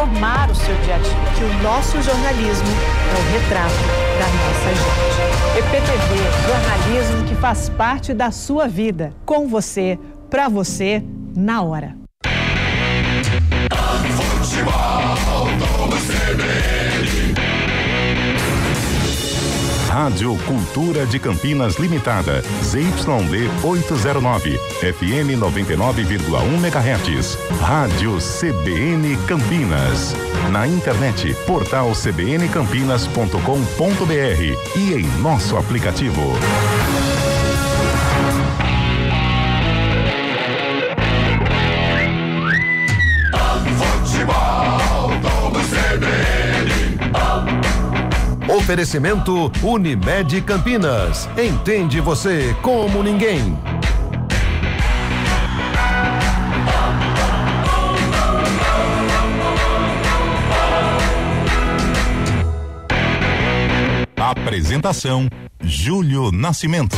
informar o seu dia a dia. Que o nosso jornalismo é o retrato da nossa gente. EPTV, jornalismo que faz parte da sua vida. Com você, pra você, na hora. Rádio Cultura de Campinas Limitada, ZYD 809, FM 99,1 MHz. Rádio CBN Campinas. Na internet, portal cbncampinas.com.br e em nosso aplicativo. Oferecimento Unimed Campinas. Entende você como ninguém. Apresentação: Júlio Nascimento.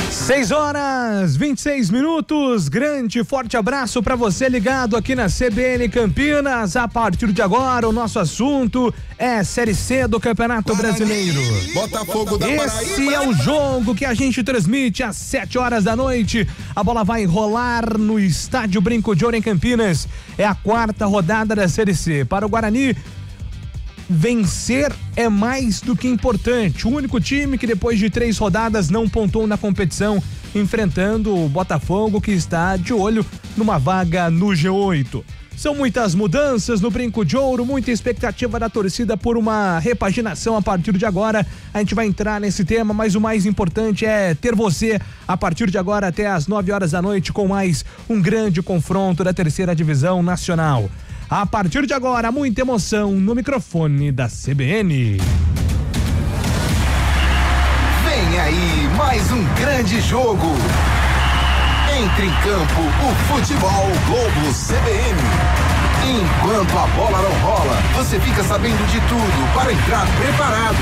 6h26. Grande, forte abraço para você ligado aqui na CBN Campinas. A partir de agora, o nosso assunto é Série C do Campeonato Brasileiro. Botafogo da Paraíba. Esse é o jogo que a gente transmite às 7h da noite. A bola vai rolar no Estádio Brinco de Ouro em Campinas. É a 4ª rodada da Série C. Para o Guarani, vencer é mais do que importante. O único time que depois de 3 rodadas não pontuou na competição, enfrentando o Botafogo, que está de olho numa vaga no G8. São muitas mudanças no Brinco de Ouro, muita expectativa da torcida por uma repaginação a partir de agora. A gente vai entrar nesse tema, mas o mais importante é ter você a partir de agora até às 9h da noite com mais um grande confronto da 3ª divisão nacional. A partir de agora, muita emoção no microfone da CBN. Vem aí mais um grande jogo. Entre em campo o Futebol Globo CBN. Enquanto a bola não rola, você fica sabendo de tudo para entrar preparado.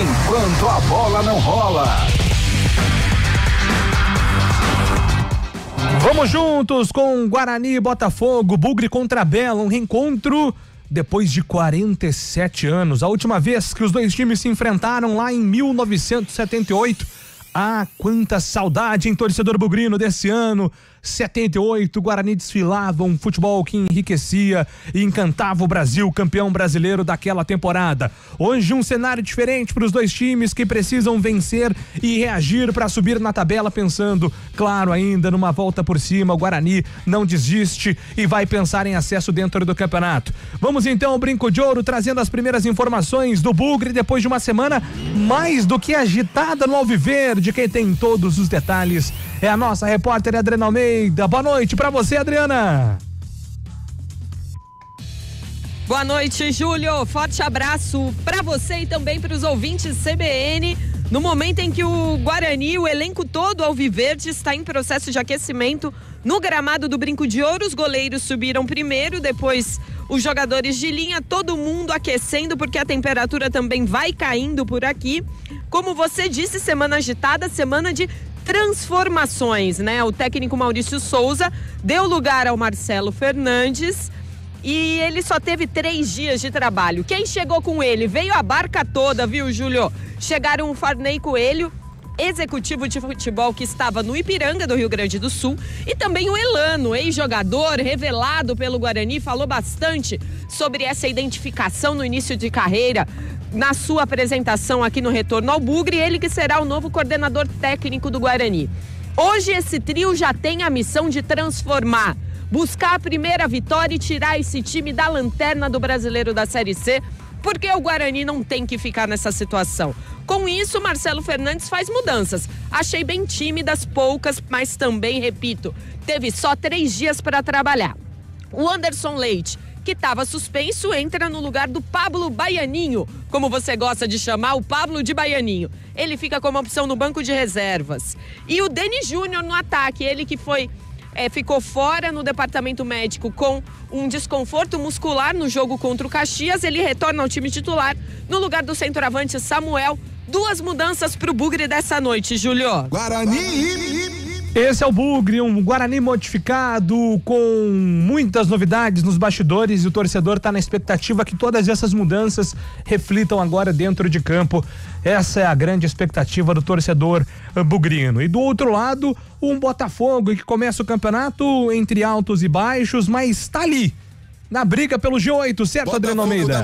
Enquanto a bola não rola. Vamos juntos com Guarani e Botafogo, Bugre contra Belo, um reencontro depois de 47 anos. A última vez que os dois times se enfrentaram lá em 1978. Ah, quanta saudade, hein, torcedor bugrino, desse ano. 78, o Guarani desfilava um futebol que enriquecia e encantava o Brasil, campeão brasileiro daquela temporada. Hoje um cenário diferente para os dois times que precisam vencer e reagir para subir na tabela, pensando, claro, ainda numa volta por cima. O Guarani não desiste e vai pensar em acesso dentro do campeonato. Vamos então ao Brinco de Ouro, trazendo as primeiras informações do Bugre depois de uma semana mais do que agitada no Alviverde. Quem tem todos os detalhes é a nossa repórter Adriana Almeida. Boa noite pra você, Adriana. Boa noite, Júlio. Forte abraço pra você e também pros ouvintes CBN. No momento em que o Guarani, o elenco todo alviverde, está em processo de aquecimento no gramado do Brinco de Ouro. Os goleiros subiram primeiro, depois os jogadores de linha, todo mundo aquecendo, porque a temperatura também vai caindo por aqui. Como você disse, semana agitada, semana de transformações, né? O técnico Maurício Souza deu lugar ao Marcelo Fernandes e ele só teve 3 dias de trabalho. Quem chegou com ele? Veio a barca toda, viu, Júlio? Chegaram o Farney Coelho, executivo de futebol que estava no Ipiranga, do Rio Grande do Sul, e também o Elano, ex-jogador revelado pelo Guarani, falou bastante sobre essa identificação no início de carreira, na sua apresentação aqui no Retorno ao Bugre, ele que será o novo coordenador técnico do Guarani. Hoje esse trio já tem a missão de transformar, buscar a primeira vitória e tirar esse time da lanterna do Brasileiro da Série C, porque o Guarani não tem que ficar nessa situação. Com isso, Marcelo Fernandes faz mudanças. Achei bem tímidas, poucas, mas também, repito, teve só 3 dias para trabalhar. O Anderson Leite, que estava suspenso, entra no lugar do Pablo Baianinho, como você gosta de chamar, o Pablo de Baianinho. Ele fica como opção no banco de reservas. E o Denis Júnior no ataque, ele que ficou fora no departamento médico com um desconforto muscular no jogo contra o Caxias, ele retorna ao time titular no lugar do centroavante Samuel. 2 mudanças para o Bugre dessa noite, Júlio. Guarani Esse é o Bugre, um Guarani modificado com muitas novidades nos bastidores e o torcedor está na expectativa que todas essas mudanças reflitam agora dentro de campo. Essa é a grande expectativa do torcedor bugrino. E do outro lado, um Botafogo que começa o campeonato entre altos e baixos, mas está ali, na briga pelo G8, certo, Adriano Almeida?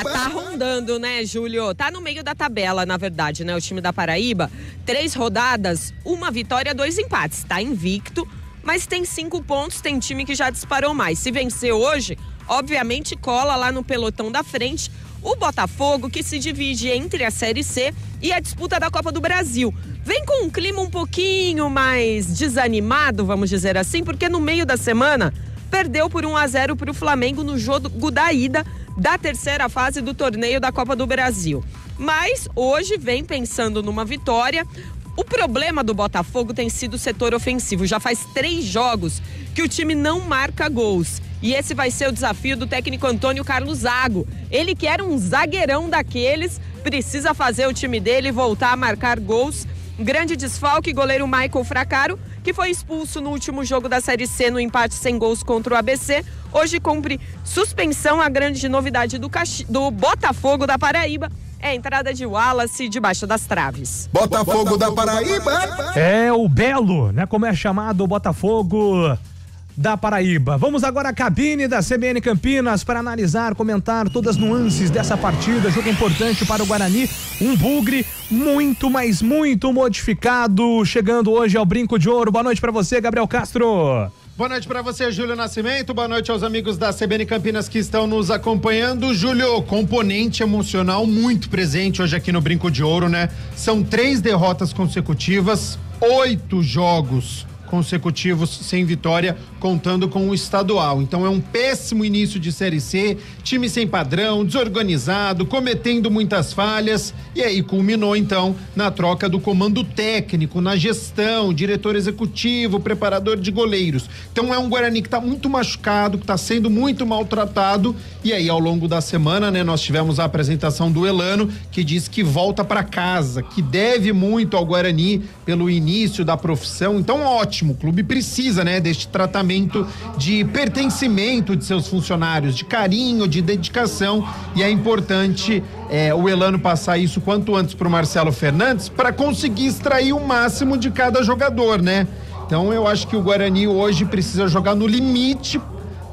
Tá rondando, né, Júlio? Tá no meio da tabela, na verdade, né? O time da Paraíba, 3 rodadas, 1 vitória, 2 empates. Tá invicto, mas tem 5 pontos, tem time que já disparou mais. Se vencer hoje, obviamente cola lá no pelotão da frente o Botafogo, que se divide entre a Série C e a disputa da Copa do Brasil. Vem com um clima um pouquinho mais desanimado, vamos dizer assim, porque no meio da semana perdeu por 1-0 para o Flamengo no jogo da ida da terceira fase do torneio da Copa do Brasil. Mas hoje vem pensando numa vitória. O problema do Botafogo tem sido o setor ofensivo. Já faz 3 jogos que o time não marca gols. E esse vai ser o desafio do técnico Antônio Carlos Zago. Ele que era um zagueirão daqueles, precisa fazer o time dele voltar a marcar gols. Grande desfalque, goleiro Michael Fracaro, que foi expulso no último jogo da Série C no empate sem gols contra o ABC. Hoje cumpre suspensão. A grande novidade do Botafogo da Paraíba é a entrada de Wallace debaixo das traves. Botafogo da Paraíba. É o Belo, né? Como é chamado o Botafogo da Paraíba. Vamos agora à cabine da CBN Campinas para analisar, comentar todas as nuances dessa partida. Jogo importante para o Guarani, um Bugre muito, mas muito modificado, chegando hoje ao Brinco de Ouro. Boa noite para você, Gabriel Castro. Boa noite para você, Júlio Nascimento. Boa noite aos amigos da CBN Campinas que estão nos acompanhando. Júlio, componente emocional muito presente hoje aqui no Brinco de Ouro, né? São 3 derrotas consecutivas, 8 jogos consecutivos sem vitória, contando com o estadual. Então é um péssimo início de Série C, time sem padrão, desorganizado, cometendo muitas falhas, e aí culminou então na troca do comando técnico, na gestão, diretor executivo, preparador de goleiros. Então é um Guarani que está muito machucado, que está sendo muito maltratado, e aí ao longo da semana, né, nós tivemos a apresentação do Elano, que diz que volta para casa, que deve muito ao Guarani pelo início da profissão. Então ótimo, o clube precisa, né, deste tratamento de pertencimento de seus funcionários, de carinho, de dedicação, e é importante o Elano passar isso quanto antes para o Marcelo Fernandes para conseguir extrair o máximo de cada jogador, né? Então eu acho que o Guarani hoje precisa jogar no limite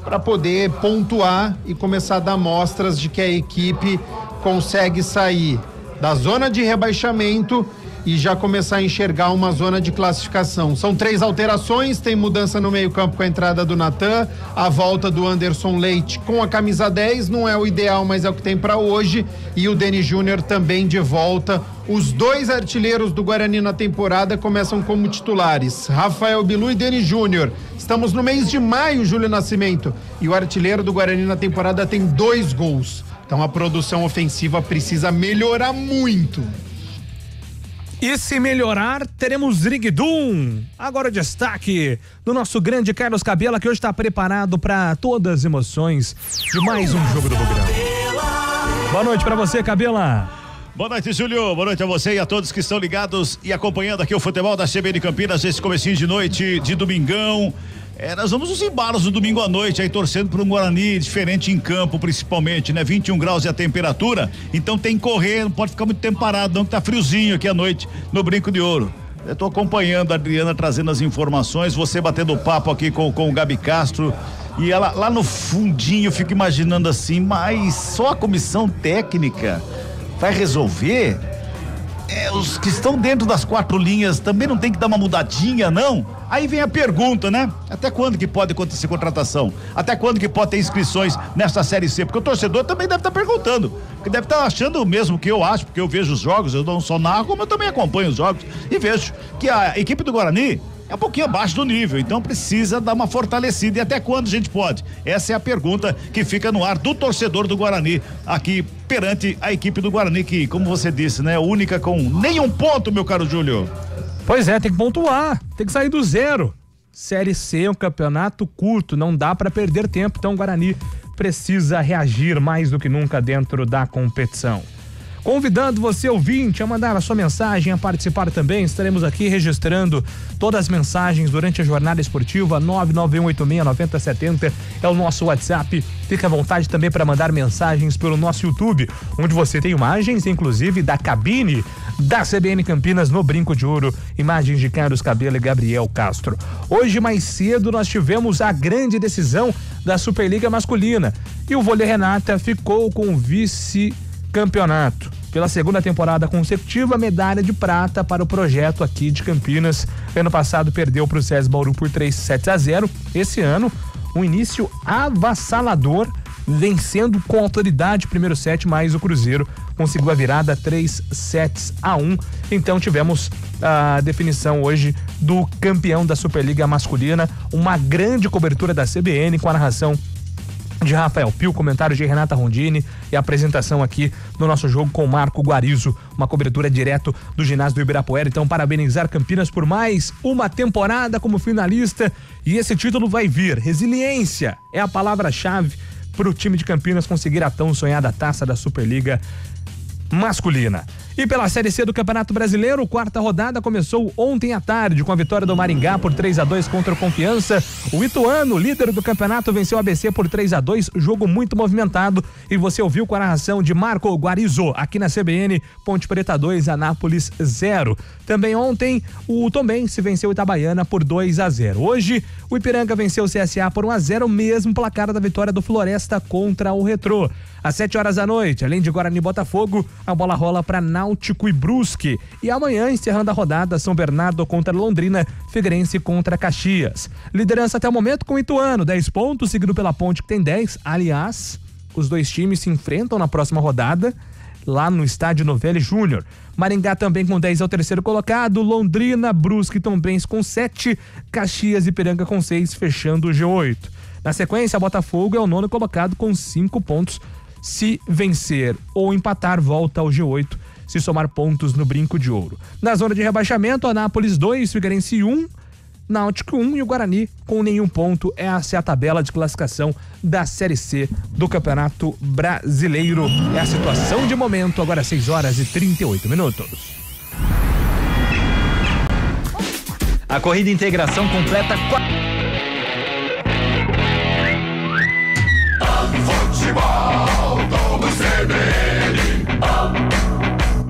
para poder pontuar e começar a dar mostras de que a equipe consegue sair da zona de rebaixamento e já começar a enxergar uma zona de classificação. São 3 alterações, tem mudança no meio-campo com a entrada do Natan, a volta do Anderson Leite com a camisa 10, não é o ideal, mas é o que tem para hoje, e o Deni Júnior também de volta. Os 2 artilheiros do Guarani na temporada começam como titulares, Rafael Bilu e Deni Júnior. Estamos no mês de maio, Júlio Nascimento, e o artilheiro do Guarani na temporada tem 2 gols. Então a produção ofensiva precisa melhorar muito. E se melhorar, teremos Rigdum. Agora o destaque do nosso grande Carlos Cabela, que hoje está preparado para todas as emoções de mais um jogo do Bugrão. Boa noite para você, Cabela. Boa noite, Júlio. Boa noite a você e a todos que estão ligados e acompanhando aqui o futebol da CBN Campinas, esse comecinho de noite de domingão. Nós vamos nos embalos no domingo à noite, aí torcendo para um Guarani diferente em campo, principalmente, né? 21 graus é a temperatura, então tem que correr, não pode ficar muito tempo parado, não, que tá friozinho aqui à noite no Brinco de Ouro. Eu tô acompanhando a Adriana trazendo as informações, você batendo papo aqui com o Gabi Castro, e ela lá no fundinho, eu fico imaginando assim, mas só a comissão técnica vai resolver? Os que estão dentro das 4 linhas também não tem que dar uma mudadinha, não? Aí vem a pergunta, né? Até quando que pode acontecer contratação? Até quando que pode ter inscrições nesta Série C? Porque o torcedor também deve estar perguntando, porque deve estar achando o mesmo que eu acho, porque eu vejo os jogos, eu não só narro, como eu também acompanho os jogos e vejo que a equipe do Guarani é um pouquinho abaixo do nível, então precisa dar uma fortalecida. E até quando a gente pode? Essa é a pergunta que fica no ar do torcedor do Guarani, aqui perante a equipe do Guarani, que, como você disse, né, única com nenhum ponto, meu caro Júlio. Pois é, tem que pontuar, tem que sair do zero. Série C é um campeonato curto, não dá para perder tempo, então o Guarani precisa reagir mais do que nunca dentro da competição. Convidando você, ouvinte, a mandar a sua mensagem, a participar também. Estaremos aqui registrando todas as mensagens durante a jornada esportiva. 991869070 é o nosso WhatsApp. Fique à vontade também para mandar mensagens pelo nosso YouTube, onde você tem imagens, inclusive, da cabine da CBN Campinas no Brinco de Ouro. Imagens de Carlos Cabelo e Gabriel Castro. Hoje, mais cedo, nós tivemos a grande decisão da Superliga Masculina e o Vôlei Renata ficou com o vice-campeonato. Pela segunda temporada consecutiva, medalha de prata para o projeto aqui de Campinas. Ano passado perdeu para o SESI Bauru por 3-7-0. Esse ano, um início avassalador, vencendo com autoridade o primeiro set, mas o Cruzeiro conseguiu a virada 3-1. Então tivemos a definição hoje do campeão da Superliga Masculina, uma grande cobertura da CBN com a narração de Rafael Pio, comentários de Renata Rondini e a apresentação aqui no nosso jogo com Marco Guarizo, uma cobertura direto do ginásio do Ibirapuera. Então, parabenizar Campinas por mais uma temporada como finalista, e esse título vai vir. Resiliência é a palavra-chave para o time de Campinas conseguir a tão sonhada taça da Superliga Masculina. E pela Série C do Campeonato Brasileiro, quarta rodada começou ontem à tarde com a vitória do Maringá por 3-2 contra o Confiança. O Ituano, líder do campeonato, venceu o ABC por 3-2, jogo muito movimentado, e você ouviu com a narração de Marco Guarizo aqui na CBN. Ponte Preta 2, Anápolis 0. Também ontem o Tombense venceu o Itabaiana por 2-0. Hoje o Ipiranga venceu o CSA por 1-0, mesmo placar da vitória do Floresta contra o Retrô. Às 7 horas da noite, além de Guarani e Botafogo, a bola rola para Náutico e Brusque. E amanhã, encerrando a rodada, São Bernardo contra Londrina, Figueirense contra Caxias. Liderança até o momento com o Ituano, 10 pontos, seguido pela Ponte, que tem 10. Aliás, os dois times se enfrentam na próxima rodada, lá no estádio Novelli Júnior. Maringá também com 10 é o terceiro colocado, Londrina, Brusque e Tombense com 7, Caxias e Ipiranga com 6, fechando o G8. Na sequência, Botafogo é o nono colocado com 5 pontos. Se vencer ou empatar, volta ao G8, se somar pontos no Brinco de Ouro. Na zona de rebaixamento, Anápolis 2, Figueirense 1, Náutico 1 e o Guarani com nenhum ponto. Essa é a tabela de classificação da Série C do Campeonato Brasileiro. É a situação de momento, agora 6 horas e 38 minutos. A Corrida Integração completa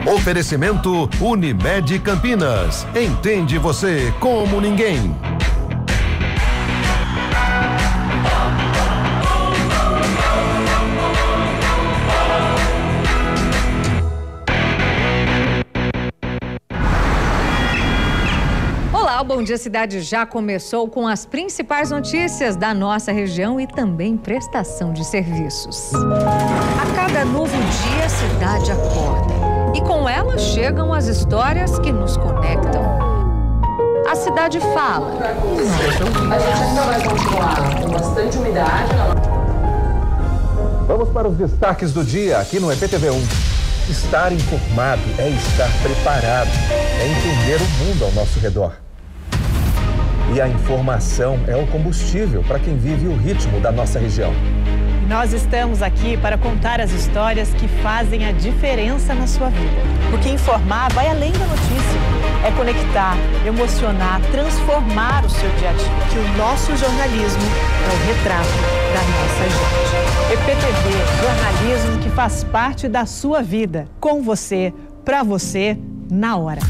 Oferecimento Unimed Campinas. Entende você como ninguém. Olá, o Bom Dia Cidade já começou com as principais notícias da nossa região e também prestação de serviços. A cada novo dia, a cidade acorda e com ela chegam as histórias que nos conectam. A cidade fala. A gente ainda vai continuar com bastante umidade. Vamos para os destaques do dia aqui no EPTV1. Estar informado é estar preparado, é entender o mundo ao nosso redor. E a informação é o combustível para quem vive o ritmo da nossa região. Nós estamos aqui para contar as histórias que fazem a diferença na sua vida. Porque informar vai além da notícia. É conectar, emocionar, transformar o seu dia a dia. Que o nosso jornalismo é o retrato da nossa gente. EPTV, jornalismo que faz parte da sua vida. Com você, pra você, na hora.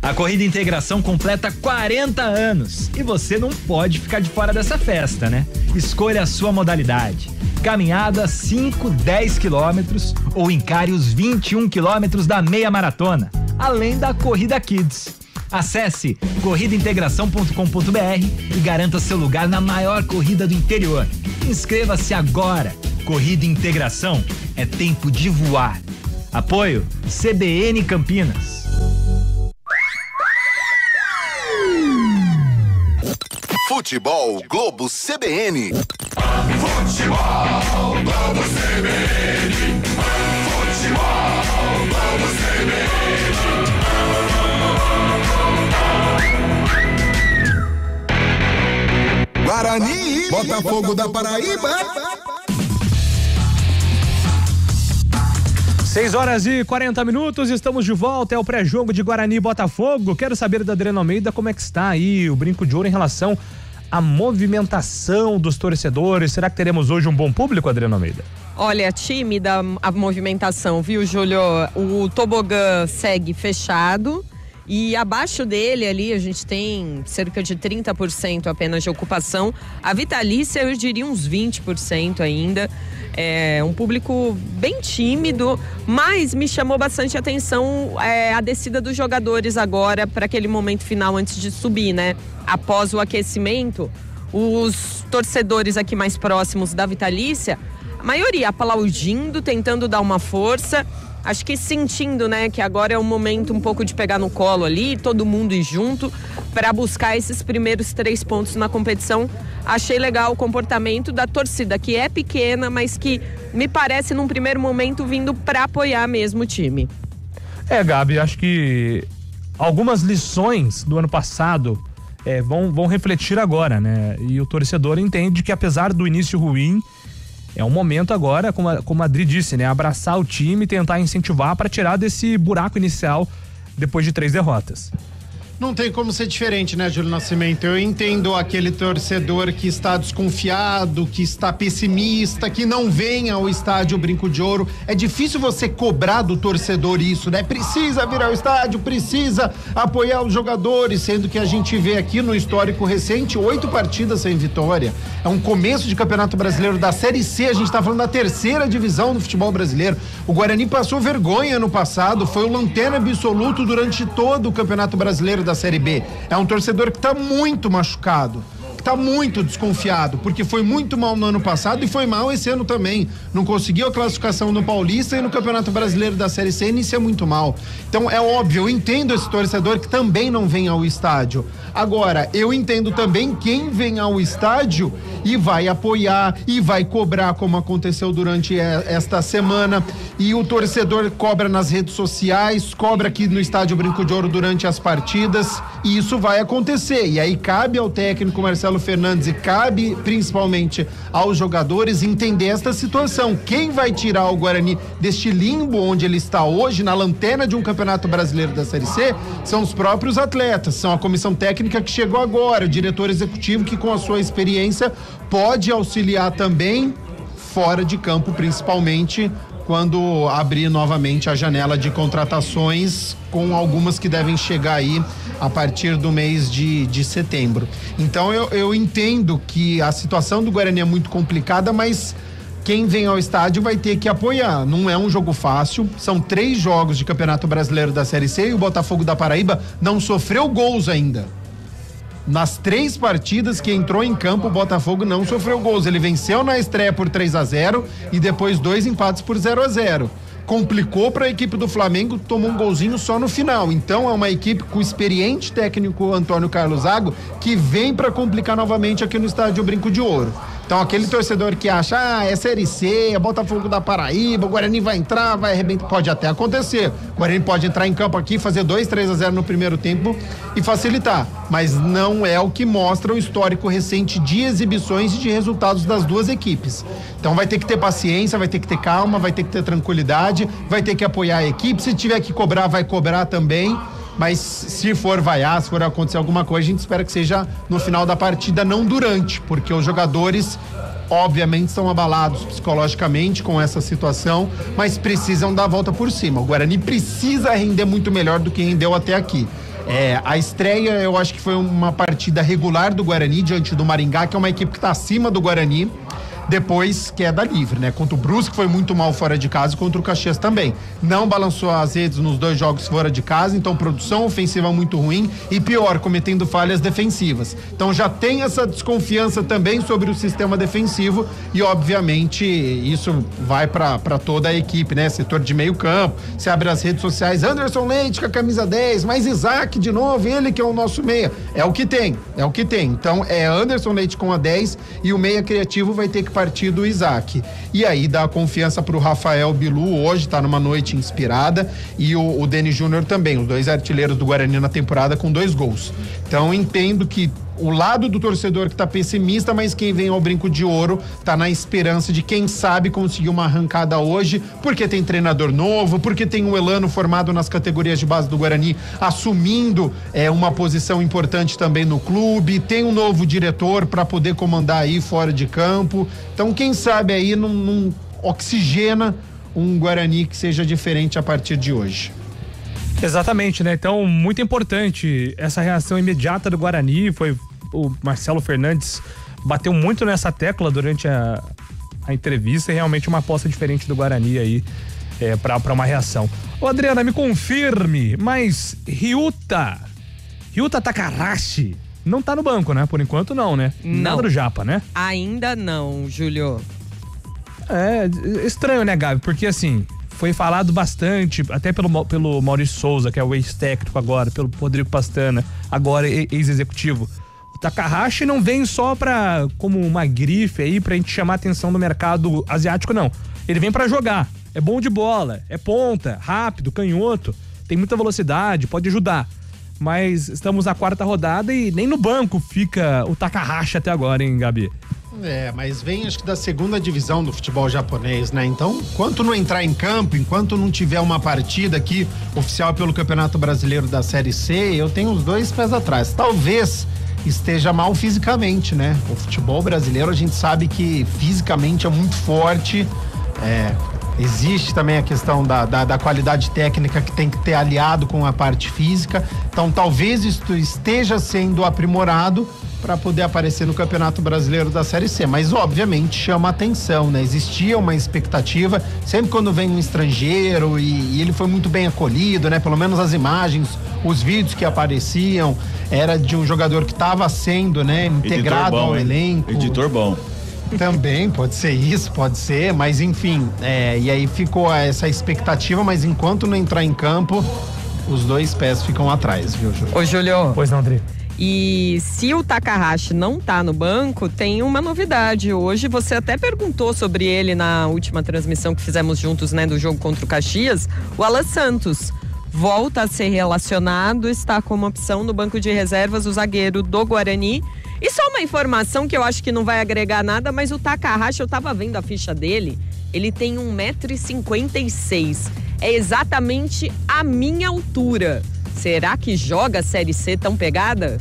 A Corrida Integração completa 40 anos e você não pode ficar de fora dessa festa, né? Escolha a sua modalidade. Caminhada 5, 10 quilômetros ou encare os 21 quilômetros da meia maratona, além da Corrida Kids. Acesse corridaintegração.com.br e garanta seu lugar na maior corrida do interior. Inscreva-se agora. Corrida Integração, é tempo de voar. Apoio CBN Campinas. Futebol Globo CBN. Futebol Globo CBN. Futebol Globo CBN. Guarani, Botafogo da Paraíba. 6h40, estamos de volta, é o pré-jogo de Guarani e Botafogo. Quero saber da Adriana Almeida como é que está aí o Brinco de Ouro em relação à movimentação dos torcedores. Será que teremos hoje um bom público, Adriana Almeida? Olha, tímida a movimentação, viu, Júlio? O tobogã segue fechado e abaixo dele ali a gente tem cerca de 30% apenas de ocupação. A Vitalícia eu diria uns 20% ainda. É um público bem tímido, mas me chamou bastante atenção a descida dos jogadores agora para aquele momento final antes de subir, né? Após o aquecimento, os torcedores aqui mais próximos da Vitalícia, a maioria aplaudindo, tentando dar uma força, acho que sentindo, né, que agora é o momento um pouco de pegar no colo ali, todo mundo ir junto para buscar esses primeiros 3 pontos na competição. Achei legal o comportamento da torcida, que é pequena, mas que me parece num primeiro momento vindo para apoiar mesmo o time. Gabi, acho que algumas lições do ano passado vão refletir agora, né? E o torcedor entende que apesar do início ruim, é um momento agora, como a Adri disse, né? Abraçar o time e tentar incentivar para tirar desse buraco inicial depois de 3 derrotas. Não tem como ser diferente, né, Júlio Nascimento? Eu entendo aquele torcedor que está desconfiado, que está pessimista, que não vem ao estádio Brinco de Ouro. É difícil você cobrar do torcedor isso, né? Precisa vir ao estádio, precisa apoiar os jogadores, sendo que a gente vê aqui no histórico recente 8 partidas sem vitória. É um começo de Campeonato Brasileiro da Série C, a gente está falando da 3ª divisão do futebol brasileiro. O Guarani passou vergonha no passado, foi o lanterna absoluto durante todo o Campeonato Brasileiro da Série B. É um torcedor que está muito machucado, que está muito desconfiado, porque foi muito mal no ano passado e foi mal esse ano também. Não conseguiu a classificação no Paulista e no Campeonato Brasileiro da Série C inicia muito mal. Então é óbvio, eu entendo esse torcedor que também não vem ao estádio. Agora, eu entendo também quem vem ao estádio e vai apoiar e vai cobrar, como aconteceu durante esta semana. E o torcedor cobra nas redes sociais, cobra aqui no estádio Brinco de Ouro durante as partidas, e isso vai acontecer. E aí cabe ao técnico Marcelo Fernandes e cabe principalmente aos jogadores entender esta situação. Quem vai tirar o Guarani deste limbo onde ele está hoje, na lanterna de um Campeonato Brasileiro da Série C, são os próprios atletas, são a comissão técnica que chegou agora, o diretor executivo que com a sua experiência pode auxiliar também fora de campo, principalmente quando abrir novamente a janela de contratações, com algumas que devem chegar aí a partir do mês de setembro. Então eu entendo que a situação do Guarani é muito complicada, mas quem vem ao estádio vai ter que apoiar. Não é um jogo fácil, são 3 jogos de Campeonato Brasileiro da Série C e o Botafogo da Paraíba não sofreu gols ainda. Nas 3 partidas que entrou em campo, o Botafogo não sofreu gols. Ele venceu na estreia por 3-0 e depois 2 empates por 0-0. Complicou para a equipe do Flamengo, tomou um golzinho só no final. Então é uma equipe com o experiente técnico Antônio Carlos Zago que vem para complicar novamente aqui no estádio Brinco de Ouro. Então aquele torcedor que acha, é Série C, é Botafogo da Paraíba, o Guarani vai entrar, vai arrebentar, pode até acontecer. O Guarani pode entrar em campo aqui, fazer 2-3-0 no primeiro tempo e facilitar, mas não é o que mostra o histórico recente de exibições e de resultados das duas equipes. Então vai ter que ter paciência, vai ter que ter calma, vai ter que ter tranquilidade, vai ter que apoiar a equipe, se tiver que cobrar, vai cobrar também. Mas se for vaiar, se for acontecer alguma coisa, a gente espera que seja no final da partida, não durante, porque os jogadores obviamente estão abalados psicologicamente com essa situação, mas precisam dar a volta por cima. O Guarani precisa render muito melhor do que rendeu até aqui. A estreia, eu acho que foi uma partida regular do Guarani diante do Maringá, que é uma equipe que está acima do Guarani. Depois queda livre, né? Contra o Brusque foi muito mal fora de casa e contra o Caxias também. Não balançou as redes nos 2 jogos fora de casa, então produção ofensiva muito ruim e pior, cometendo falhas defensivas. Então já tem essa desconfiança também sobre o sistema defensivo e obviamente isso vai para toda a equipe, né? Setor de meio campo, se abre as redes sociais, Anderson Leite com a camisa 10, mas Isaac de novo, ele que é o nosso meia. É o que tem. Então é Anderson Leite com a 10 e o meia criativo vai ter que partir do Isaac. E aí dá confiança pro Rafael Bilu, hoje tá numa noite inspirada, e o Denis Júnior também, os 2 artilheiros do Guarani na temporada com 2 gols. Então entendo que o lado do torcedor que tá pessimista, mas quem vem ao Brinco de Ouro tá na esperança de, quem sabe, conseguir uma arrancada hoje, porque tem treinador novo, porque tem um Elano formado nas categorias de base do Guarani, assumindo uma posição importante também no clube, tem um novo diretor para poder comandar aí fora de campo. Então, quem sabe aí não oxigena um Guarani que seja diferente a partir de hoje. Exatamente, né? Então, muito importante essa reação imediata do Guarani. O Marcelo Fernandes bateu muito nessa tecla durante a entrevista, e realmente uma aposta diferente do Guarani aí para uma reação. Ô, Adriana, me confirme, mas Ryuta Takahashi não tá no banco, né? Por enquanto não, né? Não. Nada do Japa, né? Ainda não, Júlio. É estranho, né, Gabi? Porque assim, foi falado bastante, até pelo Maurício Souza, que é o ex-técnico agora, pelo Rodrigo Pastana, agora ex-executivo. O Takahashi não vem só como uma grife aí pra gente chamar a atenção do mercado asiático, não. Ele vem pra jogar. É bom de bola, é ponta, rápido, canhoto, tem muita velocidade, pode ajudar. Mas estamos na 4ª rodada e nem no banco fica o Takahashi até agora, hein, Gabi? Mas vem, acho que da 2ª divisão do futebol japonês, né? Então, enquanto não entrar em campo, enquanto não tiver uma partida aqui oficial pelo Campeonato Brasileiro da Série C, eu tenho os 2 pés atrás. Talvez esteja mal fisicamente, né? O futebol brasileiro, a gente sabe que fisicamente é muito forte. Existe também a questão da qualidade técnica, que tem que ter aliado com a parte física. Então, talvez isso esteja sendo aprimorado para poder aparecer no Campeonato Brasileiro da Série C, mas obviamente chama atenção, né? Existia uma expectativa, sempre quando vem um estrangeiro, e ele foi muito bem acolhido, né? Pelo menos as imagens, os vídeos que apareciam, era de um jogador que estava sendo, né, integrado ao elenco. Editor bom. Também, pode ser isso, pode ser, mas enfim, e aí ficou essa expectativa, mas enquanto não entrar em campo, os 2 pés ficam atrás, viu, Júlio? Ô, Júlio. Pois não, André. E se o Takahashi não tá no banco, tem uma novidade. Hoje você até perguntou sobre ele na última transmissão que fizemos juntos, né, do jogo contra o Caxias. O Alan Santos volta a ser relacionado, está como opção no banco de reservas o zagueiro do Guarani. E só uma informação que eu acho que não vai agregar nada, mas o Takahashi, eu tava vendo a ficha dele, ele tem 1,56 m. É exatamente a minha altura. Será que joga a Série C tão pegada?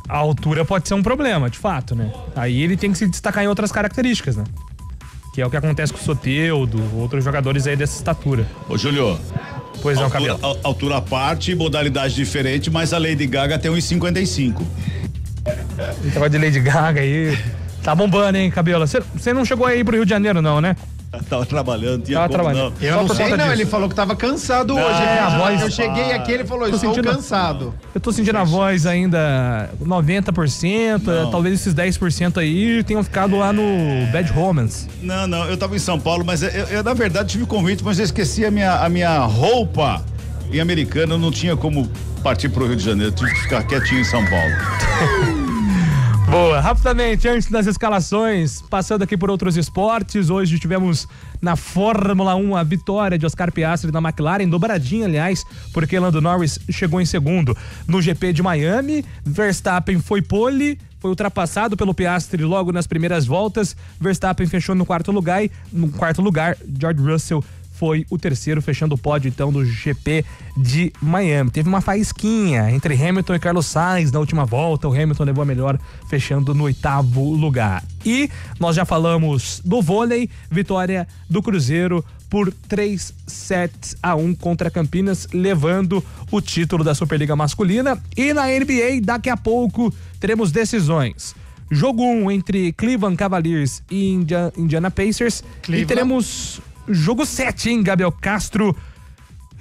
A altura pode ser um problema, de fato, né? Aí ele tem que se destacar em outras características, né? Que é o que acontece com o Soteldo, outros jogadores aí dessa estatura. Ô, Júlio. Pois não, Cabelo. Altura à parte, modalidade diferente, mas a Lady Gaga tem 1,55. Esse negócio de Lady Gaga aí tá bombando, hein, Cabelo? Você não chegou aí pro Rio de Janeiro, não, né? Tava trabalhando, não. Eu não sei, não. Ele falou que tava cansado hoje. A voz. Eu cheguei aqui, ele falou, estou cansado. Eu tô sentindo a voz ainda 90%, talvez esses 10% aí tenham ficado lá no Bad Romance. Não, eu tava em São Paulo, mas eu na verdade tive convite, mas eu esqueci a minha roupa em Americana, eu não tinha como partir pro Rio de Janeiro, tive que ficar quietinho em São Paulo. Boa, rapidamente, antes das escalações, passando aqui por outros esportes, hoje tivemos na Fórmula 1 a vitória de Oscar Piastri da McLaren, dobradinha, aliás, porque Lando Norris chegou em segundo. No GP de Miami, Verstappen foi pole, foi ultrapassado pelo Piastri logo nas primeiras voltas, Verstappen fechou no quarto lugar, George Russell foi o terceiro, fechando o pódio então do GP de Miami. Teve uma faísquinha entre Hamilton e Carlos Sainz na última volta, o Hamilton levou a melhor, fechando no 8º lugar. E nós já falamos do vôlei, vitória do Cruzeiro por 3-1 contra Campinas, levando o título da Superliga Masculina. E na NBA, daqui a pouco, teremos decisões. Jogo 1 entre Cleveland Cavaliers e Indiana Pacers. E teremos jogo 7, hein, Gabriel Castro?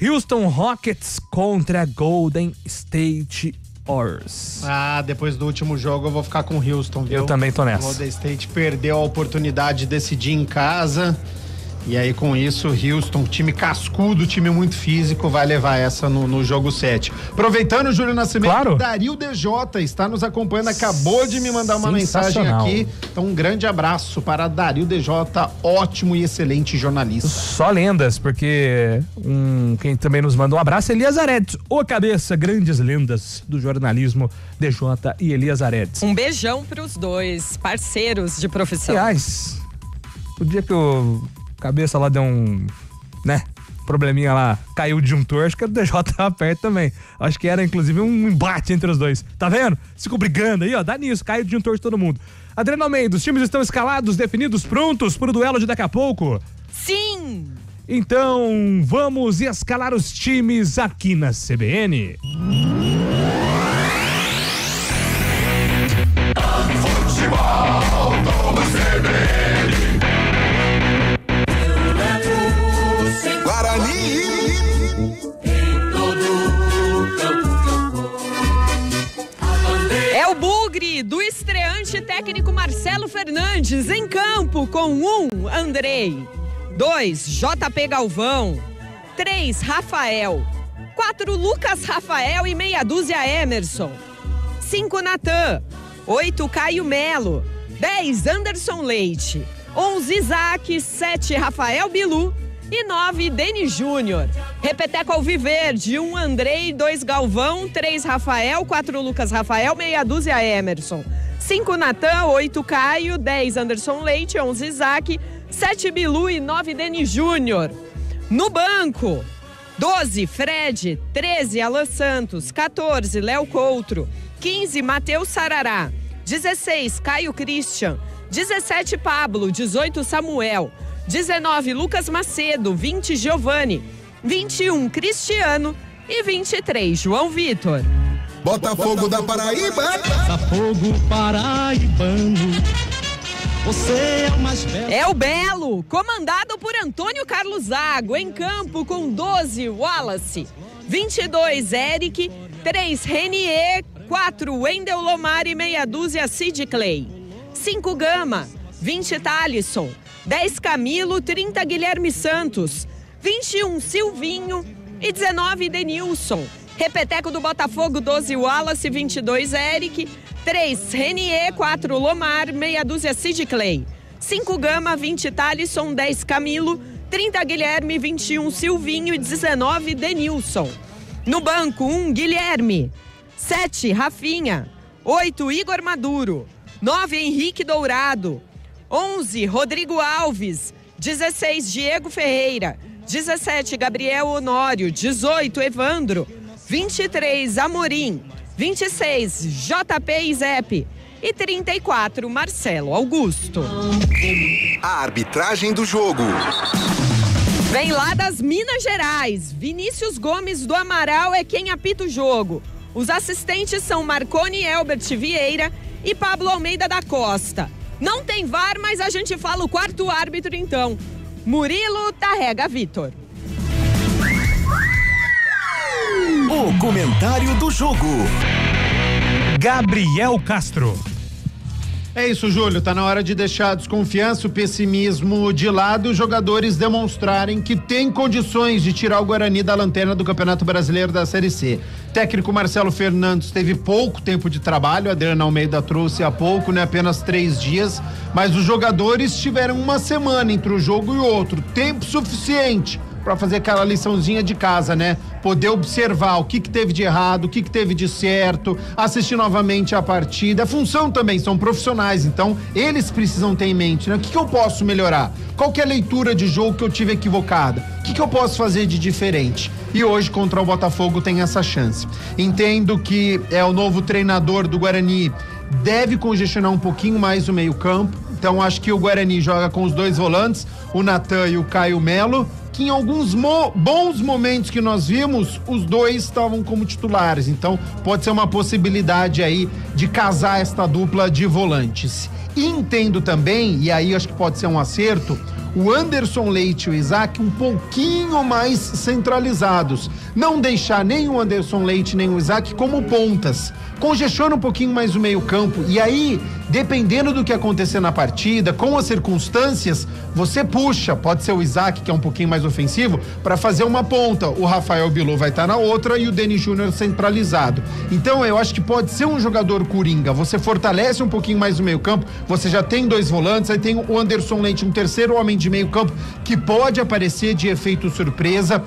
Houston Rockets contra Golden State Warriors. Depois do último jogo eu vou ficar com o Houston, viu? Eu também tô nessa. O Golden State perdeu a oportunidade de decidir em casa E aí, com isso, Houston, time cascudo, time muito físico, vai levar essa no jogo 7. Aproveitando o Júlio Nascimento, claro. Dario DJ está nos acompanhando, acabou de me mandar uma mensagem aqui. Então, um grande abraço para Dario DJ, ótimo e excelente jornalista. Só lendas, porque quem também nos manda um abraço é Elias Aredes, o cabeça, grandes lendas do jornalismo, DJ e Elias Aredes. Um beijão pros dois, parceiros de profissão. Aliás, o dia que o cabeça lá deu probleminha lá, caiu o disjuntor, acho que o DJ tava perto também. Acho que era inclusive um embate entre os dois. Tá vendo? Ficam brigando aí, ó, dá nisso, caiu o disjuntor de todo mundo. Adriano Almeida, os times estão escalados, definidos, prontos para o duelo de daqui a pouco? Sim! Então, vamos escalar os times aqui na CBN. Futebol do CBN. Guarani. É o bugre do estreante técnico Marcelo Fernandes em campo com 1, Andrei, 2, JP Galvão, 3, Rafael, 4, Lucas Rafael e meia dúzia Emerson, 5, Natan, 8, Caio Melo, 10, Anderson Leite, 11, Isaac, 7, Rafael Bilu e 9, Denis Júnior. Repeteco Alviverde, 1, Andrei, 2, Galvão, 3, Rafael, 4, Lucas Rafael, meia dúzia Emerson, 5, Natan, 8, Caio, 10, Anderson Leite, 11, Isaac, 7, Bilu e 9, Denis Júnior. No banco, 12, Fred, 13, Alan Santos, 14, Léo Coutro, 15, Matheus Sarará, 16, Caio Christian, 17, Pablo, 18, Samuel, 19, Lucas Macedo, 20, Giovani, 21, Cristiano e 23, João Vitor. Botafogo da Paraíba. Botafogo paraibano, você é o mais belo. É o Belo, comandado por Antônio Carlos Zago, em campo com 12, Wallace, 22, Eric, 3, Renier, 4, Wendel Lomar e meia dúzia Sid Clay, 5, Gama, 20, Thalisson, 10, Camilo, 30, Guilherme Santos, 21, Silvinho e 19, Denilson. Repeteco do Botafogo, 12, Wallace, 22, Eric, 3, Renier, 4, Lomar, meia dúzia Sid Clay, 5, Gama, 20, Thalisson, 10, Camilo, 30, Guilherme, 21, Silvinho e 19, Denilson. No banco, 1, Guilherme, 7, Rafinha, 8, Igor Maduro, 9, Henrique Dourado, 11, Rodrigo Alves, 16, Diego Ferreira, 17, Gabriel Honório, 18, Evandro, 23, Amorim, 26, JP e Zep e 34, Marcelo Augusto. A arbitragem do jogo. Vem lá das Minas Gerais, Vinícius Gomes do Amaral é quem apita o jogo. Os assistentes são Marconi Elbert Vieira e Pablo Almeida da Costa. Não tem VAR, mas a gente fala o quarto árbitro então. Murilo Tarrega Vitor. O comentário do jogo. Gabriel Castro. É isso, Júlio, tá na hora de deixar a desconfiança, o pessimismo de lado, os jogadores demonstrarem que tem condições de tirar o Guarani da lanterna do Campeonato Brasileiro da Série C. Técnico Marcelo Fernandes teve pouco tempo de trabalho, Adriano Almeida trouxe há pouco, né, apenas 3 dias, mas os jogadores tiveram uma semana entre um jogo e outro, tempo suficiente para fazer aquela liçãozinha de casa, né? Poder observar o que teve de errado, o que teve de certo, assistir novamente a partida. A função também, são profissionais, então eles precisam ter em mente, né? O que eu posso melhorar? Qual que é a leitura de jogo que eu tive equivocada? O que eu posso fazer de diferente? E hoje contra o Botafogo tem essa chance. Entendo que é o novo treinador do Guarani, deve congestionar um pouquinho mais o meio-campo. Então acho que o Guarani joga com os 2 volantes, o Natan e o Caio Melo, que em alguns bons momentos que nós vimos, os 2 estavam como titulares. Então pode ser uma possibilidade aí de casar esta dupla de volantes. E entendo também, e aí acho que pode ser um acerto, o Anderson Leite e o Isaac um pouquinho mais centralizados. Não deixar nem o Anderson Leite nem o Isaac como pontas. Congestiona um pouquinho mais o meio campo e aí dependendo do que acontecer na partida, com as circunstâncias, você puxa, pode ser o Isaac, que é um pouquinho mais ofensivo, para fazer uma ponta. O Rafael Bilu vai estar na outra e o Denis Júnior centralizado. Então eu acho que pode ser um jogador coringa. Você fortalece um pouquinho mais o meio-campo, você já tem 2 volantes, aí tem o Anderson Leite, um terceiro homem de meio-campo que pode aparecer de efeito surpresa.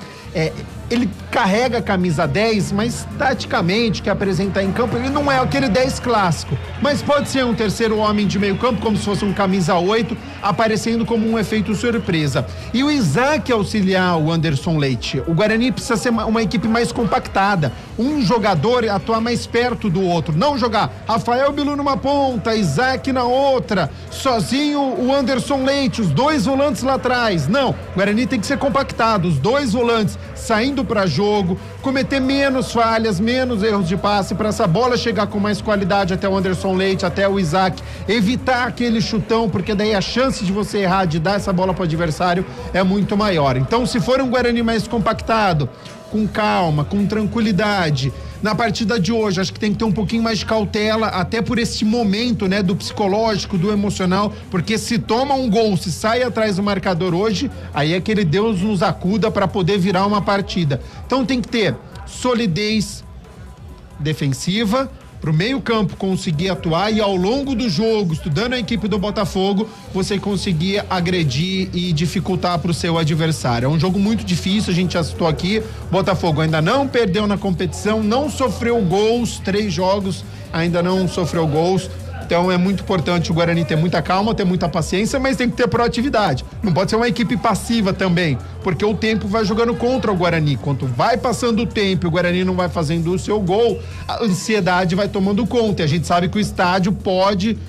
Ele carrega a camisa 10, mas taticamente, que apresentar em campo, ele não é aquele 10 clássico, mas pode ser um terceiro homem de meio campo, como se fosse um camisa 8, aparecendo como um efeito surpresa. E o Isaac auxiliar o Anderson Leite. O Guarani precisa ser uma equipe mais compactada, um jogador atuar mais perto do outro, não jogar Rafael Bilu numa ponta, Isaac na outra, sozinho o Anderson Leite, os 2 volantes lá atrás. Não, o Guarani tem que ser compactado, os 2 volantes saindo para jogo, cometer menos falhas, menos erros de passe, para essa bola chegar com mais qualidade até o Anderson Leite, até o Isaac, evitar aquele chutão, porque daí a chance de você errar, de dar essa bola para o adversário é muito maior. Então, se for um Guarani mais compactado, com calma, com tranquilidade, na partida de hoje, acho que tem que ter um pouquinho mais de cautela, até por esse momento, né, do psicológico, do emocional, porque se toma um gol, se sai atrás do marcador hoje, aí é aquele Deus nos acuda para poder virar uma partida. Então tem que ter solidez defensiva, pro meio campo conseguir atuar e ao longo do jogo, estudando a equipe do Botafogo, você conseguir agredir e dificultar pro seu adversário. É um jogo muito difícil, a gente já citou aqui, Botafogo ainda não perdeu na competição, não sofreu gols, 3 jogos, ainda não sofreu gols. Então é muito importante o Guarani ter muita calma, ter muita paciência, mas tem que ter proatividade. Não pode ser uma equipe passiva também, porque o tempo vai jogando contra o Guarani. Quanto vai passando o tempo e o Guarani não vai fazendo o seu gol, a ansiedade vai tomando conta. E a gente sabe que o estádio pode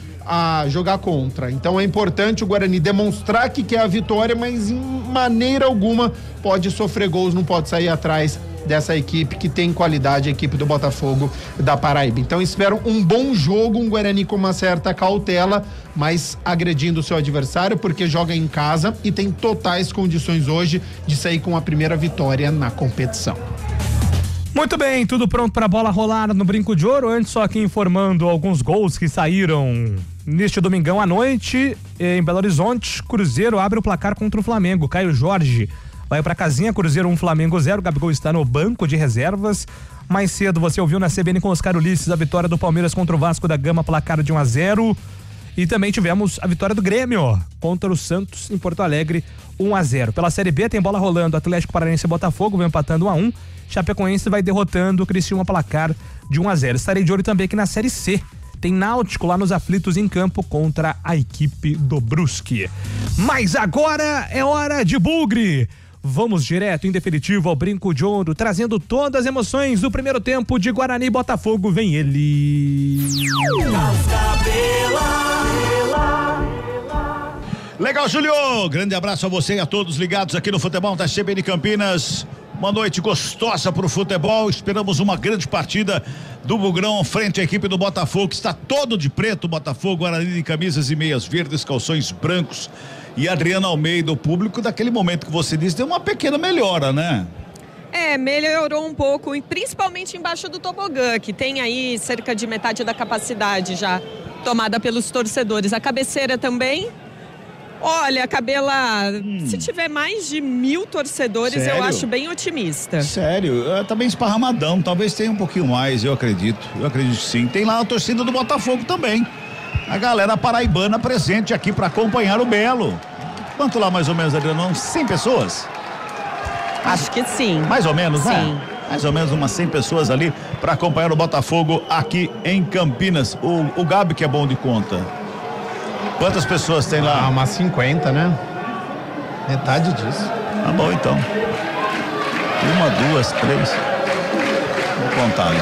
jogar contra. Então é importante o Guarani demonstrar que quer a vitória, mas em maneira alguma pode sofrer gols, não pode sair atrás dessa equipe que tem qualidade, a equipe do Botafogo da Paraíba. Então espero um bom jogo, um Guarani com uma certa cautela, mas agredindo o seu adversário, porque joga em casa e tem totais condições hoje de sair com a primeira vitória na competição. Muito bem, tudo pronto para a bola rolar no Brinco de Ouro. Antes, só aqui informando alguns gols que saíram neste domingão à noite em Belo Horizonte. Cruzeiro abre o placar contra o Flamengo. Caio Jorge vai pra casinha, Cruzeiro 1, Flamengo 0. Gabigol está no banco de reservas. Mais cedo você ouviu na CBN com Oscar Ulisses a vitória do Palmeiras contra o Vasco da Gama, placar de 1-0. E também tivemos a vitória do Grêmio contra o Santos em Porto Alegre, 1-0. Pela Série B tem bola rolando, Atlético Paranaense e Botafogo vem empatando 1-1. Chapecoense vai derrotando o Criciúma, placar de 1-0. Estarei de olho também aqui na Série C. Tem Náutico lá nos aflitos em campo contra a equipe do Brusque. Mas agora é hora de Bugre. Vamos direto, em definitivo, ao Brinco de Ouro, trazendo todas as emoções do primeiro tempo de Guarani e Botafogo. Vem ele. Legal, Júlio! Grande abraço a você e a todos ligados aqui no Futebol da CBN Campinas. Uma noite gostosa pro futebol. Esperamos uma grande partida do Bugrão frente à equipe do Botafogo, que está todo de preto. Botafogo, Guarani de camisas e meias verdes, calções brancos. E Adriano Almeida, o público daquele momento que você disse, deu uma pequena melhora, né? Melhorou um pouco, e principalmente embaixo do tobogã, que tem aí cerca de metade da capacidade já tomada pelos torcedores. A cabeceira também. Olha, Cabela, se tiver mais de 1.000 torcedores, sério? Eu acho bem otimista. Sério? Tá bem esparramadão, talvez tenha um pouquinho mais, eu acredito sim. Tem lá a torcida do Botafogo também. A galera paraibana presente aqui para acompanhar o Belo. Quanto lá mais ou menos, Adriano? 100 pessoas? Acho que sim. Mais ou menos, sim, né? Mais ou menos umas 100 pessoas ali para acompanhar o Botafogo aqui em Campinas. O Gabi que é bom de conta. Quantas pessoas tem lá? Umas 50, né? Metade disso. Tá bom, então. 1, 2, 3. Vou contar ali.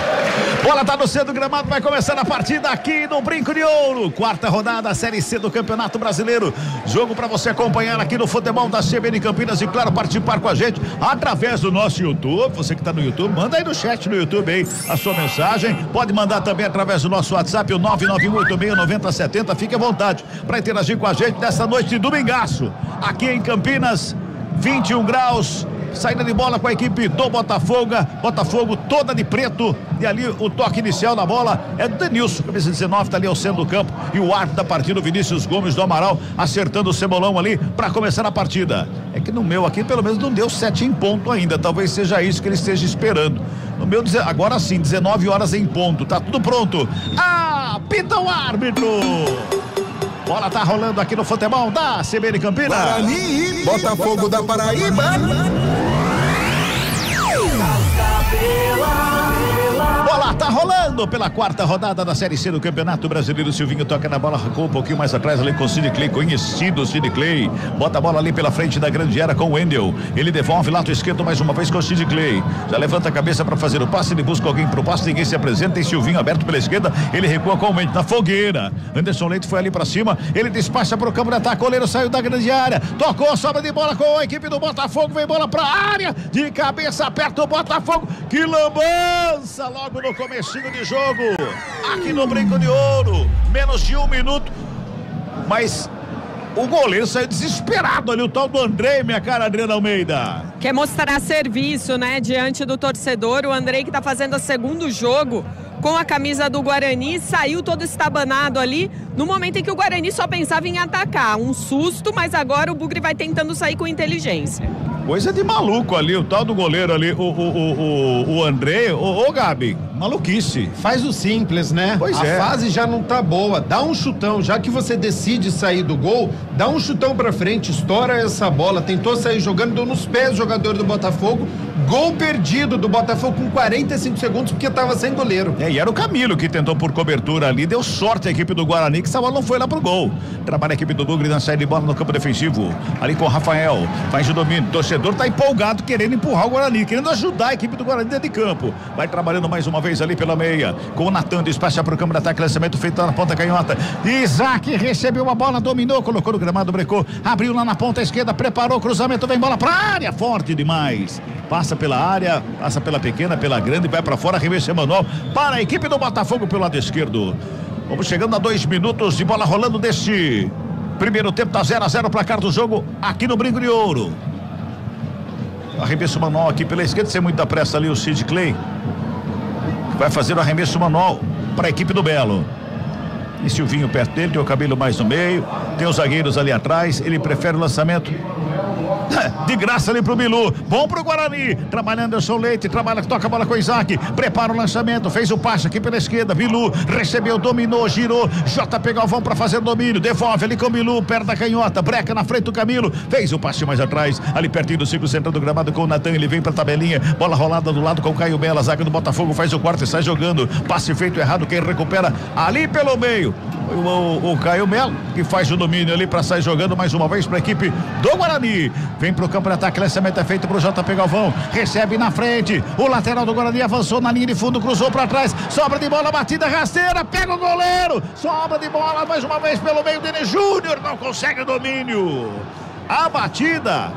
Bola tá no centro do gramado, vai começar a partida aqui no Brinco de Ouro. 4ª rodada, Série C do Campeonato Brasileiro. Jogo para você acompanhar aqui no Futebol da CBN Campinas e, claro, participar com a gente através do nosso YouTube. Você que tá no YouTube, manda aí no chat no YouTube aí a sua mensagem. Pode mandar também através do nosso WhatsApp, o 991869070. Fique à vontade para interagir com a gente nessa noite de domingaço. Aqui em Campinas, 21 graus. Saída de bola com a equipe do Botafogo toda de preto. E ali o toque inicial na bola é do Denilson, camisa 19, tá ali ao centro do campo. E o árbitro da partida, o Vinícius Gomes do Amaral, acertando o cebolão ali para começar a partida. É que no meu aqui, pelo menos, não deu 7 em ponto ainda. Talvez seja isso que ele esteja esperando. No meu, agora sim, 19 horas em ponto. Tá tudo pronto. Apita o árbitro! Bola tá rolando aqui no futebol da CBN Campinas. Guarani, Botafogo da Paraíba. Bola tá rolando pela 4ª rodada da Série C do Campeonato Brasileiro. Silvinho toca na bola, arrancou um pouquinho mais atrás ali com o Sid Clay, conhecido Sid Clay. Bota a bola ali pela frente da grande área com o Wendel. Ele devolve lado esquerdo mais uma vez com o Sid Clay. Já levanta a cabeça para fazer o passe, ele busca alguém pro passe, ninguém se apresenta. Tem Silvinho aberto pela esquerda, ele recua com o Wendel na fogueira. Anderson Leite foi ali para cima, ele despacha pro campo de ataque, o goleiro saiu da grande área, tocou, sobra de bola com a equipe do Botafogo, vem bola pra área, de cabeça aperta o Botafogo, que lambança logo no comecinho de jogo, aqui no Brinco de Ouro, menos de 1 minuto, mas o goleiro saiu desesperado ali, o tal do Andrei, minha cara, Adriana Almeida. Quer mostrar serviço, né, diante do torcedor, o Andrei que tá fazendo o segundo jogo com a camisa do Guarani, saiu todo estabanado ali, no momento em que o Guarani só pensava em atacar, um susto, mas agora o Bugre vai tentando sair com inteligência. Coisa de maluco ali, o tal do goleiro ali, o André, ô Gabi, maluquice. Faz o simples, né? Pois a é. fase já não tá boa, dá um chutão, já que você decide sair do gol, dá um chutão pra frente, estoura essa bola, tentou sair jogando, deu nos pés do jogador do Botafogo, gol perdido do Botafogo com 45 segundos porque tava sem goleiro. E era o Camilo que tentou por cobertura ali, deu sorte a equipe do Guarani que essa bola não foi lá pro gol. Trabalha a equipe do Bugre na saída de bola no campo defensivo, ali com o Rafael, faz o domínio, torcedor tá empolgado, querendo empurrar o Guarani, querendo ajudar a equipe do Guarani dentro de campo. Vai trabalhando mais uma vez ali pela meia, com o Natan, despacha pro campo de ataque, lançamento feito na ponta canhota. Isaac recebeu a bola, dominou, colocou no gramado, brecou, abriu lá na ponta esquerda, preparou o cruzamento, vem bola pra área, forte demais. Passa pela área, passa pela pequena, pela grande, vai pra fora, arremesso manual para a equipe do Botafogo pelo lado esquerdo. Vamos chegando a 2 minutos de bola rolando deste primeiro tempo, tá 0-0 placar do jogo aqui no Brinco de Ouro. Arremesso manual aqui pela esquerda, sem muita pressa ali o Sid Clay. Vai fazer o arremesso manual para a equipe do Belo. E Silvinho perto dele, tem o cabelo mais no meio, tem os zagueiros ali atrás, ele prefere o lançamento de graça ali pro Bilu, bom pro Guarani, trabalhando Anderson Leite, toca a bola com o Isaac, prepara o lançamento, fez o passe aqui pela esquerda, Bilu recebeu, dominou, girou, JP Galvão pra fazer o domínio, devolve ali com o Bilu, perto da canhota, breca na frente do Camilo, fez o passe mais atrás, ali pertinho do círculo central do gramado com o Natan, ele vem pra tabelinha, bola rolada do lado com o Caio Bela, zaga do Botafogo faz o quarto e sai jogando, passe feito errado, quem recupera ali pelo meio, o Caio Melo, que faz o domínio ali pra sair jogando mais uma vez pra equipe do Guarani, vem pro campo de ataque, lançamento é feito pro JP Galvão, recebe na frente, o lateral do Guarani avançou na linha de fundo, cruzou pra trás, sobra de bola, batida rasteira, pega o goleiro, sobra de bola mais uma vez pelo meio, Denis Júnior não consegue o domínio, a batida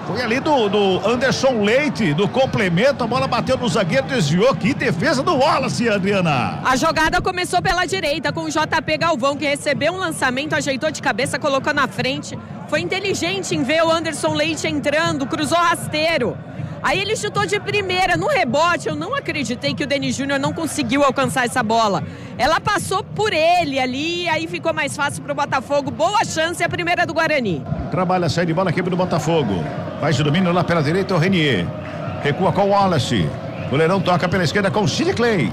foi ali do Anderson Leite, do complemento, a bola bateu no zagueiro, desviou, que defesa do Wallace, Adriana. A jogada começou pela direita, com o JP Galvão, que recebeu um lançamento, ajeitou de cabeça, colocou na frente, foi inteligente em ver o Anderson Leite entrando, cruzou rasteiro. Aí ele chutou de primeira, no rebote, eu não acreditei que o Denis Júnior não conseguiu alcançar essa bola. Ela passou por ele ali, aí ficou mais fácil pro Botafogo, boa chance, a primeira do Guarani. Trabalha a saída de bola aqui do Botafogo, faz o domínio lá pela direita, o Renier, recua com o Wallace, o goleirão toca pela esquerda com o Sid Clay,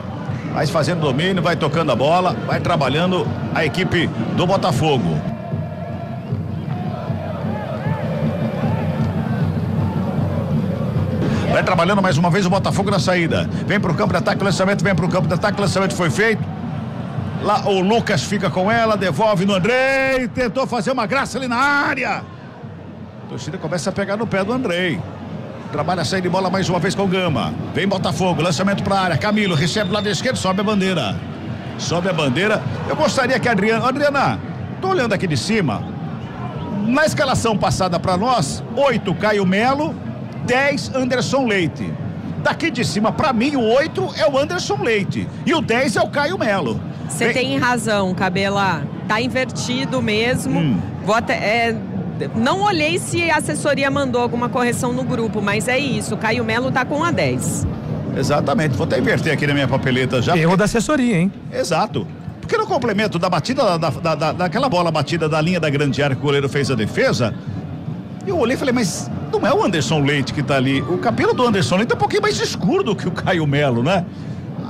vai fazendo domínio, vai tocando a bola, vai trabalhando a equipe do Botafogo. Vai trabalhando mais uma vez o Botafogo na saída. Vem pro campo de ataque, lançamento, vem pro campo de ataque, lançamento foi feito. Lá o Lucas fica com ela, devolve no Andrei, tentou fazer uma graça ali na área. A torcida começa a pegar no pé do Andrei. Trabalha a saída de bola mais uma vez com o Gama. Vem Botafogo, lançamento pra área. Camilo recebe do lado esquerdo, sobe a bandeira. Sobe a bandeira. Eu gostaria que a Adriana, tô olhando aqui de cima. Na escalação passada pra nós, 8 Caio Melo, 10 Anderson Leite. Daqui de cima, pra mim, o 8 é o Anderson Leite e o 10 é o Caio Melo. Você tem razão, Cabela. Tá invertido mesmo. Vou até, Não olhei se a assessoria mandou alguma correção no grupo, mas é isso, o Caio Melo tá com a 10. Exatamente, vou até inverter aqui na minha papeleta já. Erro da assessoria, hein? Exato. Porque no complemento da batida, daquela bola batida da linha da grande área que o goleiro fez a defesa, eu olhei e falei, mas não é o Anderson Leite que tá ali. O cabelo do Anderson Leite é um pouquinho mais escuro do que o Caio Melo, né?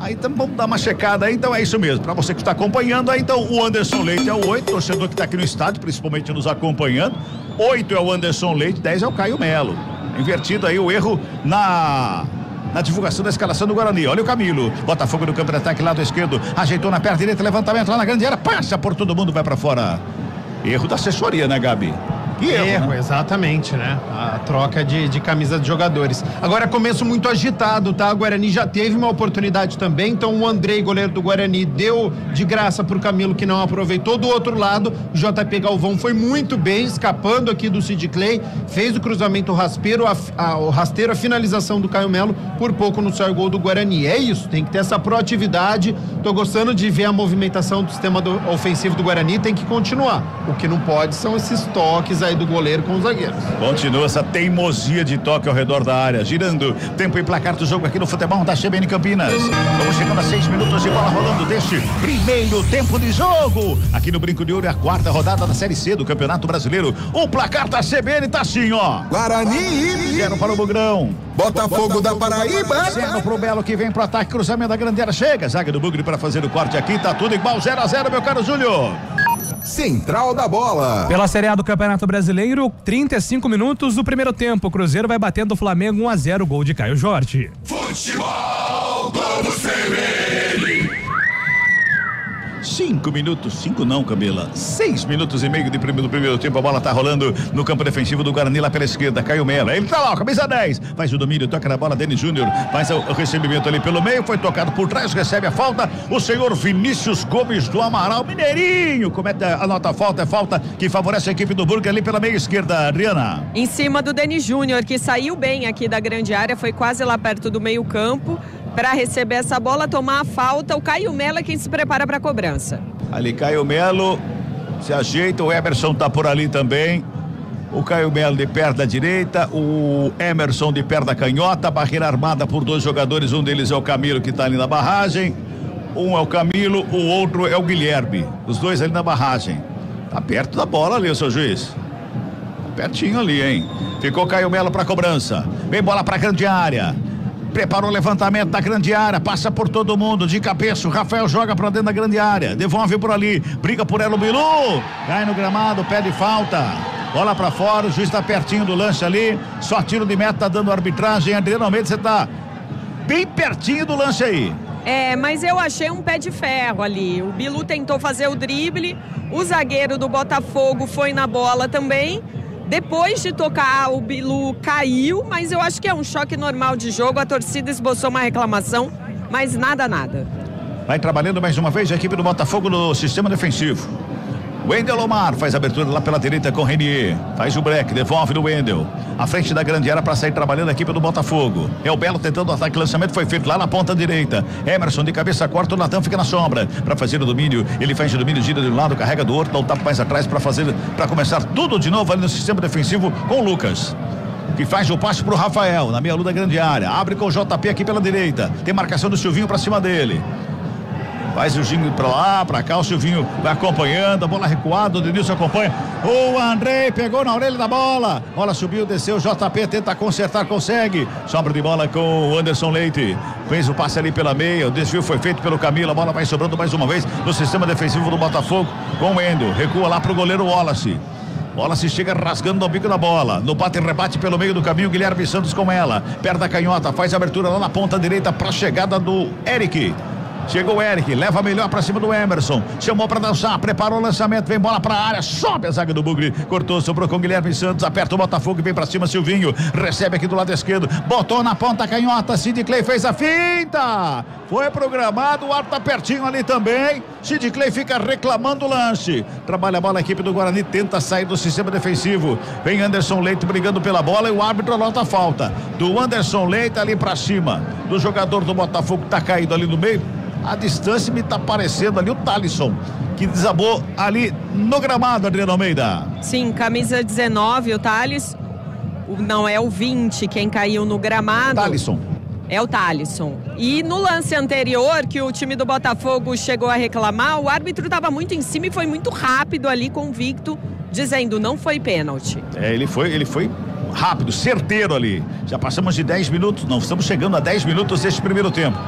Aí então vamos dar uma checada aí, então é isso mesmo. Pra você que está acompanhando aí, então o Anderson Leite é o 8, torcedor que tá aqui no estádio, principalmente nos acompanhando. 8 é o Anderson Leite, 10 é o Caio Melo. Invertido aí o erro na divulgação da escalação do Guarani. Olha o Camilo, Botafogo no campo de ataque, lado esquerdo, ajeitou na perna direita, levantamento lá na grande área, passa por todo mundo, vai pra fora. Erro da assessoria, né, Gabi? Erro, né? Exatamente, né? A troca de camisa de jogadores. Agora, começo muito agitado, tá? O Guarani já teve uma oportunidade também, então o Andrei, goleiro do Guarani, deu de graça pro Camilo, que não aproveitou. Do outro lado, o JP Galvão foi muito bem, escapando aqui do Sid Clay, fez o cruzamento rasteiro, a finalização do Caio Melo, por pouco no seu gol do Guarani. É isso, tem que ter essa proatividade. Tô gostando de ver a movimentação do sistema ofensivo do Guarani, tem que continuar. O que não pode são esses toques aí do goleiro com os zagueiros. Continua essa teimosia de toque ao redor da área, girando, tempo e placar do jogo aqui no futebol da CBN Campinas. Vamos chegando a 6 minutos de bola rolando deste primeiro tempo de jogo, aqui no Brinco de Ouro, é a 4ª rodada da Série C do Campeonato Brasileiro. O placar da CBN tá assim, ó: Guarani 0 para o Bugrão, Botafogo da Paraíba 0 pro Belo, que vem pro ataque, cruzamento da grande área, chega, zaga do Bugre para fazer o corte aqui, tá tudo igual, 0-0, meu caro Júlio. Central da Bola. Pela Série A do Campeonato Brasileiro, 35 minutos do primeiro tempo. O Cruzeiro vai batendo o Flamengo 1-0, gol de Caio Jorge. Futebol Globo CBN. 5 minutos, 5 não, Camila, 6 minutos e meio do primeiro tempo, a bola tá rolando no campo defensivo do Guarani lá pela esquerda, Caio Melo, ele tá lá, camisa 10, faz o domínio, toca na bola, Denis Júnior, faz o recebimento ali pelo meio, foi tocado por trás, recebe a falta, o senhor Vinícius Gomes do Amaral, Mineirinho, comete a nota falta, é falta que favorece a equipe do Burger ali pela meia esquerda, Adriana. Em cima do Denis Júnior, que saiu bem aqui da grande área, foi quase lá perto do meio campo, para receber essa bola, tomar a falta. O Caio Melo é quem se prepara para a cobrança. Ali Caio Melo se ajeita, o Emerson tá por ali também. O Caio Melo de perna direita, o Emerson de perna canhota, barreira armada por 2 jogadores, um deles é o Camilo, que tá ali na barragem. Um é o Camilo, o outro é o Guilherme. Os dois ali na barragem. Tá perto da bola ali, o seu juiz. Tá pertinho ali, hein? Ficou Caio Melo para cobrança. Vem bola para grande área. Preparou o levantamento da grande área, passa por todo mundo, de cabeça, o Rafael joga pra dentro da grande área, devolve por ali, briga por ela o Bilu, cai no gramado, pede falta, bola pra fora, o juiz tá pertinho do lance ali, só tiro de meta, tá dando arbitragem. Adriano Almeida, você tá bem pertinho do lance aí. Mas eu achei um pé de ferro ali, o Bilu tentou fazer o drible, o zagueiro do Botafogo foi na bola também. Depois de tocar, o Bilu caiu, mas eu acho que é um choque normal de jogo. A torcida esboçou uma reclamação, mas nada. Vai trabalhando mais uma vez a equipe do Botafogo no sistema defensivo. Wendel Omar faz a abertura lá pela direita com Renier. Faz o break, devolve no Wendel. À frente da grande área para sair trabalhando a equipe do Botafogo. É o Belo tentando o ataque, lançamento foi feito lá na ponta direita. Emerson de cabeça corta, o Natan fica na sombra. Para fazer o domínio, ele faz o domínio, gira de um lado, carrega do outro, dá um tapa mais atrás para começar tudo de novo ali no sistema defensivo com o Lucas, que faz o passe pro Rafael, na meia lua da grande área. Abre com o JP aqui pela direita. Tem marcação do Silvinho para cima dele. Faz o Ginho pra lá, pra cá, o Silvinho vai acompanhando, a bola recuada, o Denilson acompanha. O Andrei pegou na orelha da bola. Bola subiu, desceu, o JP tenta consertar, consegue. Sobra de bola com o Anderson Leite. Fez o passe ali pela meia, o desvio foi feito pelo Camilo, a bola vai sobrando mais uma vez no sistema defensivo do Botafogo com o Wendel. Recua lá pro goleiro Wallace. Wallace chega rasgando o bico da bola. No bate e rebate pelo meio do caminho, Guilherme Santos com ela. Perto da canhota, faz a abertura lá na ponta direita pra chegada do Eric. Chegou o Eric, leva melhor pra cima do Emerson, chamou pra dançar, preparou o lançamento, vem bola pra área, sobe a zaga do Bugre, cortou, sobrou com o Guilherme Santos, aperta o Botafogo e vem pra cima, Silvinho, recebe aqui do lado esquerdo, botou na ponta canhota, Sid Clay fez a finta, foi programado, o ar tá pertinho ali também, Sid Clay fica reclamando o lance, trabalha a bola, a equipe do Guarani tenta sair do sistema defensivo, vem Anderson Leite brigando pela bola e o árbitro anota a falta, do Anderson Leite ali pra cima, do jogador do Botafogo que tá caído ali no meio. A distância me tá parecendo ali o Thalisson, que desabou ali no gramado, Adriano Almeida. Sim, camisa 19, o Thales. Não é o 20 quem caiu no gramado. Thalisson. É o Thalisson. E no lance anterior, que o time do Botafogo chegou a reclamar, o árbitro estava muito em cima e foi muito rápido ali, convicto, dizendo não foi pênalti. Ele foi rápido, certeiro ali. Já passamos de 10 minutos, não, estamos chegando a 10 minutos deste primeiro tempo.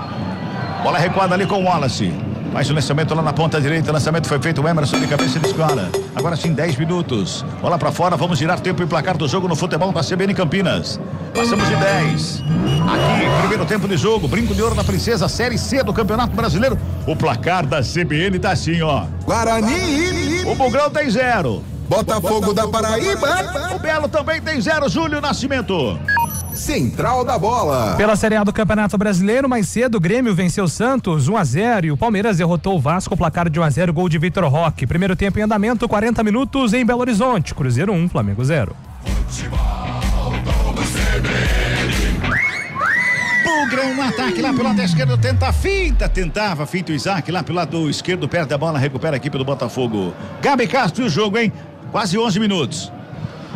Bola recuada ali com o Wallace. Faz o lançamento lá na ponta direita. O lançamento foi feito, o Emerson de cabeça de escola. Agora sim, 10 minutos. Bola pra fora, vamos girar tempo e placar do jogo no futebol da CBN Campinas. Passamos de 10. Aqui, primeiro tempo de jogo. Brinco de Ouro da Princesa, Série C do Campeonato Brasileiro. O placar da CBN tá assim, ó. Guarani. O Bugrão tem 0. Botafogo da Paraíba. O Belo também tem 0, Júlio Nascimento. Central da Bola. Pela Série A do Campeonato Brasileiro, mais cedo o Grêmio venceu o Santos 1-0 e o Palmeiras derrotou o Vasco, placar de 1-0, gol de Vitor Roque. Primeiro tempo em andamento, 40 minutos em Belo Horizonte. Cruzeiro 1, Flamengo 0. Bugrão no ataque lá pelo lado esquerdo, tentava finta o Isaac lá pelo lado esquerdo, perto da bola, recupera a equipe do Botafogo. Gabi Castro e o jogo, hein? Quase 11 minutos.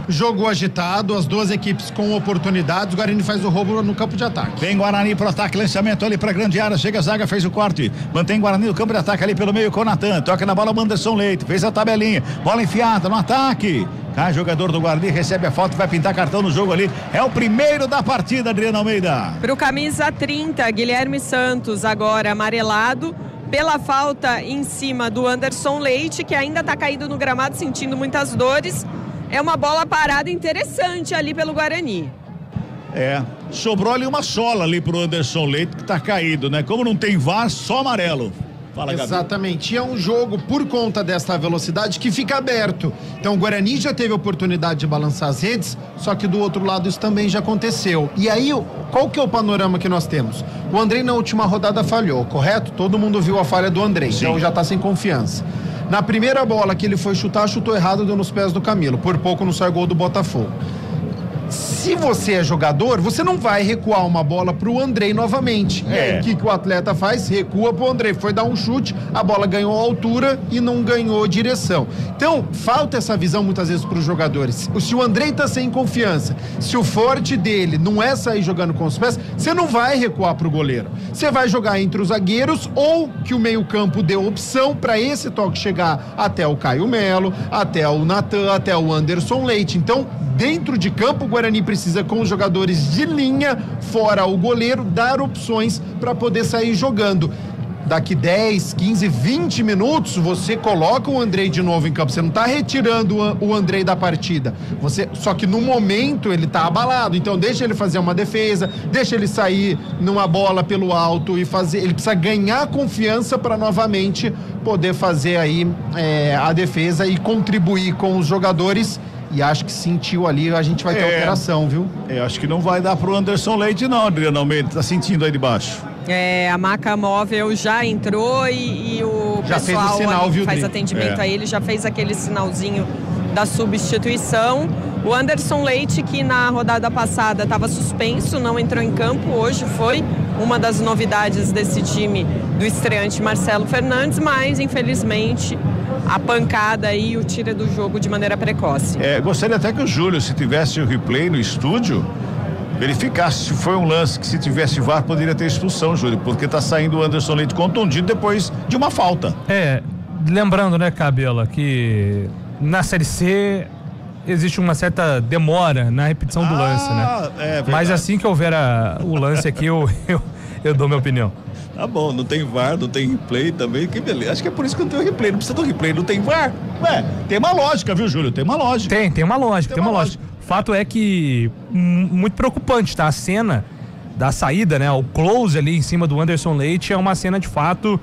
Jogo agitado, as duas equipes com oportunidades. O Guarani faz o roubo no campo de ataque. Vem Guarani pro ataque, lançamento ali pra grande área. Chega a zaga, fez o corte. Mantém Guarani no campo de ataque ali pelo meio com o Natan. Toca na bola o Anderson Leite. Fez a tabelinha. Bola enfiada no ataque. Cai jogador do Guarani, recebe a falta e vai pintar cartão no jogo ali. É o primeiro da partida, Adriano Almeida. Pro camisa 30, Guilherme Santos, agora amarelado pela falta em cima do Anderson Leite, que ainda tá caído no gramado, sentindo muitas dores. É uma bola parada interessante ali pelo Guarani. Sobrou ali uma sola ali pro Anderson Leite, que tá caído, né? Como não tem VAR, só amarelo. Fala, exatamente, e é um jogo por conta dessa velocidade que fica aberto. Então o Guarani já teve a oportunidade de balançar as redes, só que do outro lado isso também já aconteceu. E aí, qual que é o panorama que nós temos? O Andrei na última rodada falhou, correto? Todo mundo viu a falha do Andrei, então já tá sem confiança. Na primeira bola que ele foi chutar, chutou errado, deu nos pés do Camilo. Por pouco não sai gol do Botafogo. Se você é jogador, você não vai recuar uma bola pro Andrei novamente. E aí, o que o atleta faz? Recua pro Andrei. Foi dar um chute, a bola ganhou altura e não ganhou direção. Então, falta essa visão muitas vezes pros jogadores. Se o Andrei tá sem confiança, se o forte dele não é sair jogando com os pés, você não vai recuar pro goleiro. Você vai jogar entre os zagueiros ou que o meio-campo deu opção para esse toque chegar até o Caio Melo, até o Natan, até o Anderson Leite. Então, dentro de campo, o Guarani precisa, com os jogadores de linha, fora o goleiro, dar opções para poder sair jogando. Daqui 10, 15, 20 minutos, você coloca o Andrei de novo em campo. Você não está retirando o Andrei da partida. Só que no momento ele está abalado. Então deixa ele fazer uma defesa, deixa ele sair numa bola pelo alto e fazer. Ele precisa ganhar confiança para novamente poder fazer aí a defesa e contribuir com os jogadores. E acho que sentiu ali, a gente vai ter alteração, viu? Acho que não vai dar pro Anderson Leite não, Adriano Almeida, tá sentindo aí de baixo. A maca móvel já entrou e o já pessoal fez o sinal, que faz atendimento a ele já fez aquele sinalzinho da substituição. O Anderson Leite, que na rodada passada estava suspenso, não entrou em campo, hoje foi uma das novidades desse time do estreante Marcelo Fernandes, mas infelizmente a pancada aí o tira do jogo de maneira precoce. Gostaria até que o Júlio, se tivesse o replay no estúdio, verificasse se foi um lance que, se tivesse VAR, poderia ter expulsão, Júlio, porque tá saindo o Anderson Leite contundido depois de uma falta. Lembrando, né, Cabela, que na Série C existe uma certa demora na repetição do lance, né? Mas assim que houver o lance aqui, eu dou minha opinião. Tá bom, não tem VAR, não tem replay também, que beleza. Acho que é por isso que não tem o replay, não precisa do replay, não tem VAR. Tem uma lógica, viu, Júlio? Tem uma lógica. Tem uma lógica. Fato é que muito preocupante, tá? A cena da saída, né? O close ali em cima do Anderson Leite é uma cena de fato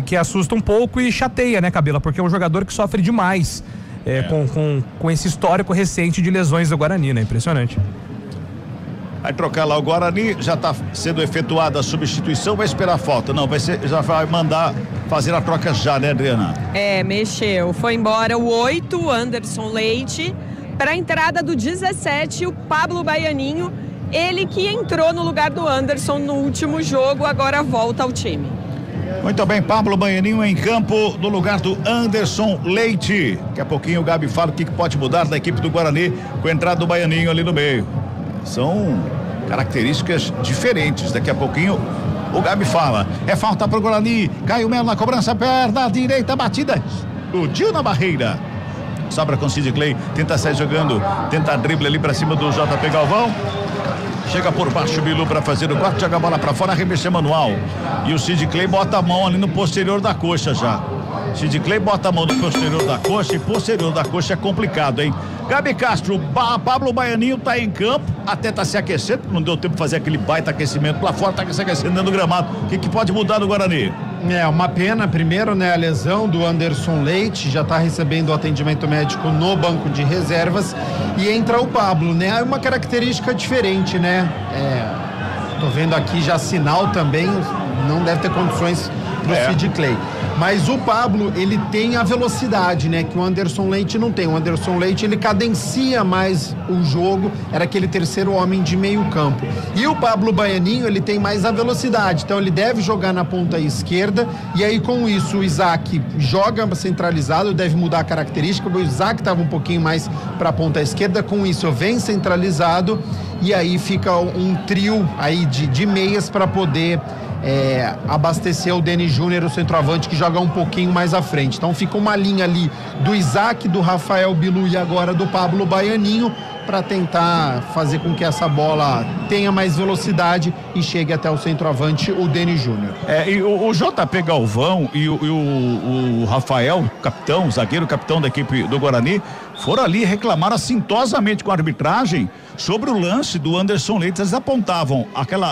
que assusta um pouco e chateia, né, Cabela? Porque é um jogador que sofre demais com esse histórico recente de lesões do Guarani, né? Impressionante. Vai trocar lá o Guarani, já está sendo efetuada a substituição, vai esperar a falta. Não, já vai mandar fazer a troca já, né, Adriana? Mexeu. Foi embora o 8, Anderson Leite, para a entrada do 17, o Pablo Baianinho, ele que entrou no lugar do Anderson no último jogo, agora volta ao time. Muito bem, Pablo Baianinho em campo no lugar do Anderson Leite. Daqui a pouquinho o Gabi fala o que pode mudar da equipe do Guarani com a entrada do Baianinho ali no meio. São características diferentes. Daqui a pouquinho o Gabi fala. É falta pro Guarani. Caio Melo na cobrança, perna direita, batida. Explodiu na barreira. Sobra com Sid Clay, tenta sair jogando, tenta drible ali pra cima do JP Galvão. Chega por baixo o Bilu para fazer o corte, joga a bola para fora, arremesso manual. E o Sid Clay bota a mão ali no posterior da coxa já. Sid Clay bota a mão no posterior da coxa e posterior da coxa é complicado, hein? Gabi Castro, Pablo Baianinho tá em campo, até tá se aquecendo, não deu tempo de fazer aquele baita aquecimento lá fora, tá se aquecendo dentro do gramado. O que pode mudar no Guarani? É uma pena, primeiro, né, a lesão do Anderson Leite, já tá recebendo o atendimento médico no banco de reservas e entra o Pablo, né? É uma característica diferente, né? Tô vendo aqui já sinal também, não deve ter condições pro Sid Clay. Mas o Pablo, ele tem a velocidade, né? Que o Anderson Leite não tem. O Anderson Leite, ele cadencia mais o jogo, era aquele terceiro homem de meio campo. E o Pablo Baianinho, ele tem mais a velocidade, então ele deve jogar na ponta esquerda, e aí com isso o Isaac joga centralizado, deve mudar a característica, o Isaac estava um pouquinho mais para a ponta esquerda, com isso vem centralizado, e aí fica um trio aí de meias para poder abastecer o Deni Júnior, o centroavante, que joga um pouquinho mais à frente. Então fica uma linha ali do Isaac, do Rafael Bilu e agora do Pablo Baianinho para tentar fazer com que essa bola tenha mais velocidade e chegue até o centroavante, o Deni Júnior. E o JP Galvão e o Rafael, capitão, zagueiro capitão da equipe do Guarani, foram ali reclamar assintosamente com a arbitragem sobre o lance do Anderson Leite. Eles apontavam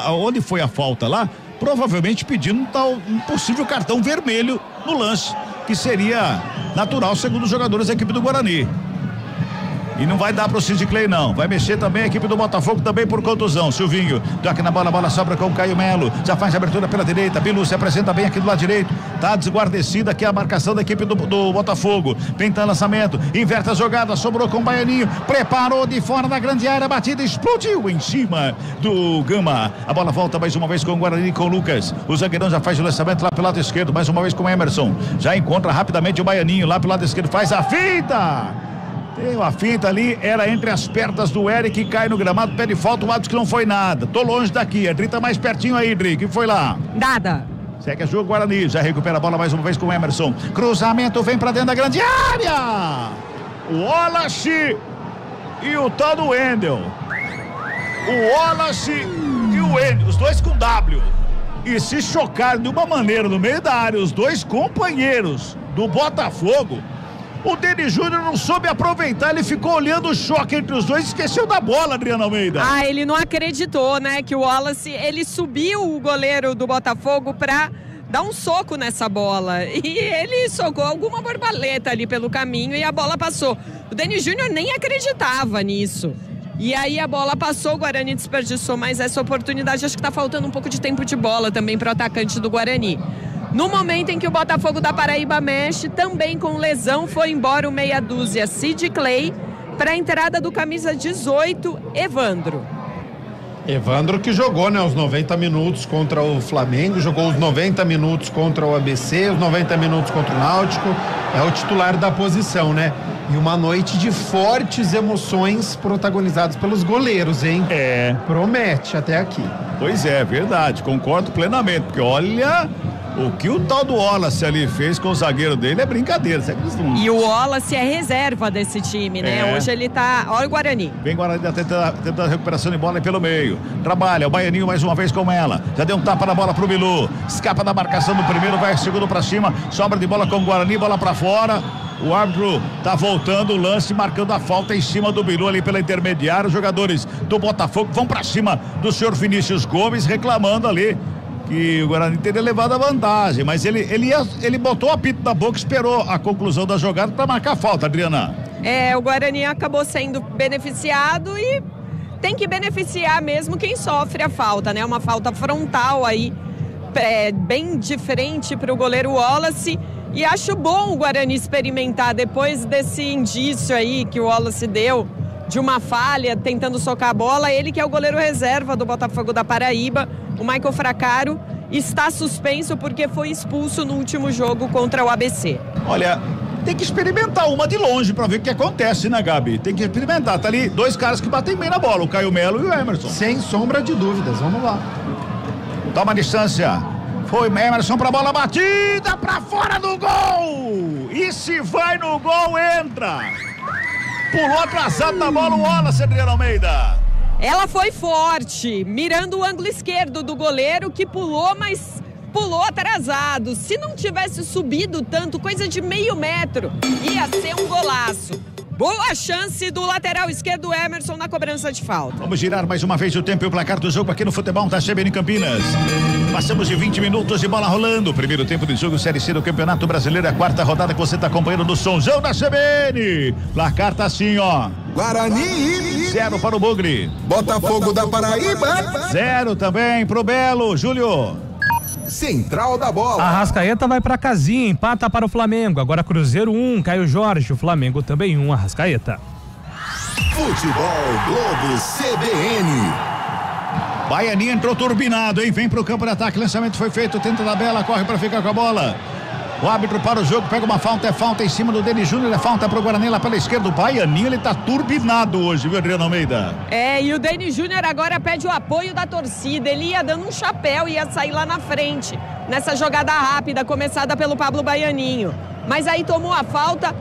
onde foi a falta lá, provavelmente pedindo um possível cartão vermelho no lance, que seria natural segundo os jogadores da equipe do Guarani. E não vai dar pro Sid Clay, não. Vai mexer também a equipe do Botafogo, também por contusão. Silvinho, toca na bola, a bola sobra com o Caio Melo. Já faz a abertura pela direita. Bilu se apresenta bem aqui do lado direito. Tá desguarnecida aqui a marcação da equipe do Botafogo. Tenta lançamento, inverte a jogada, sobrou com o Baianinho. Preparou de fora da grande área, batida, explodiu em cima do Gama. A bola volta mais uma vez com o Guarani, com o Lucas. O zagueirão já faz o lançamento lá pelo lado esquerdo, mais uma vez com o Emerson. Já encontra rapidamente o Baianinho lá pelo lado esquerdo, faz a finta. Tem uma finta ali, era entre as pernas do Eric, cai no gramado, pede falta, o árbitro que não foi nada. Tô longe daqui, a Dri tá mais pertinho aí, Dri, que foi lá? Nada. Segue a jogo, Guarani, já recupera a bola mais uma vez com o Emerson. Cruzamento, vem pra dentro da grande área. O Wallace e o tal do Wendel. O Wallace e o Wendel, os dois com W. E se chocaram de uma maneira no meio da área, os dois companheiros do Botafogo. O Deni Júnior não soube aproveitar, ele ficou olhando o choque entre os dois e esqueceu da bola, Adriana Almeida. Ele não acreditou, né, que o Wallace, ele subiu o goleiro do Botafogo pra dar um soco nessa bola. E ele socou alguma borboleta ali pelo caminho e a bola passou. O Deni Júnior nem acreditava nisso. E aí a bola passou, o Guarani desperdiçou mais essa oportunidade. Acho que tá faltando um pouco de tempo de bola também pro atacante do Guarani. No momento em que o Botafogo da Paraíba mexe, também com lesão, foi embora o meia dúzia Sid Clay para a entrada do camisa 18, Evandro. Evandro que jogou, né, os 90 minutos contra o Flamengo, jogou os 90 minutos contra o ABC, os 90 minutos contra o Náutico, é o titular da posição, né? E uma noite de fortes emoções protagonizadas pelos goleiros, hein? Promete até aqui. Pois é, verdade, concordo plenamente, porque olha... O que o tal do Wallace ali fez com o zagueiro dele é brincadeira. E o Wallace é reserva desse time, né? Hoje ele tá... Olha o Guarani. Vem Guarani tentando a recuperação de bola pelo meio. Trabalha, o Baianinho mais uma vez com ela. Já deu um tapa na bola pro Bilu. Escapa da marcação do primeiro, vai segundo pra cima. Sobra de bola com o Guarani, bola pra fora. O árbitro tá voltando o lance, marcando a falta em cima do Bilu ali pela intermediária. Os jogadores do Botafogo vão pra cima do senhor Vinícius Gomes, reclamando ali que o Guarani teria levado a vantagem, mas ele botou o apito na boca, esperou a conclusão da jogada para marcar a falta, Adriana. O Guarani acabou sendo beneficiado e tem que beneficiar mesmo quem sofre a falta, né? Uma falta frontal aí, bem diferente para o goleiro Wallace, e acho bom o Guarani experimentar depois desse indício aí que o Wallace deu de uma falha, tentando socar a bola, ele que é o goleiro reserva do Botafogo da Paraíba, o Michael Fracaro, está suspenso porque foi expulso no último jogo contra o ABC. Olha, tem que experimentar uma de longe pra ver o que acontece, né, Gabi? Tem que experimentar. Tá ali 2 caras que batem bem na bola, o Caio Melo e o Emerson. Sem sombra de dúvidas, vamos lá. Toma a distância. Foi Emerson pra bola batida pra fora do gol. E se vai no gol, entra. Pulou atrasado na bola o Wallace, Adriano Almeida. Ela foi forte, mirando o ângulo esquerdo do goleiro que pulou, mas pulou atrasado. Se não tivesse subido tanto, coisa de meio metro, ia ser um golaço. Boa chance do lateral esquerdo Emerson na cobrança de falta. Vamos girar mais uma vez o tempo e o placar do jogo aqui no Futebol da CBN Campinas. Passamos de 20 minutos de bola rolando. Primeiro tempo de jogo Série C do Campeonato Brasileiro, a 4ª rodada que você está acompanhando do Sonzão da CBN. Placar tá assim, ó. Guarani 0 para o Bugre. Botafogo da Paraíba 0 também pro Belo, Júlio. Central da Bola. Arrascaeta vai pra casinha, empata para o Flamengo. Agora Cruzeiro 1, Caio Jorge. O Flamengo também 1, Arrascaeta. Futebol Globo CBN. Baianinho entrou turbinado, hein? Vem pro campo de ataque, lançamento foi feito, tenta da Bela, corre pra ficar com a bola. O árbitro para o jogo, pega uma falta, é falta em cima do Denis Júnior, é falta pro Guarani lá pela esquerda. O Baianinho, ele tá turbinado hoje, viu, Adriano Almeida? E o Denis Júnior agora pede o apoio da torcida. Ele ia dando um chapéu, ia sair lá na frente, nessa jogada rápida, começada pelo Pablo Baianinho. Mas aí tomou a falta,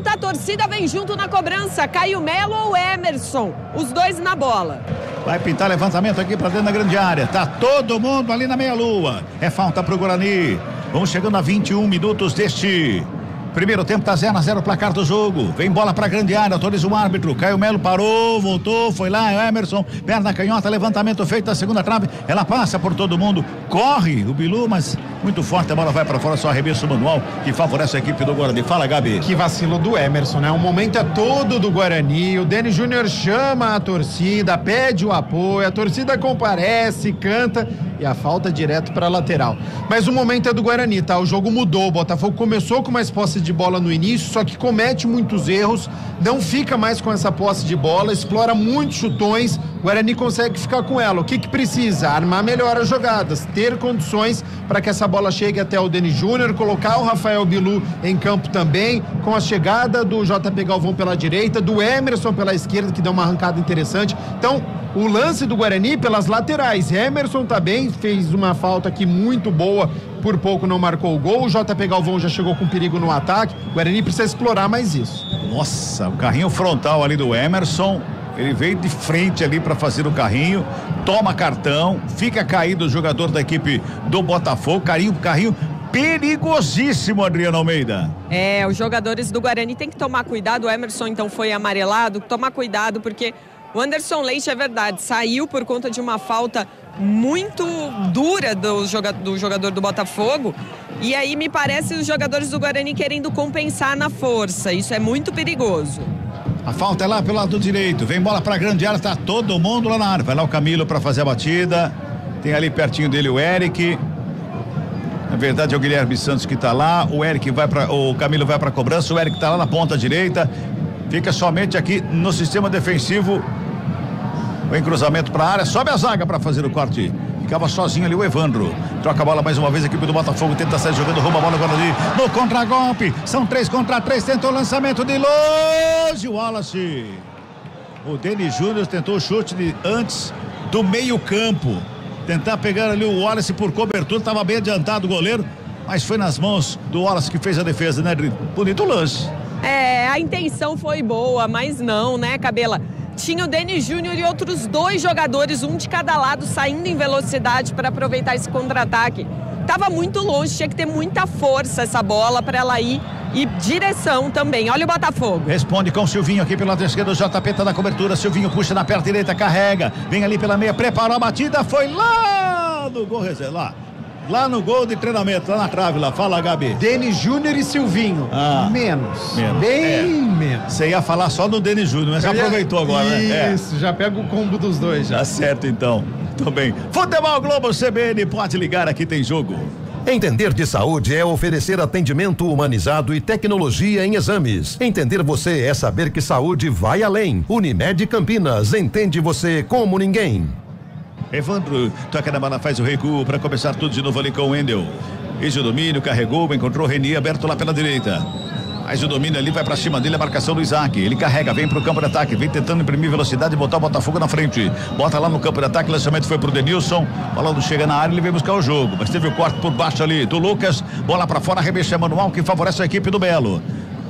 a torcida vem junto na cobrança. Caio Melo ou Emerson, os dois na bola. Vai pintar levantamento aqui pra dentro da grande área, tá todo mundo ali na meia-lua. É falta pro Guarani. Vamos chegando a 21 minutos deste primeiro tempo, tá 0-0 o placar do jogo. Vem bola pra grande área, autoriza o árbitro. Caio Melo parou, voltou, foi lá, Emerson, perna canhota, levantamento feito da segunda trave. Ela passa por todo mundo, corre o Bilu, mas muito forte, a bola vai pra fora, só arremesso manual que favorece a equipe do Guarani. Fala, Gabi. Que vacilo do Emerson, né? O momento é todo do Guarani. O Denis Júnior chama a torcida, pede o apoio, a torcida comparece, canta e a falta direto pra lateral. Mas o momento é do Guarani, tá? O jogo mudou, o Botafogo começou com mais posse de bola no início, só que comete muitos erros, não fica mais com essa posse de bola, explora muitos chutões, o Guarani consegue ficar com ela. O que precisa? Armar melhor as jogadas, ter condições para que essa bola chegue até o Denis Júnior, colocar o Rafael Bilu em campo também, com a chegada do JP Galvão pela direita, do Emerson pela esquerda, que deu uma arrancada interessante. Então, o lance do Guarani pelas laterais. Emerson tá bem, fez uma falta aqui muito boa, por pouco não marcou o gol. O JP Galvão já chegou com perigo no ataque. O Guarani precisa explorar mais isso. Nossa, o carrinho frontal ali do Emerson. Ele veio de frente ali para fazer o carrinho, toma cartão, fica caído o jogador da equipe do Botafogo. Carrinho perigosíssimo, Adriano Almeida. Os jogadores do Guarani têm que tomar cuidado. O Emerson então foi amarelado, tomar cuidado porque o Anderson Leite, é verdade, saiu por conta de uma falta muito dura do jogador do Botafogo. E aí me parece os jogadores do Guarani querendo compensar na força. Isso é muito perigoso. A falta é lá pelo lado direito. Vem bola pra grande área, tá todo mundo lá na área. Vai lá o Camilo pra fazer a batida. Tem ali pertinho dele o Eric. Na verdade é o Guilherme Santos que tá lá. O Camilo vai pra cobrança. O Eric tá lá na ponta direita. Fica somente aqui no sistema defensivo. Vem cruzamento pra área, sobe a zaga pra fazer o corte. Ficava sozinho ali o Evandro. Troca a bola mais uma vez, a equipe do Botafogo tenta sair jogando, rouba a bola agora ali no contra-golpe. São 3 contra 3, tentou o lançamento de longe. O Wallace. O Denis Júnior tentou o chute antes do meio-campo. Tentar pegar ali o Wallace por cobertura, estava bem adiantado o goleiro, mas foi nas mãos do Wallace que fez a defesa, né, Adri? Bonito lance. A intenção foi boa, mas não, né, Cabela? Tinha o Denis Júnior e outros 2 jogadores, um de cada lado, saindo em velocidade para aproveitar esse contra-ataque. Tava muito longe, tinha que ter muita força essa bola para ela ir e direção também. Olha o Botafogo. Responde com o Silvinho aqui pelo lado esquerdo, o JP tá na cobertura, Silvinho puxa na perna direita, carrega, vem ali pela meia, preparou a batida, foi lá no gol reserva, lá no gol de treinamento, lá na trave, lá. Fala, Gabi. Denis Júnior e Silvinho. Menos. Bem menos. Você ia falar só do Denis Júnior, mas já aproveitou agora, né? Isso, já pega o combo dos dois. Já. Tá certo, então. Tô bem. Futebol Globo CBN, pode ligar, aqui tem jogo. Entender de saúde é oferecer atendimento humanizado e tecnologia em exames. Entender você é saber que saúde vai além. Unimed Campinas, entende você como ninguém. Evandro toca na bola, faz o recuo para começar tudo de novo ali com o Wendel. Eis o domínio, carregou, encontrou o Renier aberto lá pela direita. Mas o domínio ali vai pra cima dele, a marcação do Isaac. Ele carrega, vem pro campo de ataque, vem tentando imprimir velocidade e botar o Botafogo na frente. Bota lá no campo de ataque, o lançamento foi pro Denilson. Bola não chega na área, ele vem buscar o jogo. Mas teve o corte por baixo ali do Lucas. Bola pra fora, arremesso manual que favorece a equipe do Belo.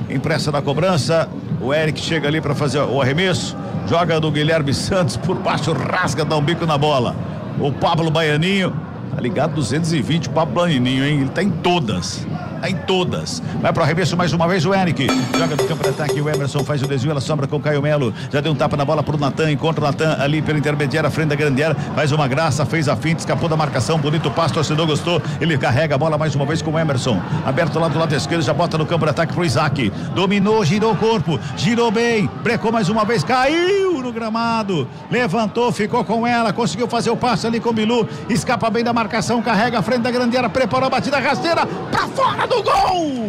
Impressa na cobrança. O Eric chega ali pra fazer o arremesso. Joga do Guilherme Santos por baixo, rasga, dá um bico na bola. O Pablo Baianinho. Tá ligado 220, o Pablo Baianinho, hein? Ele tá em todas. Em todas. Vai pro arremesso mais uma vez o Eric. Joga no campo de ataque, o Emerson faz o desvio, ela sobra com o Caio Melo. Já deu um tapa na bola pro Natan, encontra o Natan ali pelo intermediário, à frente da grande área. Faz uma graça, fez a finta, escapou da marcação. Bonito passo, o torcedor gostou. Ele carrega a bola mais uma vez com o Emerson. Aberto lá do lado esquerdo, já bota no campo de ataque pro Isaac. Dominou, girou o corpo, girou bem, brecou mais uma vez, caiu no gramado. Levantou, ficou com ela, conseguiu fazer o passe ali com o Bilu. Escapa bem da marcação, carrega à frente da grande área, preparou a batida rasteira pra fora do gol!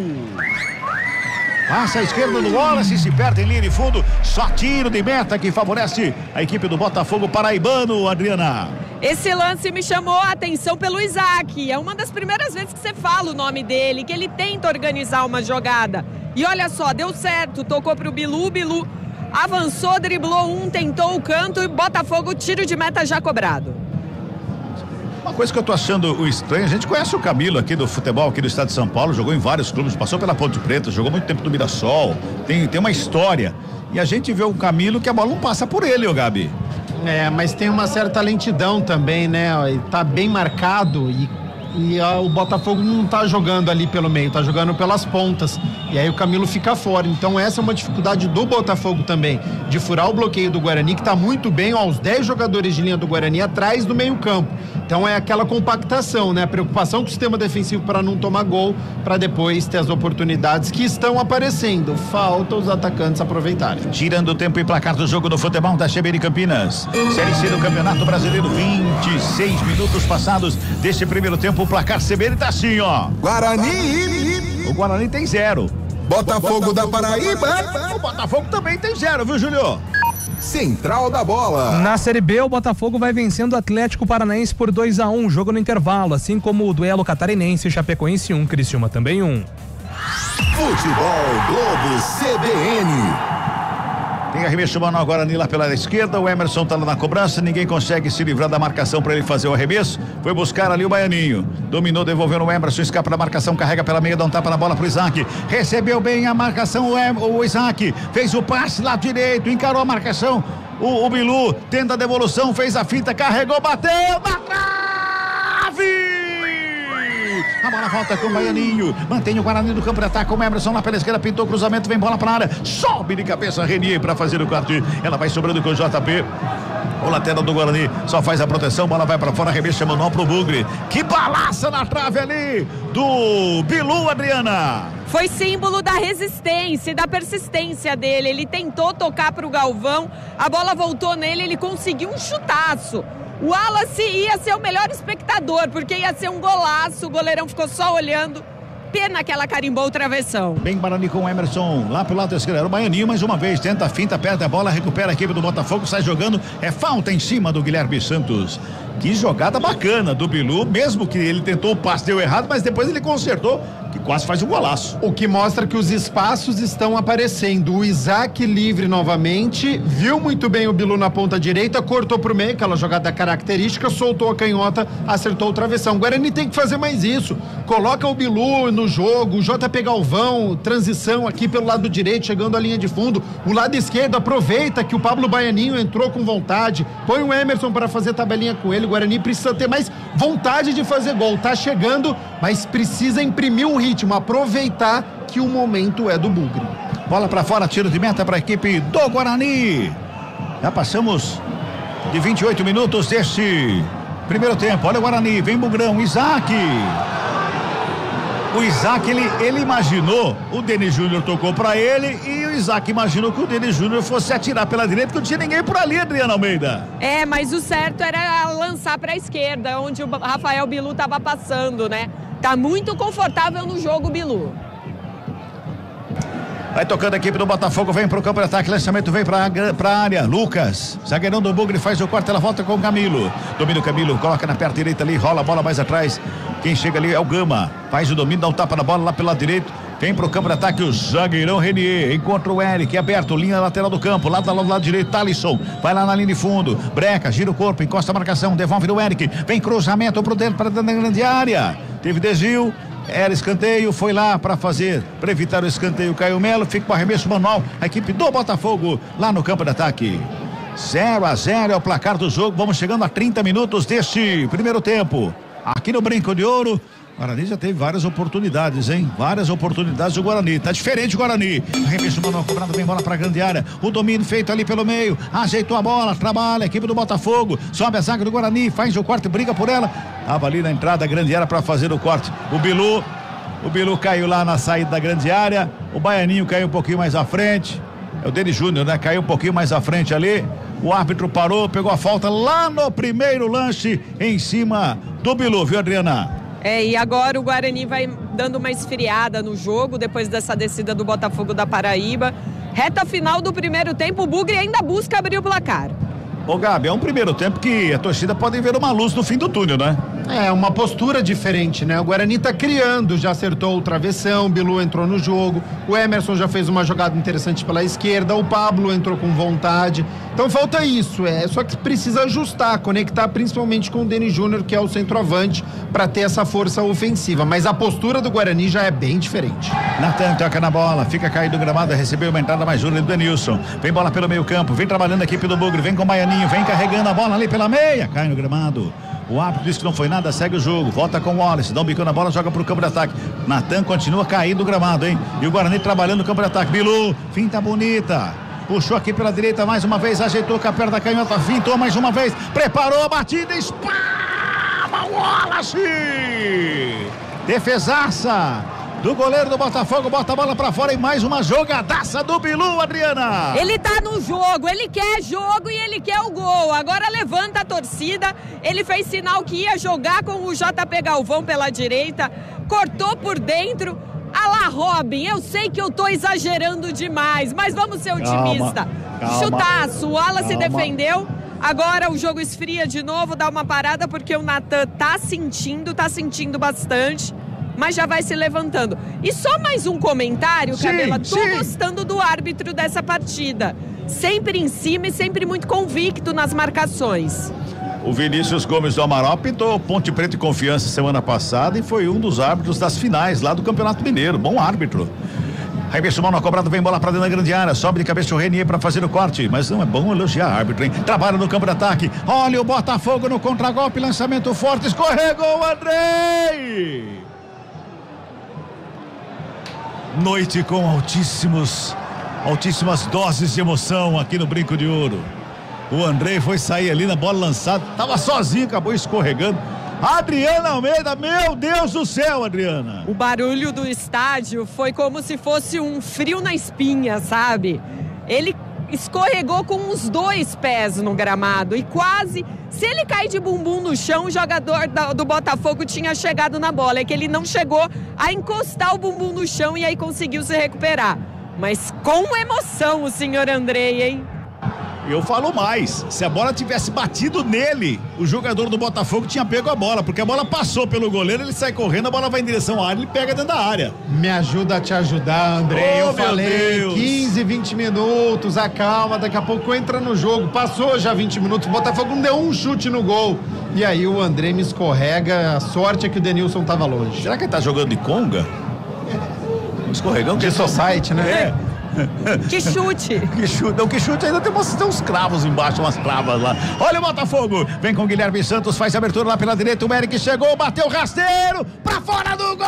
Passa a esquerda do Wallace, se perde em linha de fundo, só tiro de meta que favorece a equipe do Botafogo paraibano, Adriana. Esse lance me chamou a atenção pelo Isaac, é uma das primeiras vezes que você fala o nome dele, que ele tenta organizar uma jogada. E olha só, deu certo, tocou pro Bilu, Bilu avançou, driblou tentou o canto e Botafogo, tiro de meta já cobrado. Uma coisa que eu tô achando estranho, a gente conhece o Camilo aqui do futebol, aqui do estado de São Paulo, jogou em vários clubes, passou pela Ponte Preta, jogou muito tempo no Mirassol, tem uma história. E a gente vê o Camilo que a bola não passa por ele, ô Gabi. Mas tem uma certa lentidão também, né? Tá bem marcado e o Botafogo não tá jogando ali pelo meio, tá jogando pelas pontas. E aí o Camilo fica fora. Então essa é uma dificuldade do Botafogo também, de furar o bloqueio do Guarani, que tá muito bem, os 10 jogadores de linha do Guarani atrás do meio-campo. Então é aquela compactação, né? Preocupação com o sistema defensivo para não tomar gol, para depois ter as oportunidades que estão aparecendo. Falta os atacantes aproveitarem. Tirando o tempo e placar do jogo do futebol da CBN Campinas. Série C do Campeonato Brasileiro, 26 minutos passados deste primeiro tempo. O placar CBN tá assim, ó. Guarani. O Guarani tem 0. Botafogo da Paraíba. O Botafogo também tem 0, viu, Júlio? Central da bola. Na Série B, o Botafogo vai vencendo o Atlético Paranaense por 2-1, jogo no intervalo, assim como o duelo catarinense, Chapecoense 1, Criciúma também 1. Futebol Globo CBN. Tem arremesso manual Guarani lá pela esquerda, o Emerson tá lá na cobrança, ninguém consegue se livrar da marcação para ele fazer o arremesso, foi buscar ali o Baianinho, dominou, devolvendo o Emerson, escapa da marcação, carrega pela meia, dá um tapa na bola pro Isaac, recebeu bem a marcação o Isaac, fez o passe lá direito, encarou a marcação, o Bilu tenta a devolução, fez a finta, carregou, bateu na trave! A bola volta com o Baianinho, mantém o Guarani do campo de ataque, o Emerson lá pela esquerda, pintou o cruzamento, vem bola pra área, sobe de cabeça Renier para fazer o corte, ela vai sobrando com o JP, o lateral do Guarani só faz a proteção, bola vai pra fora, arremesso manual pro Bugre, que balaça na trave ali do Bilu, Adriana. Foi símbolo da resistência e da persistência dele, ele tentou tocar pro Galvão, a bola voltou nele, ele conseguiu um chutaço. O Wallace ia ser o melhor espectador, porque ia ser um golaço, o goleirão ficou só olhando, pena que ela carimbou o travessão. Bem Guarani com o Emerson, lá pro lado esquerdo, o Baianinho mais uma vez, tenta a finta, perde a bola, recupera a equipe do Botafogo, sai jogando, é falta em cima do Guilherme Santos. Que jogada bacana do Bilu, mesmo que ele tentou o passe, deu errado, mas depois ele consertou, que quase faz um golaço. O que mostra que os espaços estão aparecendo. O Isaac livre novamente, viu muito bem o Bilu na ponta direita, cortou pro meio, aquela jogada característica, soltou a canhota, acertou o travessão. O Guarani tem que fazer mais isso. Coloca o Bilu no jogo, o JP Galvão, transição aqui pelo lado direito, chegando à linha de fundo. O lado esquerdo aproveita que o Pablo Baianinho entrou com vontade, põe o Emerson para fazer tabelinha com ele. O Guarani precisa ter mais vontade de fazer gol, tá chegando, mas precisa imprimir o ritmo, aproveitar que o momento é do Bugre. Bola pra fora, tiro de meta pra equipe do Guarani. Já passamos de 28 minutos deste primeiro tempo. Olha o Guarani, vem Bugrão, Isaac. O Isaac, ele imaginou, o Denis Júnior tocou pra ele e o Isaac imaginou que o Denis Júnior fosse atirar pela direita, porque não tinha ninguém por ali, Adriana Almeida. Mas o certo era lançar pra esquerda, onde o Rafael Bilu tava passando, né? Tá muito confortável no jogo, Bilu. Vai tocando a equipe do Botafogo, vem pro campo de ataque, lançamento vem pra área. Lucas, zagueirão do Bugre, faz o corte, ela volta com o Camilo. Domina o Camilo, coloca na perna direita ali, rola a bola mais atrás. Quem chega ali é o Gama, faz o domínio, dá um tapa na bola lá pelo lado direito. Vem pro campo de ataque o zagueirão Renier, encontra o Eric, aberto, linha lateral do campo, lá do lado direito, Thalisson, vai lá na linha de fundo, breca, gira o corpo, encosta a marcação, devolve no Eric, vem cruzamento pro dentro, para dentro da grande área, teve desvio, era escanteio, foi lá para evitar o escanteio, Caio Melo, fica com o arremesso manual, a equipe do Botafogo, lá no campo de ataque. 0-0 é o placar do jogo, vamos chegando a 30 minutos deste primeiro tempo, aqui no Brinco de Ouro. O Guarani já teve várias oportunidades, hein? Várias oportunidades do Guarani. Tá diferente o Guarani. Arremesso manual cobrado, vem bola pra grande área. O domínio feito ali pelo meio. Ajeitou a bola, trabalha a equipe do Botafogo. Sobe a zaga do Guarani, faz o corte, briga por ela. Tava ali na entrada da grande área pra fazer o corte. O Bilu caiu lá na saída da grande área. O Baianinho caiu um pouquinho mais à frente. É o Denis Júnior, né? Caiu um pouquinho mais à frente ali. O árbitro parou, pegou a falta lá no primeiro lance em cima do Bilu, viu, Adriana? E agora o Guarani vai dando uma esfriada no jogo, depois dessa descida do Botafogo da Paraíba. Reta final do primeiro tempo, o Bugre ainda busca abrir o placar. Ô Gabi, é um primeiro tempo que a torcida pode ver uma luz no fim do túnel, né? É, uma postura diferente, né? O Guarani tá criando, já acertou o travessão, o Bilu entrou no jogo, o Emerson já fez uma jogada interessante pela esquerda, o Pablo entrou com vontade. Então falta isso, só que precisa ajustar, conectar principalmente com o Denis Júnior, que é o centroavante, para ter essa força ofensiva. Mas a postura do Guarani já é bem diferente. Natan toca na bola, fica caído o gramado, recebeu uma entrada mais dura do Denilson. Vem bola pelo meio campo, vem trabalhando a equipe do Bugre, vem com o Baianinho, vem carregando a bola ali pela meia, cai no gramado. O árbitro disse que não foi nada, segue o jogo, volta com o Wallace, dá um bicão na bola, joga pro campo de ataque. Natan continua caído do gramado, hein? E o Guarani trabalhando no campo de ataque. Bilu, finta bonita. Puxou aqui pela direita mais uma vez, ajeitou com a perna da canhota, fintou mais uma vez, preparou a batida, espalma o Wallace! Defesaça do goleiro do Botafogo, bota a bola pra fora e mais uma jogadaça do Bilu, Adriana. Ele tá no jogo, ele quer jogo e ele quer o gol. Agora levanta a torcida, ele fez sinal que ia jogar com o JP Galvão pela direita, cortou por dentro. Alá, Robin, eu sei que eu tô exagerando demais, mas vamos ser otimista. Calma. Chutaço, o Wallace defendeu. Agora o jogo esfria de novo, dá uma parada porque o Natan tá sentindo bastante, mas já vai se levantando. E só mais um comentário, Camila, tô gostando do árbitro dessa partida. Sempre em cima e sempre muito convicto nas marcações. O Vinícius Gomes do Amaral apitou Ponte Preta e Confiança semana passada e foi um dos árbitros das finais lá do Campeonato Mineiro. Bom árbitro. Arremesso mão na cobrada, vem bola pra dentro da grande área, sobe de cabeça o Renier pra fazer o corte, mas não é bom elogiar árbitro, hein? Trabalha no campo de ataque, olha o Botafogo no contragolpe, lançamento forte, escorregou o Andrei! Noite com altíssimas doses de emoção aqui no Brinco de Ouro. O Andrei foi sair ali na bola lançada, tava sozinho, acabou escorregando. Adriana Almeida, meu Deus do céu, Adriana. O barulho do estádio foi como se fosse um frio na espinha, sabe? Ele escorregou com os 2 pés no gramado e quase, se ele cair de bumbum no chão, o jogador do Botafogo tinha chegado na bola. É que ele não chegou a encostar o bumbum no chão e aí conseguiu se recuperar. Mas com emoção o senhor Andrei, hein? Eu falo mais, se a bola tivesse batido nele, o jogador do Botafogo tinha pego a bola, porque a bola passou pelo goleiro, ele sai correndo, a bola vai em direção à área, ele pega dentro da área. Me ajuda a te ajudar, André. Eu falei, 15, 20 minutos, acalma, daqui a pouco entra no jogo. Passou já 20 minutos, o Botafogo não deu um chute no gol. E aí o André me escorrega, a sorte é que o Denilson tava longe. Será que ele tá jogando de conga? Escorregão? De society, né? É. Que chute! Que chute, ainda tem uns cravos embaixo, umas travas lá. Olha o Botafogo, vem com o Guilherme Santos, faz a abertura lá pela direita, o Eric chegou, bateu rasteiro, pra fora do gol!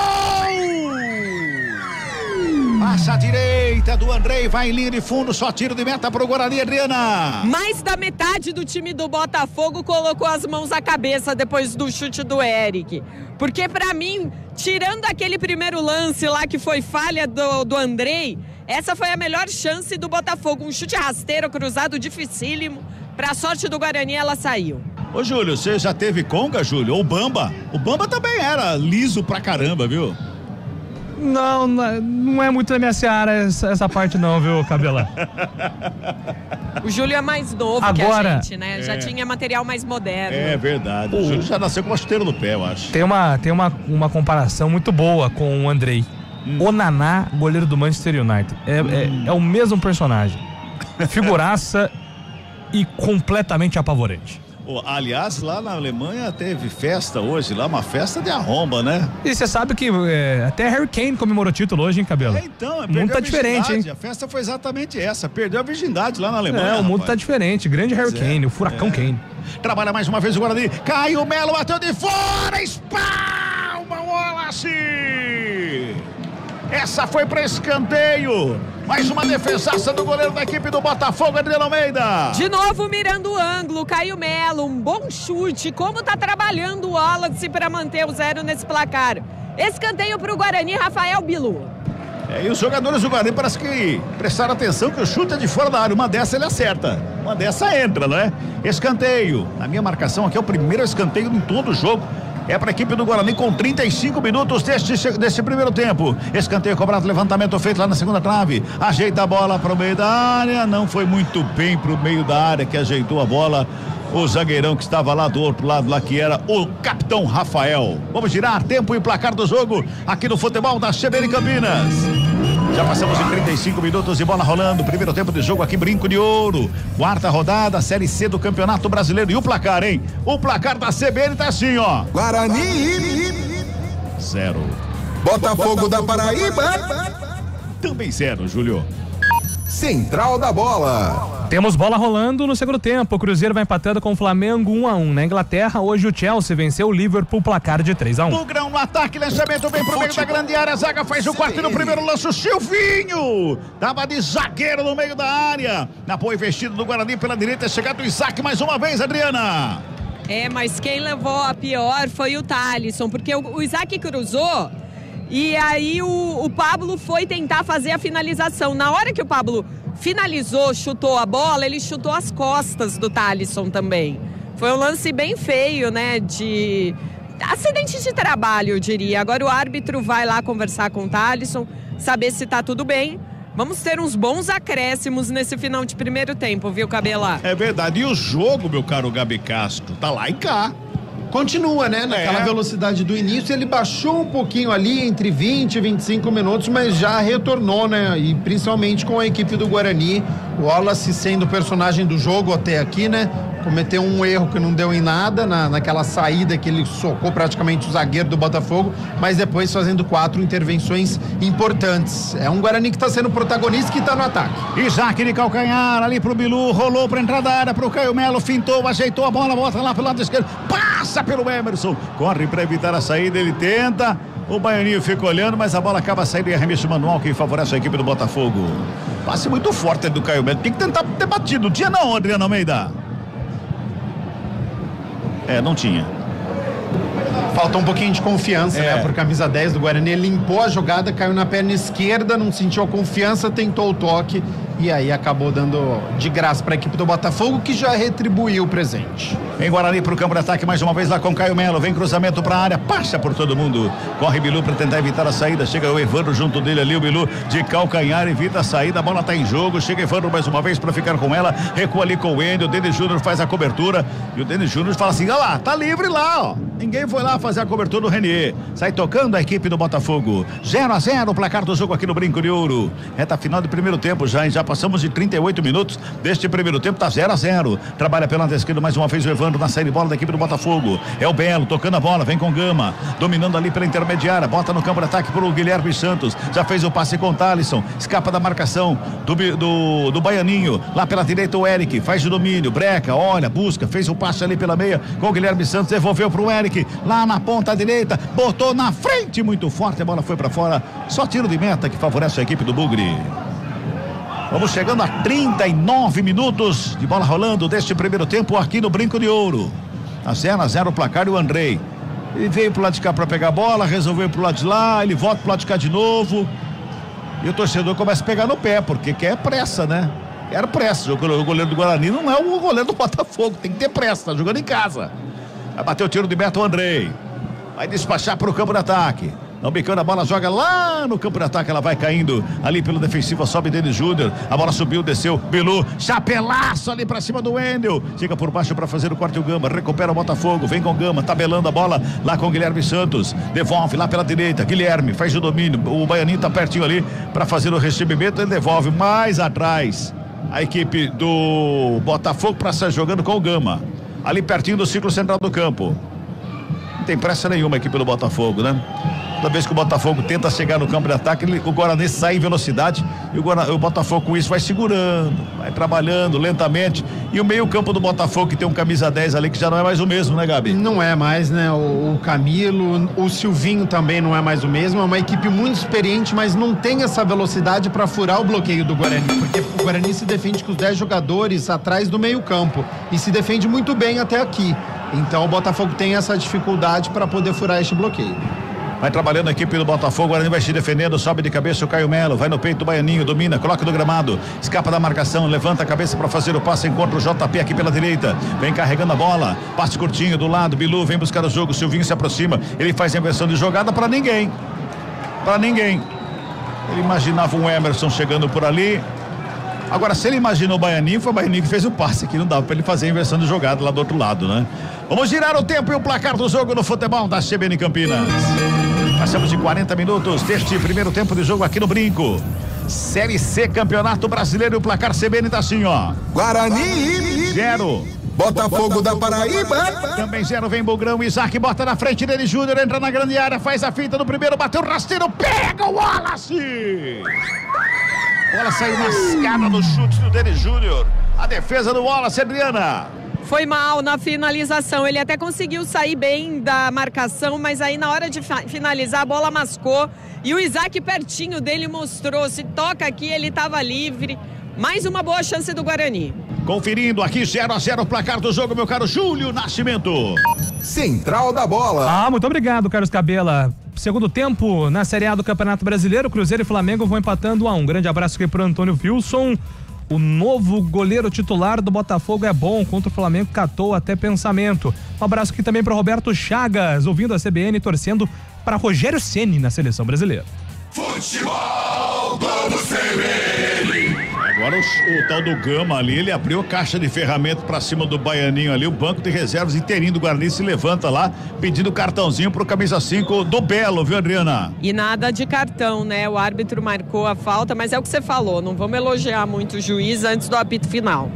Passa a direita do Andrei, vai em linha de fundo, só tiro de meta pro Guarani, Adriana. Mais da metade do time do Botafogo colocou as mãos à cabeça depois do chute do Eric. Porque pra mim, tirando aquele primeiro lance lá que foi falha do Andrei, essa foi a melhor chance do Botafogo. Um chute rasteiro, cruzado, dificílimo. Pra sorte do Guarani, ela saiu. Ô, Júlio, você já teve conga, Júlio? Ou Bamba? O Bamba também era liso pra caramba, viu? Não é muito da minha seara essa parte não, viu, Cabela? O Júlio é mais novo agora, que a gente, né? Já tinha material mais moderno. É verdade. O Júlio já nasceu com uma chuteira no pé, eu acho. Tem uma comparação muito boa com o Andrei. Onaná, goleiro do Manchester United. É o mesmo personagem. Figuraça e completamente apavorante. Aliás, lá na Alemanha teve festa hoje, lá uma festa de arromba, né? E você sabe que até Harry Kane comemorou título hoje, hein, Cabelo? Então, o mundo tá diferente, hein? A festa foi exatamente essa, perdeu a virgindade lá na Alemanha. O mundo tá diferente, grande Harry Kane, o furacão Kane. Trabalha mais uma vez o Guarani, Caio Melo bateu de fora, espalma o Wallace! Essa foi para escanteio. Mais uma defesaça do goleiro da equipe do Botafogo, Adriano Almeida. De novo mirando o ângulo, Caio Melo, um bom chute. Como tá trabalhando o Wallace para manter o 0 nesse placar. Escanteio para o Guarani, Rafael Bilu. E os jogadores do Guarani parece que prestaram atenção que o chute é de fora da área. Uma dessa ele acerta, uma dessa entra, né? Escanteio. Na minha marcação aqui é o primeiro escanteio em todo o jogo. É para a equipe do Guarani com 35 minutos desse primeiro tempo. Escanteio cobrado, levantamento feito lá na segunda trave. Ajeita a bola para o meio da área. Não foi muito bem para o meio da área que ajeitou a bola. O zagueirão que estava lá do outro lado, lá que era o capitão Rafael. Vamos girar tempo e placar do jogo aqui no futebol da CBN Campinas. Já passamos de 35 minutos de bola rolando. Primeiro tempo de jogo aqui, Brinco de Ouro. Quarta rodada, Série C do Campeonato Brasileiro. E o placar, hein? O placar da CBN tá assim, ó. Guarani 0. Botafogo da Paraíba também 0, Júlio. Central da Bola. Temos bola rolando no segundo tempo. O Cruzeiro vai empatando com o Flamengo 1-1. Na Inglaterra, hoje o Chelsea venceu o Liverpool, placar de 3-1. Bugrão no ataque, lançamento bem pro meio da grande área. A zaga faz o quarto no primeiro lance. O Silvinho tava de zagueiro no meio da área. Na boa investida do Guarani pela direita. Chegado o Isaac mais uma vez, Adriana. Mas quem levou a pior foi o Thalisson, porque o Isaac cruzou e aí o Pablo foi tentar fazer a finalização. Na hora que o Pablo finalizou, chutou a bola, ele chutou as costas do Thalisson também. Foi um lance bem feio, né? De acidente de trabalho, eu diria. Agora o árbitro vai lá conversar com o Thalisson, saber se tá tudo bem. Vamos ter uns bons acréscimos nesse final de primeiro tempo, viu, Cabela? É verdade. E o jogo, meu caro Gabi Castro, tá lá e cá. Continua, né? Naquela velocidade do início, ele baixou um pouquinho ali, entre 20 e 25 minutos, mas já retornou, né? E principalmente com a equipe do Guarani, o Wallace sendo o personagem do jogo até aqui, né? Cometeu um erro que não deu em nada, naquela saída que ele socou praticamente o zagueiro do Botafogo, mas depois fazendo 4 intervenções importantes. É um Guarani que está sendo protagonista, que está no ataque. Isaac de calcanhar, ali pro Bilu, rolou pra entrada da área, pro Caio Melo, fintou, ajeitou a bola, bota lá pelo lado esquerdo, passa pelo Emerson, corre para evitar a saída, ele tenta, o Baianinho fica olhando, mas a bola acaba saindo em arremesso manual, que favorece a equipe do Botafogo. Passe muito forte do Caio Melo, tem que tentar ter batido, não tinha não, Adriano Almeida? Não tinha. Faltou um pouquinho de confiança, né? Por camisa 10 do Guarani, ele limpou a jogada, caiu na perna esquerda, não sentiu a confiança, tentou o toque e aí acabou dando de graça para a equipe do Botafogo, que já retribuiu o presente. Em Guarani pro campo de ataque mais uma vez lá com Caio Melo, vem cruzamento pra área, passa por todo mundo, corre Bilu para tentar evitar a saída, chega o Evandro junto dele ali, o Bilu de calcanhar, evita a saída, a bola tá em jogo, chega Evandro mais uma vez para ficar com ela, recua ali com o Wendel, o Denis Júnior faz a cobertura e o Denis Júnior fala assim, olha lá, tá livre lá, ó, ninguém foi lá fazer a cobertura do Renier, sai tocando a equipe do Botafogo, 0-0 o placar do jogo aqui no Brinco de Ouro, reta final do primeiro tempo já passamos de 38 minutos deste primeiro tempo, tá 0-0, trabalha pela esquerda mais uma vez o Evandro na saída de bola da equipe do Botafogo, é o Belo tocando a bola, vem com Gama, dominando ali pela intermediária, bota no campo de ataque pro Guilherme Santos, já fez o passe com o Thalisson, escapa da marcação do Baianinho, lá pela direita o Eric, faz o domínio, breca, olha, busca, fez o passe ali pela meia com o Guilherme Santos, devolveu pro Eric, lá na ponta direita, botou na frente, muito forte, a bola foi pra fora, só tiro de meta que favorece a equipe do Bugre. Vamos chegando a 39 minutos de bola rolando deste primeiro tempo aqui no Brinco de Ouro. A 0-0 o placar e o Andrei. Ele veio pro lado de cá para pegar a bola, resolveu ir pro lado de lá, ele volta pro lado de cá de novo. E o torcedor começa a pegar no pé, porque quer pressa, né? Quer pressa. O goleiro do Guarani não é o goleiro do Botafogo, tem que ter pressa, tá jogando em casa. Vai bater o tiro de meta o Andrei. Vai despachar pro campo de ataque. Não bicando a bola, joga lá no campo de ataque, ela vai caindo ali pelo defensivo, sobe Denis Júnior, a bola subiu, desceu, Bilu, chapelaço ali pra cima do Wendel, chega por baixo pra fazer o corte o Gama, recupera o Botafogo, vem com o Gama, tabelando a bola lá com o Guilherme Santos, devolve lá pela direita, Guilherme faz o domínio, o Baianinho tá pertinho ali pra fazer o recebimento, ele devolve mais atrás a equipe do Botafogo pra sair jogando com o Gama, ali pertinho do círculo central do campo. Não tem pressa nenhuma a equipe do Botafogo, né? Toda vez que o Botafogo tenta chegar no campo de ataque, o Guarani sai em velocidade e o Botafogo com isso vai segurando, vai trabalhando lentamente. E o meio campo do Botafogo, que tem um camisa 10 ali, que já não é mais o mesmo, né, Gabi? Não é mais, né? O Camilo, o Silvinho também não é mais o mesmo. É uma equipe muito experiente, mas não tem essa velocidade para furar o bloqueio do Guarani, porque o Guarani se defende com os 10 jogadores atrás do meio campo e se defende muito bem até aqui. Então o Botafogo tem essa dificuldade para poder furar este bloqueio. Vai trabalhando a equipe do Botafogo, o Guarani vai se defendendo, sobe de cabeça o Caio Melo, vai no peito do Baianinho, domina, coloca no gramado, escapa da marcação, levanta a cabeça para fazer o passe, encontra o JP aqui pela direita, vem carregando a bola, passe curtinho do lado, Bilu vem buscar o jogo, Silvinho se aproxima, ele faz a inversão de jogada para ninguém. Ele imaginava um Emerson chegando por ali. Agora, se ele imaginou o Baianinho, foi o Baianinho que fez o passe aqui, não dava para ele fazer a inversão de jogada lá do outro lado, né? Vamos girar o tempo e o placar do jogo no futebol da CBN Campinas. Passamos de 40 minutos deste primeiro tempo de jogo aqui no Brinco. Série C, Campeonato Brasileiro, e o placar CBN tá assim, ó. Guarani 0. Botafogo da Paraíba. Também 0, vem Bugrão, Isaac bota na frente dele, Júnior entra na grande área, faz a finta no primeiro, bateu o rasteiro, pega o Wallace! Bola saiu mascada no chute do Denis Júnior. A defesa do Wallace, Adriana. Foi mal na finalização, ele até conseguiu sair bem da marcação, mas aí na hora de finalizar a bola mascou e o Isaac pertinho dele mostrou, se toca aqui ele estava livre. Mais uma boa chance do Guarani. Conferindo aqui 0-0 o placar do jogo, meu caro Júlio Nascimento. Central da bola. Muito obrigado, Carlos Cabela. Segundo tempo, na Série A do Campeonato Brasileiro, Cruzeiro e Flamengo vão empatando 1-1. Grande abraço aqui pro Antônio Wilson. O novo goleiro titular do Botafogo é bom, contra o Flamengo catou até pensamento. Um abraço aqui também pro Roberto Chagas, ouvindo a CBN e torcendo para Rogério Ceni na seleção brasileira. Futebol Globo CBN. Agora o tal do Gama ali, ele abriu a caixa de ferramenta pra cima do Baianinho ali, o banco de reservas inteirinho do Guarani se levanta lá, pedindo cartãozinho pro camisa 5 do Belo, viu, Adriana? E nada de cartão, né? O árbitro marcou a falta, mas é o que você falou, não vamos elogiar muito o juiz antes do apito final.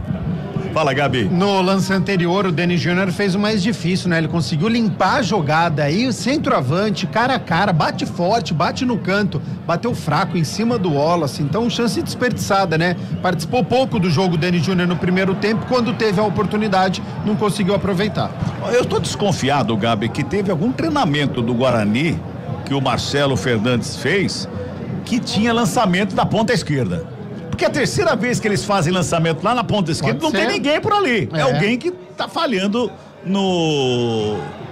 Fala, Gabi. No lance anterior, o Denis Júnior fez o mais difícil, né? Ele conseguiu limpar a jogada aí, o centroavante, cara a cara, bate forte, bate no canto, bateu fraco em cima do Wallace, então chance desperdiçada, né? Participou pouco do jogo o Denis Júnior no primeiro tempo, quando teve a oportunidade, não conseguiu aproveitar. Eu tô desconfiado, Gabi, que teve algum treinamento do Guarani que o Marcelo Fernandes fez, que tinha lançamento da ponta esquerda. Porque é a terceira vez que eles fazem lançamento lá na ponta esquerda, não tem ninguém por ali. É alguém que tá falhando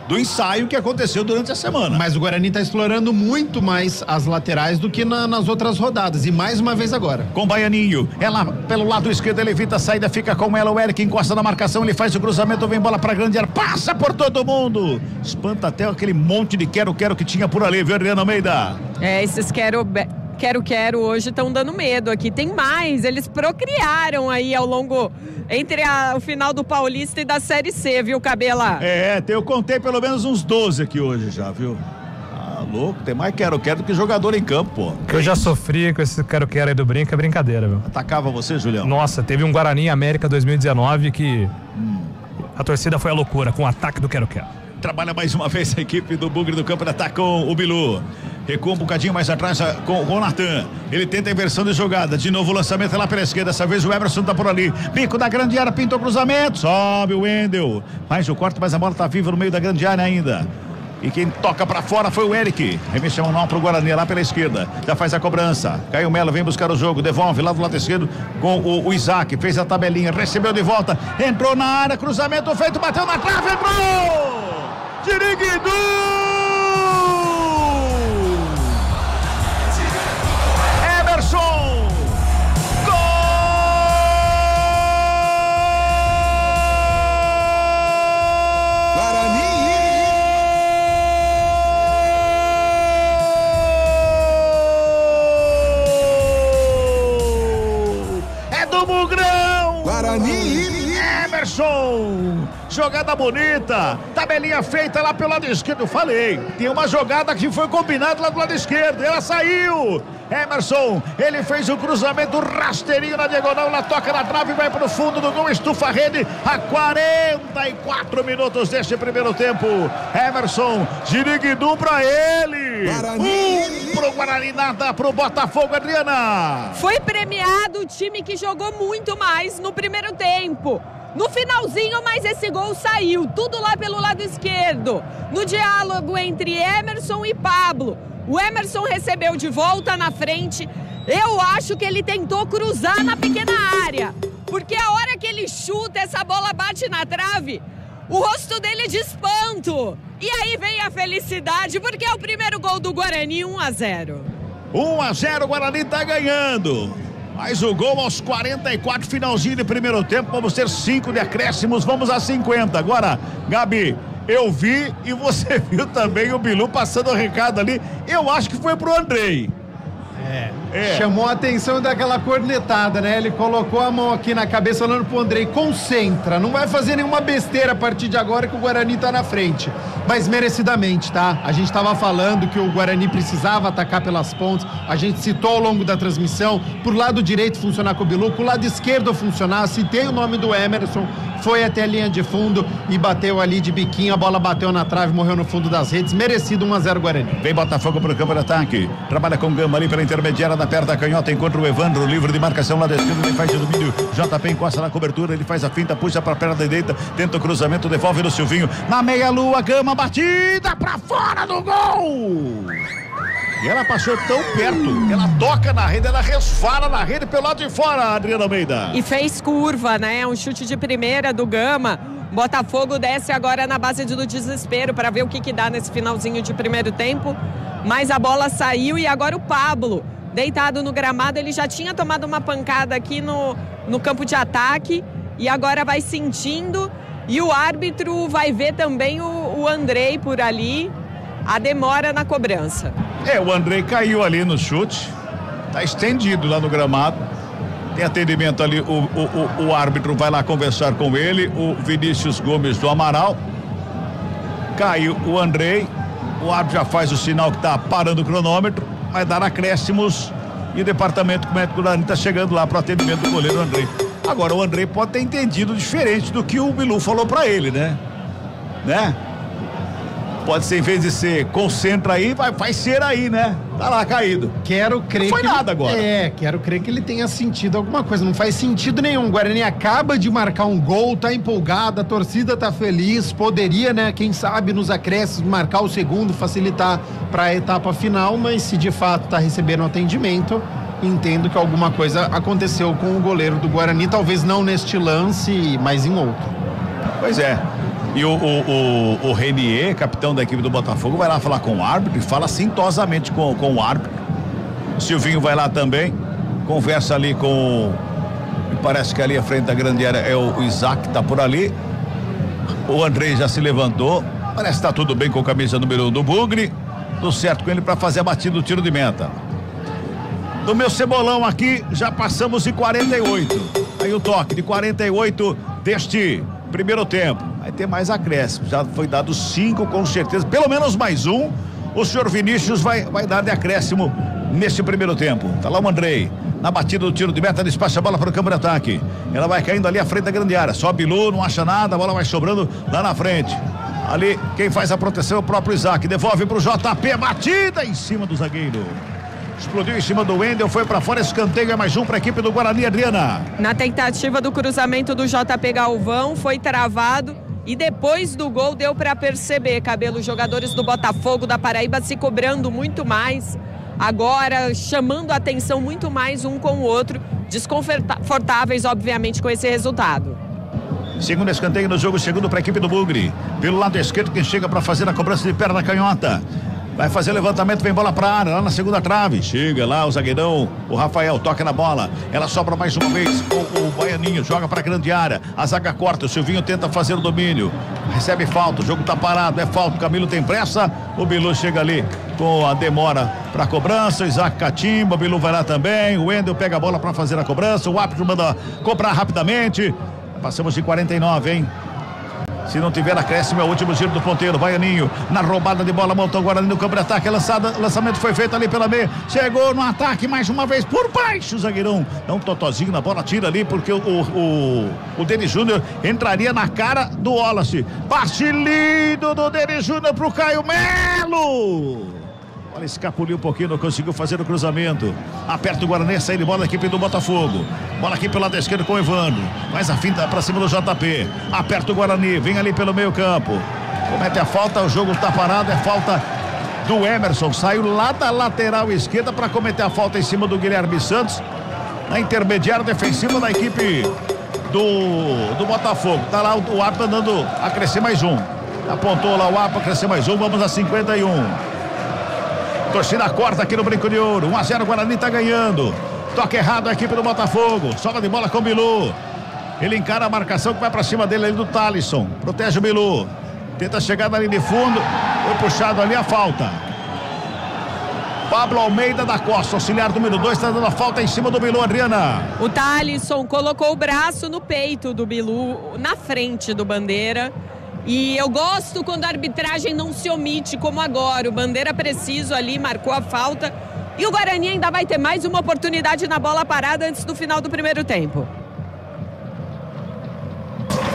do ensaio que aconteceu durante a semana. Mas o Guarani tá explorando muito mais as laterais do que nas outras rodadas. E mais uma vez agora. Com Baianinho, ela pelo lado esquerdo, ele evita a saída, fica com ela, o Eric encosta na marcação, ele faz o cruzamento, vem bola pra grande área, passa por todo mundo. Espanta até aquele monte de quero-quero que tinha por ali, viu, Adriana Almeida? Esses quero hoje estão dando medo aqui. Tem mais, eles procriaram aí ao longo, entre o final do Paulista e da Série C, viu, Cabela? Eu contei pelo menos uns 12 aqui hoje já, viu? Louco, tem mais quero-quero do que jogador em campo, pô. Eu já sofri com esse quero-quero aí do Brinco, é brincadeira, viu? Atacava você, Julião? Nossa, teve um Guarani América 2019 que a torcida foi a loucura com o ataque do quero-quero. Trabalha mais uma vez a equipe do Bugre do campo de ataque com o Bilu. Recua um bocadinho mais atrás com o Natan. Ele tenta a inversão de jogada. De novo o lançamento lá pela esquerda. Dessa vez o Emerson tá por ali. Bico da grande área, pintou o cruzamento. Sobe o Wendel. Faz o corte, mas a bola tá viva no meio da grande área ainda. E quem toca pra fora foi o Eric. Remessa manual pro Guarani lá pela esquerda. Já faz a cobrança. Caio Melo vem buscar o jogo. Devolve lá do lado esquerdo com o Isaac. Fez a tabelinha. Recebeu de volta. Entrou na área. Cruzamento feito. Bateu na trave. Entrou! Diriguidu! Emerson! Gol! Guarani! do Mugrão. Guarani. Emerson, jogada bonita, tabelinha feita lá pelo lado esquerdo. Eu falei, tem uma jogada que foi combinada lá do lado esquerdo, ela saiu. Emerson, ele fez o cruzamento rasteirinho na diagonal, ela toca na trave e vai pro fundo do gol, estufa a rede a 44 minutos deste primeiro tempo. Emerson, Giriguidum pra ele. Pro Guarani, nada pro Botafogo, Adriana. Foi premiado o time que jogou muito mais no primeiro tempo. No finalzinho, mas esse gol saiu, tudo lá pelo lado esquerdo. No diálogo entre Emerson e Pablo. O Emerson recebeu de volta na frente. Eu acho que ele tentou cruzar na pequena área. Porque a hora que ele chuta, essa bola bate na trave, o rosto dele é de espanto. E aí vem a felicidade, porque é o primeiro gol do Guarani, 1-0. 1-0, o Guarani tá ganhando. Mais o gol aos 44, finalzinho de primeiro tempo. Vamos ter 5 de acréscimos, vamos a 50. Agora, Gabi, eu vi e você viu também o Bilu passando o recado ali. Eu acho que foi pro Andrei. Chamou a atenção daquela cornetada, né? Ele colocou a mão aqui na cabeça falando pro Andrei, concentra, não vai fazer nenhuma besteira a partir de agora que o Guarani tá na frente. Mas merecidamente, tá? A gente tava falando que o Guarani precisava atacar pelas pontas, a gente citou ao longo da transmissão, por lado direito funcionar com o Bilu, pro lado esquerdo funcionar, citei o nome do Emerson, foi até a linha de fundo e bateu ali de biquinho, a bola bateu na trave, morreu no fundo das redes, merecido 1-0 Guarani. Vem Botafogo pro campo de ataque, trabalha com Gama ali pela intermediária da perna da canhota, encontra o Evandro, livre de marcação lá da esquerda, ele faz o domínio, JP encosta na cobertura, ele faz a finta, puxa pra perna direita, tenta o cruzamento, devolve no Silvinho, na meia-lua, Gama, batida pra fora do gol! E ela passou tão perto, ela toca na rede, ela resvala na rede pelo lado de fora, Adriana Almeida. E fez curva, né? Um chute de primeira do Gama. Botafogo desce agora na base do desespero para ver o que dá nesse finalzinho de primeiro tempo. Mas a bola saiu e agora o Pablo, deitado no gramado, ele já tinha tomado uma pancada aqui no campo de ataque e agora vai sentindo. E o árbitro vai ver também o Andrei por ali, a demora na cobrança. O Andrei caiu ali no chute, tá estendido lá no gramado, tem atendimento ali, o árbitro vai lá conversar com ele, o Vinícius Gomes do Amaral, caiu o Andrei, o árbitro já faz o sinal que tá parando o cronômetro, vai dar acréscimos e o departamento médico do Guarani tá chegando lá pro atendimento do goleiro Andrei. Agora o Andrei pode ter entendido diferente do que o Bilu falou pra ele, né? Pode ser, em vez de ser concentra aí, vai ser aí, né? Tá lá caído. Quero crer. Não foi nada agora. Quero crer que ele tenha sentido alguma coisa. Não faz sentido nenhum. O Guarani acaba de marcar um gol, tá empolgado, a torcida tá feliz. Poderia, né? Quem sabe nos acréscimos marcar o segundo, facilitar pra etapa final. Mas se de fato tá recebendo atendimento, entendo que alguma coisa aconteceu com o goleiro do Guarani. Talvez não neste lance, mas em outro. Pois é. E o Renier, capitão da equipe do Botafogo, vai lá falar com o árbitro e fala sintosamente com o árbitro. O Silvinho vai lá também, conversa ali com, parece que ali à frente da grande área é o Isaac, tá por ali. O Andrei já se levantou, parece que tá tudo bem com a camisa número 1 do Bugre, tudo certo com ele para fazer a batida do tiro de meta. Do meu cebolão aqui, já passamos de 48. Aí o toque de 48 deste primeiro tempo. Vai ter mais acréscimo, já foi dado 5 com certeza, pelo menos mais um. O senhor Vinícius vai dar de acréscimo nesse primeiro tempo. Tá lá o Andrei, na batida do tiro de meta, despacha a bola para o campo de ataque. Ela vai caindo ali à frente da grande área, sobe Bilu, não acha nada, a bola vai sobrando lá na frente. Ali, quem faz a proteção é o próprio Isaac, devolve pro JP, batida em cima do zagueiro. Explodiu em cima do Wendel, foi pra fora, escanteio, é mais um pra equipe do Guarani, Adriana. Na tentativa do cruzamento do JP Galvão, foi travado e depois do gol deu pra perceber, Cabelo, os jogadores do Botafogo da Paraíba se cobrando muito mais, agora chamando a atenção muito mais um com o outro, desconfortáveis obviamente com esse resultado. Segundo escanteio no jogo, segundo pra equipe do Bugre, pelo lado esquerdo quem chega pra fazer a cobrança de perna canhota. Vai fazer levantamento, vem bola pra área, lá na segunda trave. Chega lá o zagueirão, o Rafael, toca na bola. Ela sobra mais uma vez. O Baianinho joga pra grande área. A zaga corta, o Silvinho tenta fazer o domínio. Recebe falta, o jogo tá parado, é falta. O Camilo tem pressa. O Bilu chega ali com a demora para cobrança. Isaac catimba, o Bilu vai lá também. O Wendel pega a bola para fazer a cobrança. O árbitro manda cobrar rapidamente. Passamos de 49, hein? Se não tiver acréscimo, é o último giro do ponteiro. Baianinho na roubada de bola, montou o Guarani no campo de ataque. Lançamento foi feito ali pela meia. Chegou no ataque mais uma vez por baixo. O zagueirão dá um totozinho na bola, tira ali porque o Denis Júnior entraria na cara do Wallace. Passe lindo do Denis Júnior pro Caio Melo. Olha, escapuliu um pouquinho, não conseguiu fazer o cruzamento. Aperta o Guarani, sai de bola da equipe do Botafogo. Bola aqui pelo lado esquerdo com o Evandro. Faz a finta pra cima do JP. Aperta o Guarani, vem ali pelo meio campo. Comete a falta, o jogo tá parado, é falta do Emerson. Saiu lá da lateral esquerda para cometer a falta em cima do Guilherme Santos. Na intermediária defensiva da equipe do Botafogo. Tá lá o árbitro andando a crescer mais um. Apontou lá o árbitro a crescer mais um, vamos a 51. Torcida corta aqui no Brinco de Ouro. 1-0, Guarani tá ganhando. Toque errado a equipe do Botafogo. Sobra de bola com o Bilu. Ele encara a marcação que vai pra cima dele ali do Thalisson. Protege o Bilu. Tenta chegar na linha de fundo. Foi puxado ali a falta. Pablo Almeida da Costa, auxiliar número 2, está dando a falta em cima do Bilu, Adriana. O Thalisson colocou o braço no peito do Bilu, na frente do Bandeira. E eu gosto quando a arbitragem não se omite, como agora. O Bandeira preciso ali, marcou a falta. E o Guarani ainda vai ter mais uma oportunidade na bola parada antes do final do primeiro tempo.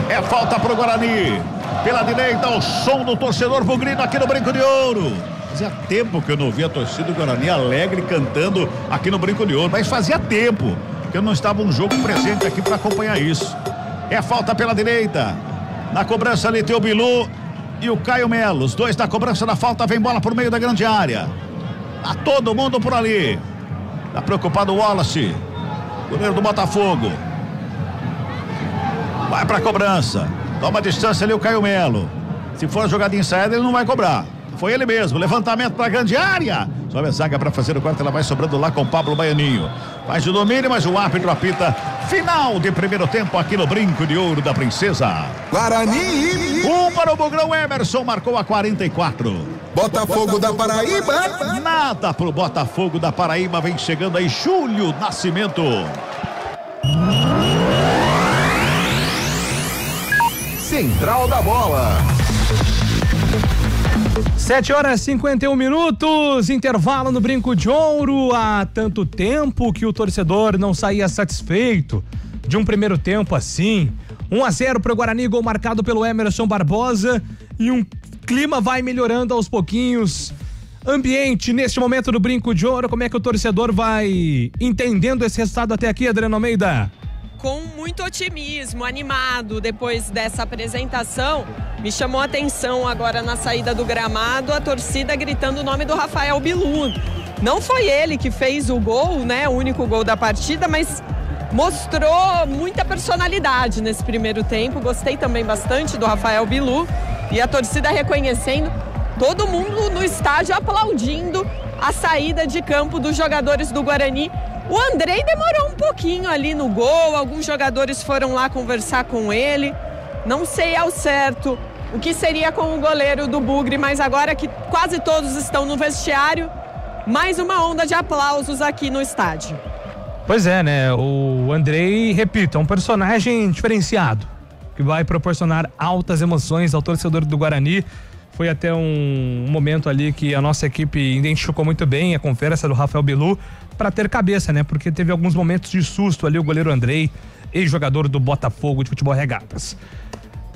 É falta pro Guarani. Pela direita, o som do torcedor bugrino aqui no Brinco de Ouro. Fazia tempo que eu não via a torcida do Guarani alegre cantando aqui no Brinco de Ouro. Mas fazia tempo que eu não estava um jogo presente aqui para acompanhar isso. É falta pela direita. Na cobrança ali tem o Bilu e o Caio Melo. Os dois na cobrança da falta, vem bola por meio da grande área. Tá todo mundo por ali. Tá preocupado o Wallace, goleiro do Botafogo. Vai pra cobrança. Toma distância ali o Caio Melo. Se for jogada ensaiada, ele não vai cobrar. Foi ele mesmo. Levantamento pra grande área. Sobe a zaga pra fazer o corte. Ela vai sobrando lá com o Pablo Baianinho. Faz o domínio, mas o árbitro apita. Final de primeiro tempo aqui no Brinco de Ouro da Princesa. Guarani. Para o Bugrão, Emerson marcou a 44. Botafogo da Paraíba. Nada pro Botafogo da Paraíba. Vem chegando aí Júlio Nascimento. Central da Bola. 7h51, intervalo no Brinco de Ouro. Há tanto tempo que o torcedor não saía satisfeito de um primeiro tempo assim. 1-0 para o Guarani, gol marcado pelo Emerson Barbosa, e um clima vai melhorando aos pouquinhos. Ambiente neste momento do Brinco de Ouro, como é que o torcedor vai entendendo esse resultado até aqui, Adriano Almeida? Com muito otimismo, animado depois dessa apresentação. Me chamou a atenção agora na saída do gramado a torcida gritando o nome do Rafael Bilu. Não foi ele que fez o gol, né? O único gol da partida, mas mostrou muita personalidade nesse primeiro tempo. Gostei também bastante do Rafael Bilu e a torcida reconhecendo, todo mundo no estádio aplaudindo a saída de campo dos jogadores do Guarani. O Andrei demorou um pouquinho ali no gol, alguns jogadores foram lá conversar com ele. Não sei ao certo o que seria com o goleiro do Bugre, mas agora que quase todos estão no vestiário, mais uma onda de aplausos aqui no estádio. Pois é, né? O Andrei, repito, é um personagem diferenciado, que vai proporcionar altas emoções ao torcedor do Guarani. Foi até um momento ali que a nossa equipe identificou muito bem a conversa do Rafael Bilu para ter cabeça, né? Porque teve alguns momentos de susto ali o goleiro Andrei, ex-jogador do Botafogo de Futebol Regatas.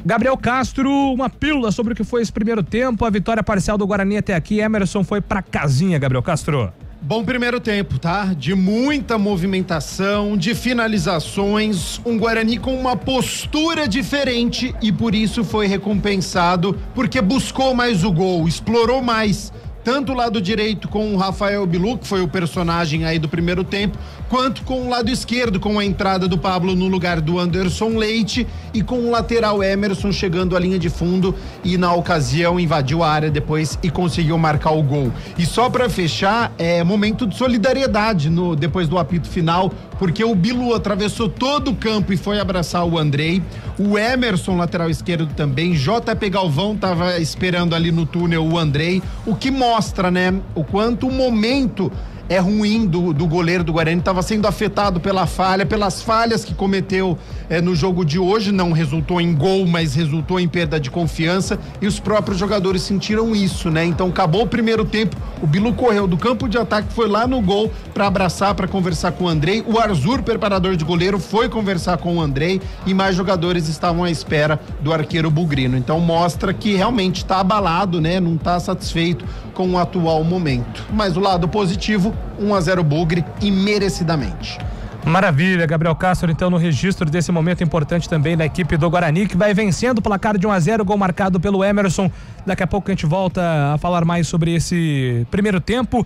Gabriel Castro, uma pílula sobre o que foi esse primeiro tempo, a vitória parcial do Guarani até aqui. Emerson foi pra casinha, Gabriel Castro. Bom primeiro tempo, tá? De muita movimentação, de finalizações, um Guarani com uma postura diferente e por isso foi recompensado, porque buscou mais o gol, explorou mais, tanto o lado direito com o Rafael Bilu, que foi o personagem aí do primeiro tempo, quanto com o lado esquerdo, com a entrada do Pablo no lugar do Anderson Leite e com o lateral Emerson chegando à linha de fundo e na ocasião invadiu a área depois e conseguiu marcar o gol. E só para fechar, momento de solidariedade depois do apito final porque o Bilu atravessou todo o campo e foi abraçar o Andrei, o Emerson, lateral esquerdo também, JP Galvão tava esperando ali no túnel o Andrei, o que mostra, né, o quanto o momento é ruim do goleiro do Guarani, estava sendo afetado pelas falhas que cometeu no jogo de hoje, não resultou em gol, mas resultou em perda de confiança, e os próprios jogadores sentiram isso, né? Então acabou o primeiro tempo, o Bilu correu do campo de ataque, foi lá no gol para abraçar, para conversar com o Andrei, o Arzur, preparador de goleiro, foi conversar com o Andrei, e mais jogadores estavam à espera do arqueiro bugrino. Então mostra que realmente está abalado, né? Não está satisfeito com o atual momento. Mas o lado positivo, 1-0 Bugre, e merecidamente. Maravilha, Gabriel Castro, então no registro desse momento importante também da equipe do Guarani, que vai vencendo o placar de 1-0, gol marcado pelo Emerson. Daqui a pouco a gente volta a falar mais sobre esse primeiro tempo,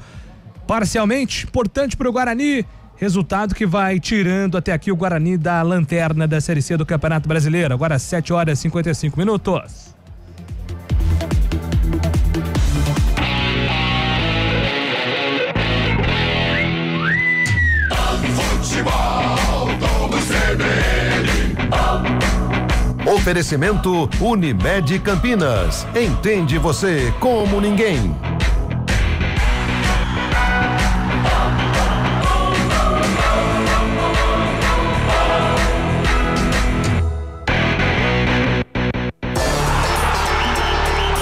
parcialmente importante para o Guarani, resultado que vai tirando até aqui o Guarani da lanterna da Série C do Campeonato Brasileiro. Agora 7h55. Oferecimento Unimed Campinas. Entende você como ninguém.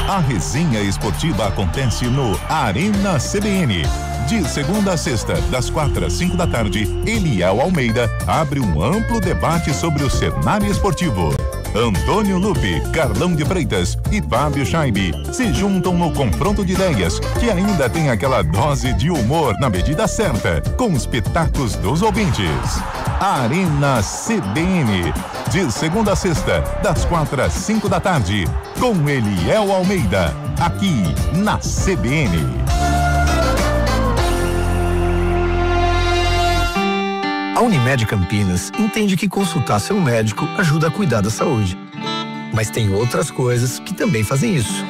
A resenha esportiva acontece no Arena CBN. De segunda a sexta, das 4 às 5 da tarde, Eliel Almeida abre um amplo debate sobre o cenário esportivo. Antônio Lupe, Carlão de Freitas e Fábio Scheibe se juntam no confronto de ideias, que ainda tem aquela dose de humor na medida certa, com os pitacos dos ouvintes. Arena CBN, de segunda a sexta, das 4 às 5 da tarde, com Eliel Almeida, aqui na CBN. A Unimed Campinas entende que consultar seu médico ajuda a cuidar da saúde. Mas tem outras coisas que também fazem isso.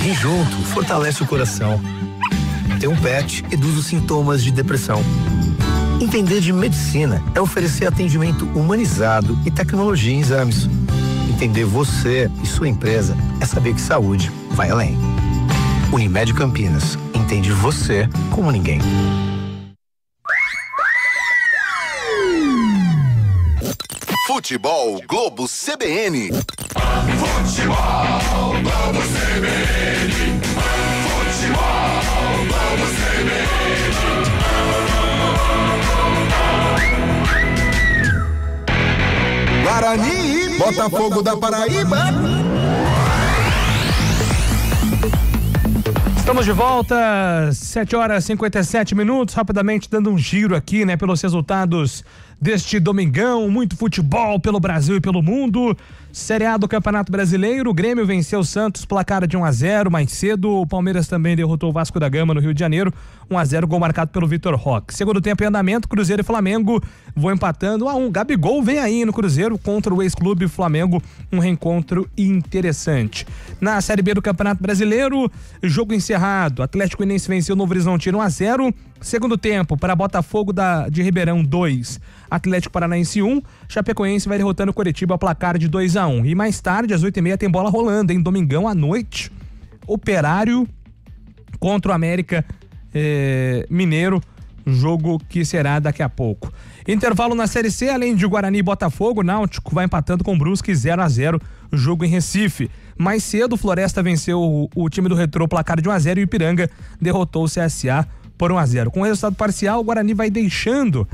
Rir junto fortalece o coração. Ter um pet reduz os sintomas de depressão. Entender de medicina é oferecer atendimento humanizado e tecnologia em exames. Entender você e sua empresa é saber que saúde vai além. Unimed Campinas entende você como ninguém. Futebol Globo CBN. Futebol Globo CBN. Futebol Globo CBN. Guarani, Botafogo da Paraíba. Estamos de volta, 7h57, rapidamente dando um giro aqui, né, pelos resultados deste domingão, muito futebol pelo Brasil e pelo mundo. Série A do Campeonato Brasileiro, o Grêmio venceu o Santos, placar de 1-0 mais cedo. O Palmeiras também derrotou o Vasco da Gama no Rio de Janeiro, 1-0, gol marcado pelo Vitor Roque. Segundo tempo em andamento, Cruzeiro e Flamengo vão empatando 1-1. Gabigol vem aí no Cruzeiro contra o ex-clube Flamengo, um reencontro interessante. Na Série B do Campeonato Brasileiro, jogo encerrado, Atlético Goianiense venceu o Novo Horizontino 1-0. Segundo tempo, para Botafogo de Ribeirão 2, Atlético Paranaense 1, Chapecoense vai derrotando o Coritiba a placar de 2-1. E mais tarde, às 8h30, tem bola rolando, em domingão à noite, Operário contra o América Mineiro, jogo que será daqui a pouco. Intervalo na Série C, além de Guarani e Botafogo, Náutico vai empatando com o Brusque 0-0, jogo em Recife. Mais cedo, Floresta venceu o time do Retrô, placar de 1-0, e o Ipiranga derrotou o CSA por 1-0. Com o resultado parcial, o Guarani vai deixando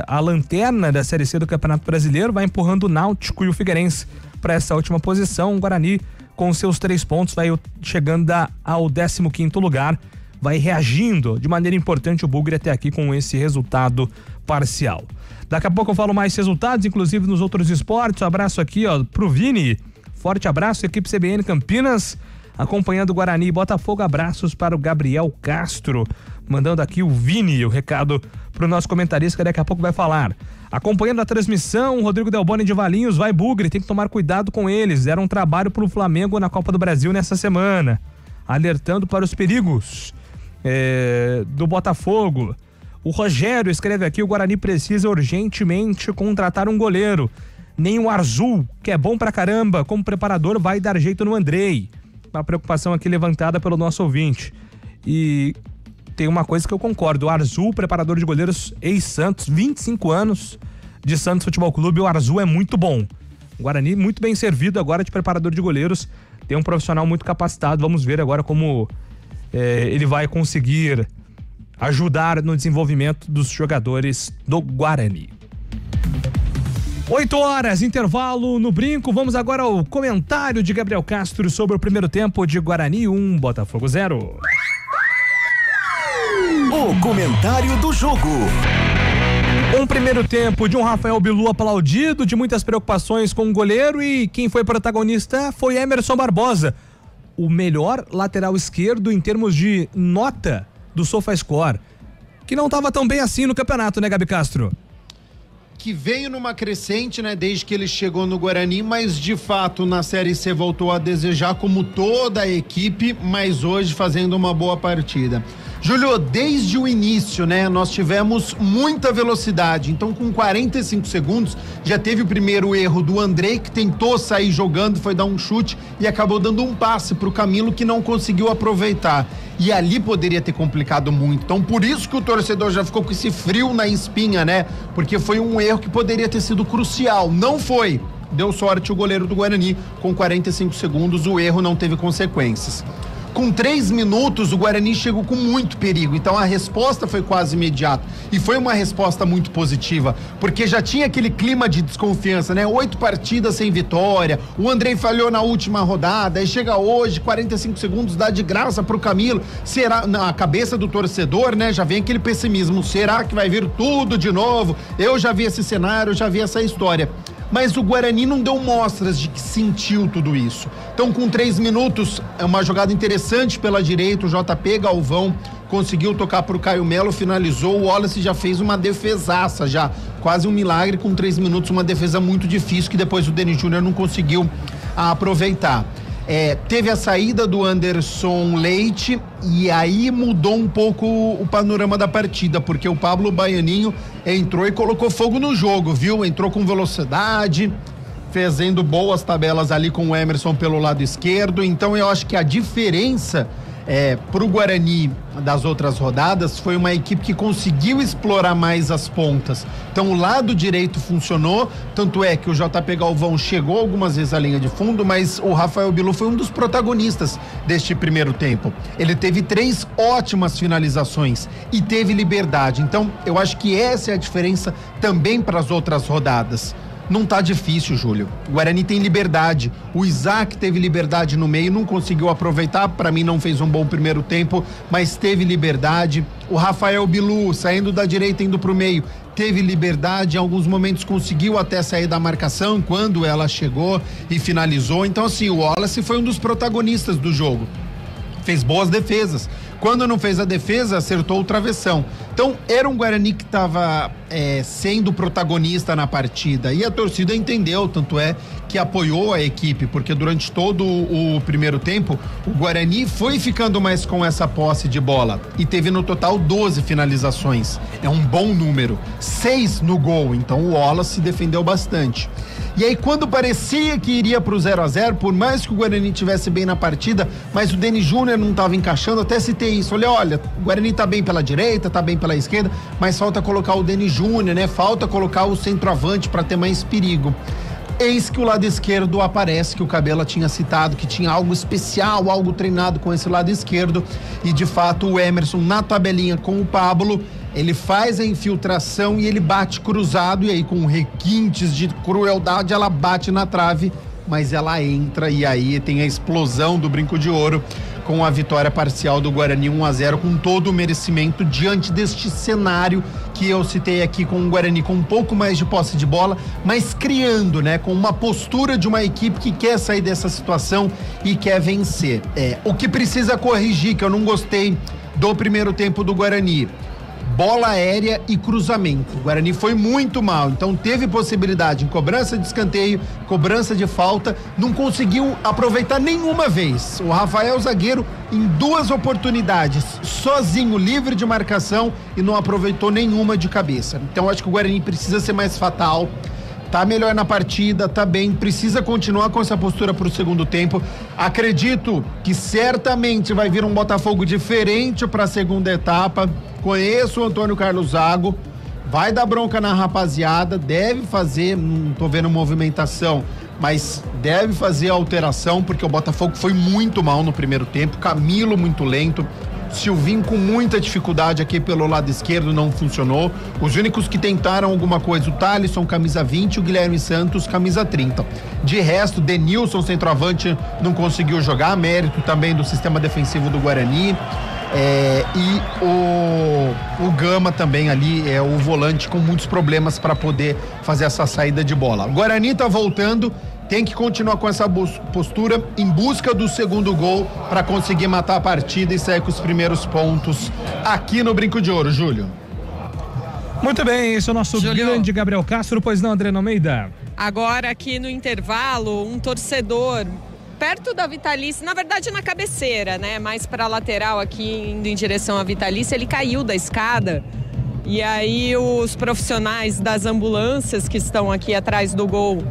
a lanterna da Série C do Campeonato Brasileiro, vai empurrando o Náutico e o Figueirense para essa última posição. O Guarani, com seus 3 pontos, vai chegando ao 15º lugar, vai reagindo de maneira importante o Bugre até aqui com esse resultado parcial. Daqui a pouco eu falo mais resultados, inclusive nos outros esportes. Um abraço aqui, pro Vini, forte abraço, equipe CBN Campinas, acompanhando o Guarani e Botafogo. Abraços para o Gabriel Castro, mandando aqui o Vini, o recado pro nosso comentarista que daqui a pouco vai falar. Acompanhando a transmissão, Rodrigo Delboni de Valinhos, vai Bugre, tem que tomar cuidado com eles, deram um trabalho pro Flamengo na Copa do Brasil nessa semana, alertando para os perigos do Botafogo. O Rogério escreve aqui: o Guarani precisa urgentemente contratar um goleiro. Nem o Arzu, que é bom pra caramba, como preparador vai dar jeito no Andrei. Uma preocupação aqui levantada pelo nosso ouvinte. E tem uma coisa que eu concordo: o Arzu, preparador de goleiros ex-Santos, 25 anos de Santos Futebol Clube, o Arzu é muito bom. O Guarani muito bem servido agora de preparador de goleiros, tem um profissional muito capacitado. Vamos ver agora como ele vai conseguir ajudar no desenvolvimento dos jogadores do Guarani. 8 horas, intervalo no Brinco. Vamos agora ao comentário de Gabriel Castro sobre o primeiro tempo de Guarani 1, Botafogo 0. O comentário do jogo. Um primeiro tempo de um Rafael Bilu aplaudido, de muitas preocupações com o goleiro, e quem foi protagonista foi Emerson Barbosa, o melhor lateral esquerdo em termos de nota do SofaScore, que não estava tão bem assim no campeonato, né, Gabi Castro? Que veio numa crescente, né, desde que ele chegou no Guarani, mas de fato na Série C voltou a desejar, como toda a equipe, mas hoje fazendo uma boa partida. Júlio, desde o início, né, nós tivemos muita velocidade, então com 45 segundos já teve o primeiro erro do Andrei, que tentou sair jogando, foi dar um chute e acabou dando um passe pro Camilo, que não conseguiu aproveitar. E ali poderia ter complicado muito. Então por isso que o torcedor já ficou com esse frio na espinha, né? Porque foi um erro que poderia ter sido crucial. Não foi. Deu sorte o goleiro do Guarani. Com 45 segundos, o erro não teve consequências. Com 3 minutos, o Guarani chegou com muito perigo, então a resposta foi quase imediata, e foi uma resposta muito positiva, porque já tinha aquele clima de desconfiança, né? 8 partidas sem vitória, o Andrei falhou na última rodada, aí chega hoje, 45 segundos, dá de graça pro Camilo. Será, na cabeça do torcedor, né? Já vem aquele pessimismo, será que vai vir tudo de novo? Eu já vi esse cenário, já vi essa história. Mas o Guarani não deu mostras de que sentiu tudo isso. Então, com 3 minutos, é uma jogada interessante pela direita, o JP Galvão conseguiu tocar para o Caio Melo, finalizou, o Wallace já fez uma defesaça, já quase um milagre. Com 3 minutos, uma defesa muito difícil que depois o Denis Júnior não conseguiu aproveitar. Teve a saída do Anderson Leite e aí mudou um pouco o panorama da partida, porque o Pablo Baianinho entrou e colocou fogo no jogo, viu? Entrou com velocidade, fazendo boas tabelas ali com o Emerson pelo lado esquerdo. Então eu acho que a diferença pro Guarani das outras rodadas foi uma equipe que conseguiu explorar mais as pontas. Então o lado direito funcionou, tanto é que o JP Galvão chegou algumas vezes à linha de fundo, mas o Rafael Bilu foi um dos protagonistas deste primeiro tempo. Ele teve 3 ótimas finalizações e teve liberdade. Então eu acho que essa é a diferença também para as outras rodadas. Não tá difícil, Júlio. O Guarani tem liberdade. O Isaac teve liberdade no meio, não conseguiu aproveitar. Para mim não fez um bom primeiro tempo, mas teve liberdade. O Rafael Bilu, saindo da direita, indo pro meio, teve liberdade. Em alguns momentos conseguiu até sair da marcação quando ela chegou e finalizou. Então assim, o Wallace foi um dos protagonistas do jogo. Fez boas defesas. Quando não fez a defesa, acertou o travessão. Então, era um Guarani que estava sendo protagonista na partida. E a torcida entendeu, tanto é que apoiou a equipe, porque durante todo o primeiro tempo, o Guarani foi ficando mais com essa posse de bola. E teve no total 12 finalizações. É um bom número. 6 no gol. Então, o Wallace se defendeu bastante. E aí, quando parecia que iria pro 0-0, por mais que o Guarani estivesse bem na partida, mas o Denis Júnior não estava encaixando, até citei isso. Falei, olha, o Guarani tá bem pela direita, tá bem pela esquerda, mas falta colocar o Denis Júnior, né? Falta colocar o centroavante para ter mais perigo. Eis que o lado esquerdo aparece, que o Cabela tinha citado, que tinha algo especial, algo treinado com esse lado esquerdo, e de fato o Emerson na tabelinha com o Pablo, ele faz a infiltração e ele bate cruzado, e aí com requintes de crueldade ela bate na trave, mas ela entra, e aí tem a explosão do Brinco de Ouro com a vitória parcial do Guarani 1-0, com todo o merecimento diante deste cenário que eu citei aqui, com o Guarani com um pouco mais de posse de bola, mas criando, né, com uma postura de uma equipe que quer sair dessa situação e quer vencer. O que precisa corrigir, que eu não gostei do primeiro tempo do Guarani: bola aérea e cruzamento. O Guarani foi muito mal, então teve possibilidade em cobrança de escanteio, cobrança de falta, não conseguiu aproveitar nenhuma vez. O Rafael, zagueiro, em 2 oportunidades, sozinho, livre de marcação, e não aproveitou nenhuma de cabeça. Então acho que o Guarani precisa ser mais fatal, tá melhor na partida, tá bem, precisa continuar com essa postura pro segundo tempo. Acredito que certamente vai vir um Botafogo diferente pra segunda etapa. Conheço o Antônio Carlos Zago, vai dar bronca na rapaziada, deve fazer, não tô vendo movimentação, mas deve fazer a alteração, porque o Botafogo foi muito mal no primeiro tempo. Camilo muito lento, Silvinho com muita dificuldade aqui pelo lado esquerdo, não funcionou. Os únicos que tentaram alguma coisa, o Thalisson, camisa 20, o Guilherme Santos, camisa 30. De resto, Denilson, centroavante, não conseguiu jogar, mérito também do sistema defensivo do Guarani. E o Gama também ali, o volante com muitos problemas para poder fazer essa saída de bola. O Guarani tá voltando, tem que continuar com essa postura em busca do segundo gol para conseguir matar a partida e sair com os primeiros pontos aqui no Brinco de Ouro, Júlio. Muito bem, esse é o nosso grande Gabriel Castro, pois não, Adriano Almeida? Agora aqui no intervalo, um torcedor perto da Vitalice, na verdade na cabeceira, né? Mais para lateral aqui, indo em direção à Vitalice, ele caiu da escada. E aí os profissionais das ambulâncias que estão aqui atrás do gol,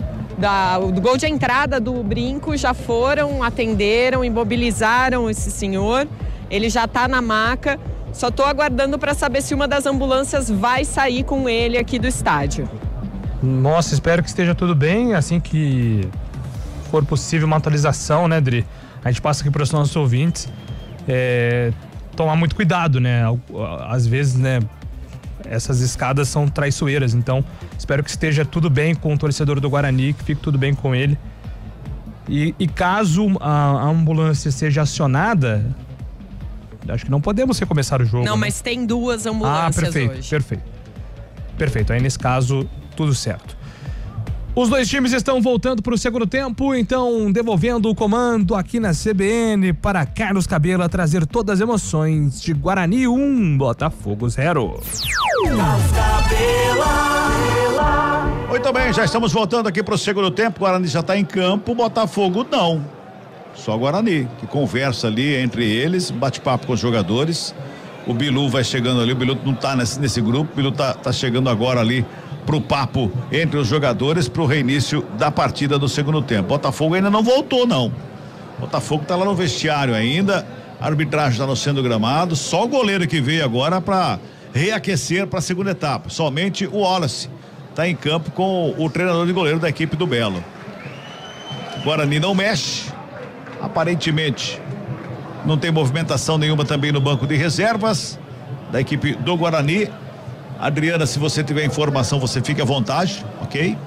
do gol de entrada do Brinco, já foram, atenderam, imobilizaram esse senhor. Ele já está na maca. Só estou aguardando para saber se uma das ambulâncias vai sair com ele aqui do estádio. Nossa, espero que esteja tudo bem, assim que for possível uma atualização, né, Dri? A gente passa aqui para os nossos ouvintes, tomar muito cuidado, né? Às vezes, né, essas escadas são traiçoeiras, então espero que esteja tudo bem com o torcedor do Guarani, que fique tudo bem com ele. E caso a ambulância seja acionada, acho que não podemos recomeçar o jogo. Não, né? Mas tem 2 ambulâncias hoje. Perfeito. Aí nesse caso, tudo certo. Os 2 times estão voltando para o segundo tempo, então devolvendo o comando aqui na CBN para Carlos Cabela trazer todas as emoções de Guarani 1, Botafogo 0. Muito bem, já estamos voltando aqui para o segundo tempo. Guarani já está em campo, Botafogo não. Só Guarani, que conversa ali entre eles, bate-papo com os jogadores. O Bilu vai chegando ali, o Bilu não está nesse grupo, o Bilu tá chegando agora ali pro papo entre os jogadores pro reinício da partida do segundo tempo. Botafogo ainda não voltou, não. Botafogo tá lá no vestiário ainda, a arbitragem tá no centro do gramado, só o goleiro que veio agora para reaquecer para a segunda etapa. Somente o Wallace tá em campo com o treinador de goleiro da equipe do Belo. Guarani não mexe, aparentemente não tem movimentação nenhuma também no banco de reservas da equipe do Guarani. Adriana, se você tiver informação, você fique à vontade, ok?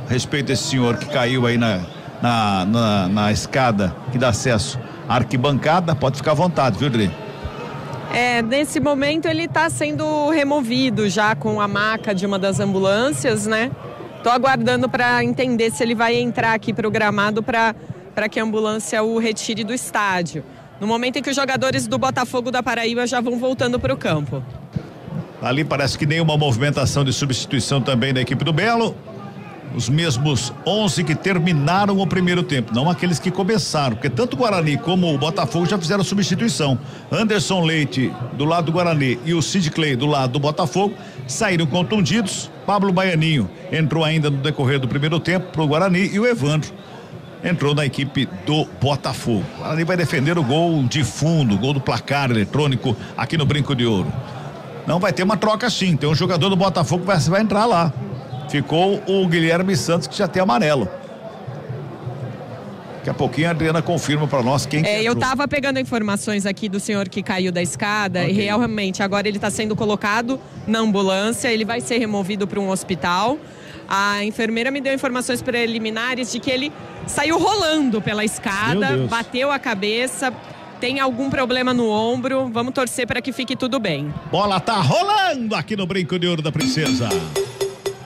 A respeito desse senhor que caiu aí na escada que dá acesso à arquibancada, pode ficar à vontade, viu, Adri? Nesse momento ele está sendo removido já com a maca de uma das ambulâncias, né? Tô aguardando para entender se ele vai entrar aqui pro gramado para que a ambulância o retire do estádio. No momento em que os jogadores do Botafogo da Paraíba já vão voltando para o campo. Ali parece que nenhuma movimentação de substituição também da equipe do Belo. Os mesmos 11 que terminaram o primeiro tempo, não aqueles que começaram, porque tanto o Guarani como o Botafogo já fizeram substituição. Anderson Leite do lado do Guarani e o Sid Clay do lado do Botafogo saíram contundidos. Pablo Baianinho entrou ainda no decorrer do primeiro tempo pro Guarani e o Evandro entrou na equipe do Botafogo. O Guarani vai defender o gol de fundo, o gol do placar eletrônico aqui no Brinco de Ouro. Não, vai ter uma troca sim, tem um jogador do Botafogo que vai entrar lá. Ficou o Guilherme Santos, que já tem amarelo. Daqui a pouquinho a Adriana confirma para nós quem que entrou. Eu tava pegando informações aqui do senhor que caiu da escada, okay. E realmente agora ele está sendo colocado na ambulância, ele vai ser removido para um hospital. A enfermeira me deu informações preliminares de que ele saiu rolando pela escada, bateu a cabeça, tem algum problema no ombro. Vamos torcer para que fique tudo bem. Bola tá rolando aqui no Brinco de Ouro da Princesa.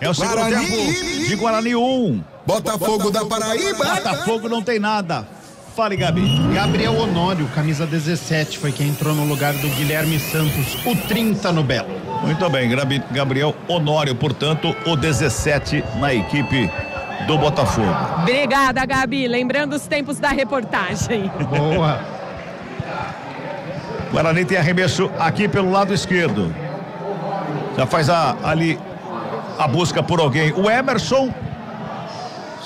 É o segundo tempo de Guarani 1. Botafogo da Paraíba. Botafogo não tem nada. Fale, Gabi. Gabriel Honório, camisa 17, foi quem entrou no lugar do Guilherme Santos, o 30 no Belo. Muito bem, Gabriel Honório, portanto, o 17 na equipe do Botafogo. Obrigada, Gabi. Lembrando os tempos da reportagem. Boa. Guarani tem arremesso aqui pelo lado esquerdo. Já faz ali a busca por alguém. O Emerson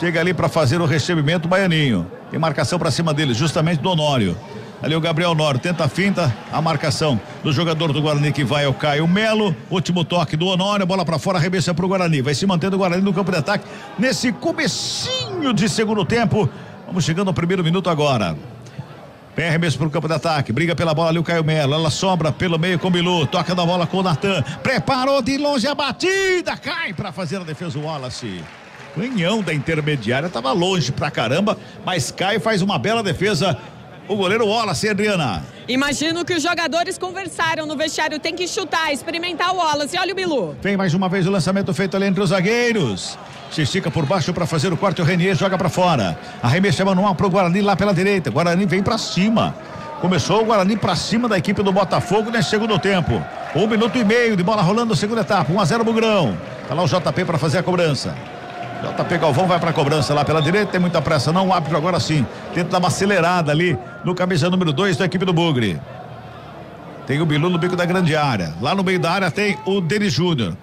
chega ali para fazer o recebimento, o Baianinho. Tem marcação para cima dele, justamente do Honório. Ali o Gabriel Honório tenta a finta, a marcação do jogador do Guarani que vai é o Caio Melo. Último toque do Honório, bola para fora, arremessa pro Guarani. Vai se mantendo o Guarani no campo de ataque nesse comecinho de segundo tempo. Vamos chegando ao primeiro minuto agora. Vem arremesso pro campo de ataque, briga pela bola ali o Caio Melo, ela sobra pelo meio com o Bilu, toca da bola com o Natan, preparou de longe a batida, cai para fazer a defesa o Wallace. Canhão da intermediária, tava longe pra caramba, mas cai e faz uma bela defesa. O goleiro Wallace, Adriana. Imagino que os jogadores conversaram no vestiário, tem que chutar, experimentar o Wallace. Olha o Bilu. Vem mais uma vez o lançamento feito ali entre os zagueiros. Se estica por baixo para fazer o corte, o Renier joga para fora. Arremesso manual pro Guarani lá pela direita. Guarani vem para cima. Começou o Guarani para cima da equipe do Botafogo nesse segundo tempo. 1 minuto e meio de bola rolando, segunda etapa. 1-0 Bugrão. Tá lá o JP para fazer a cobrança. JP Galvão vai para a cobrança lá pela direita, tem muita pressa não, o árbitro agora sim tenta dar uma acelerada ali no camisa número 2 da equipe do Bugre. Tem o Bilu no bico da grande área, lá no meio da área tem o Denis Júnior.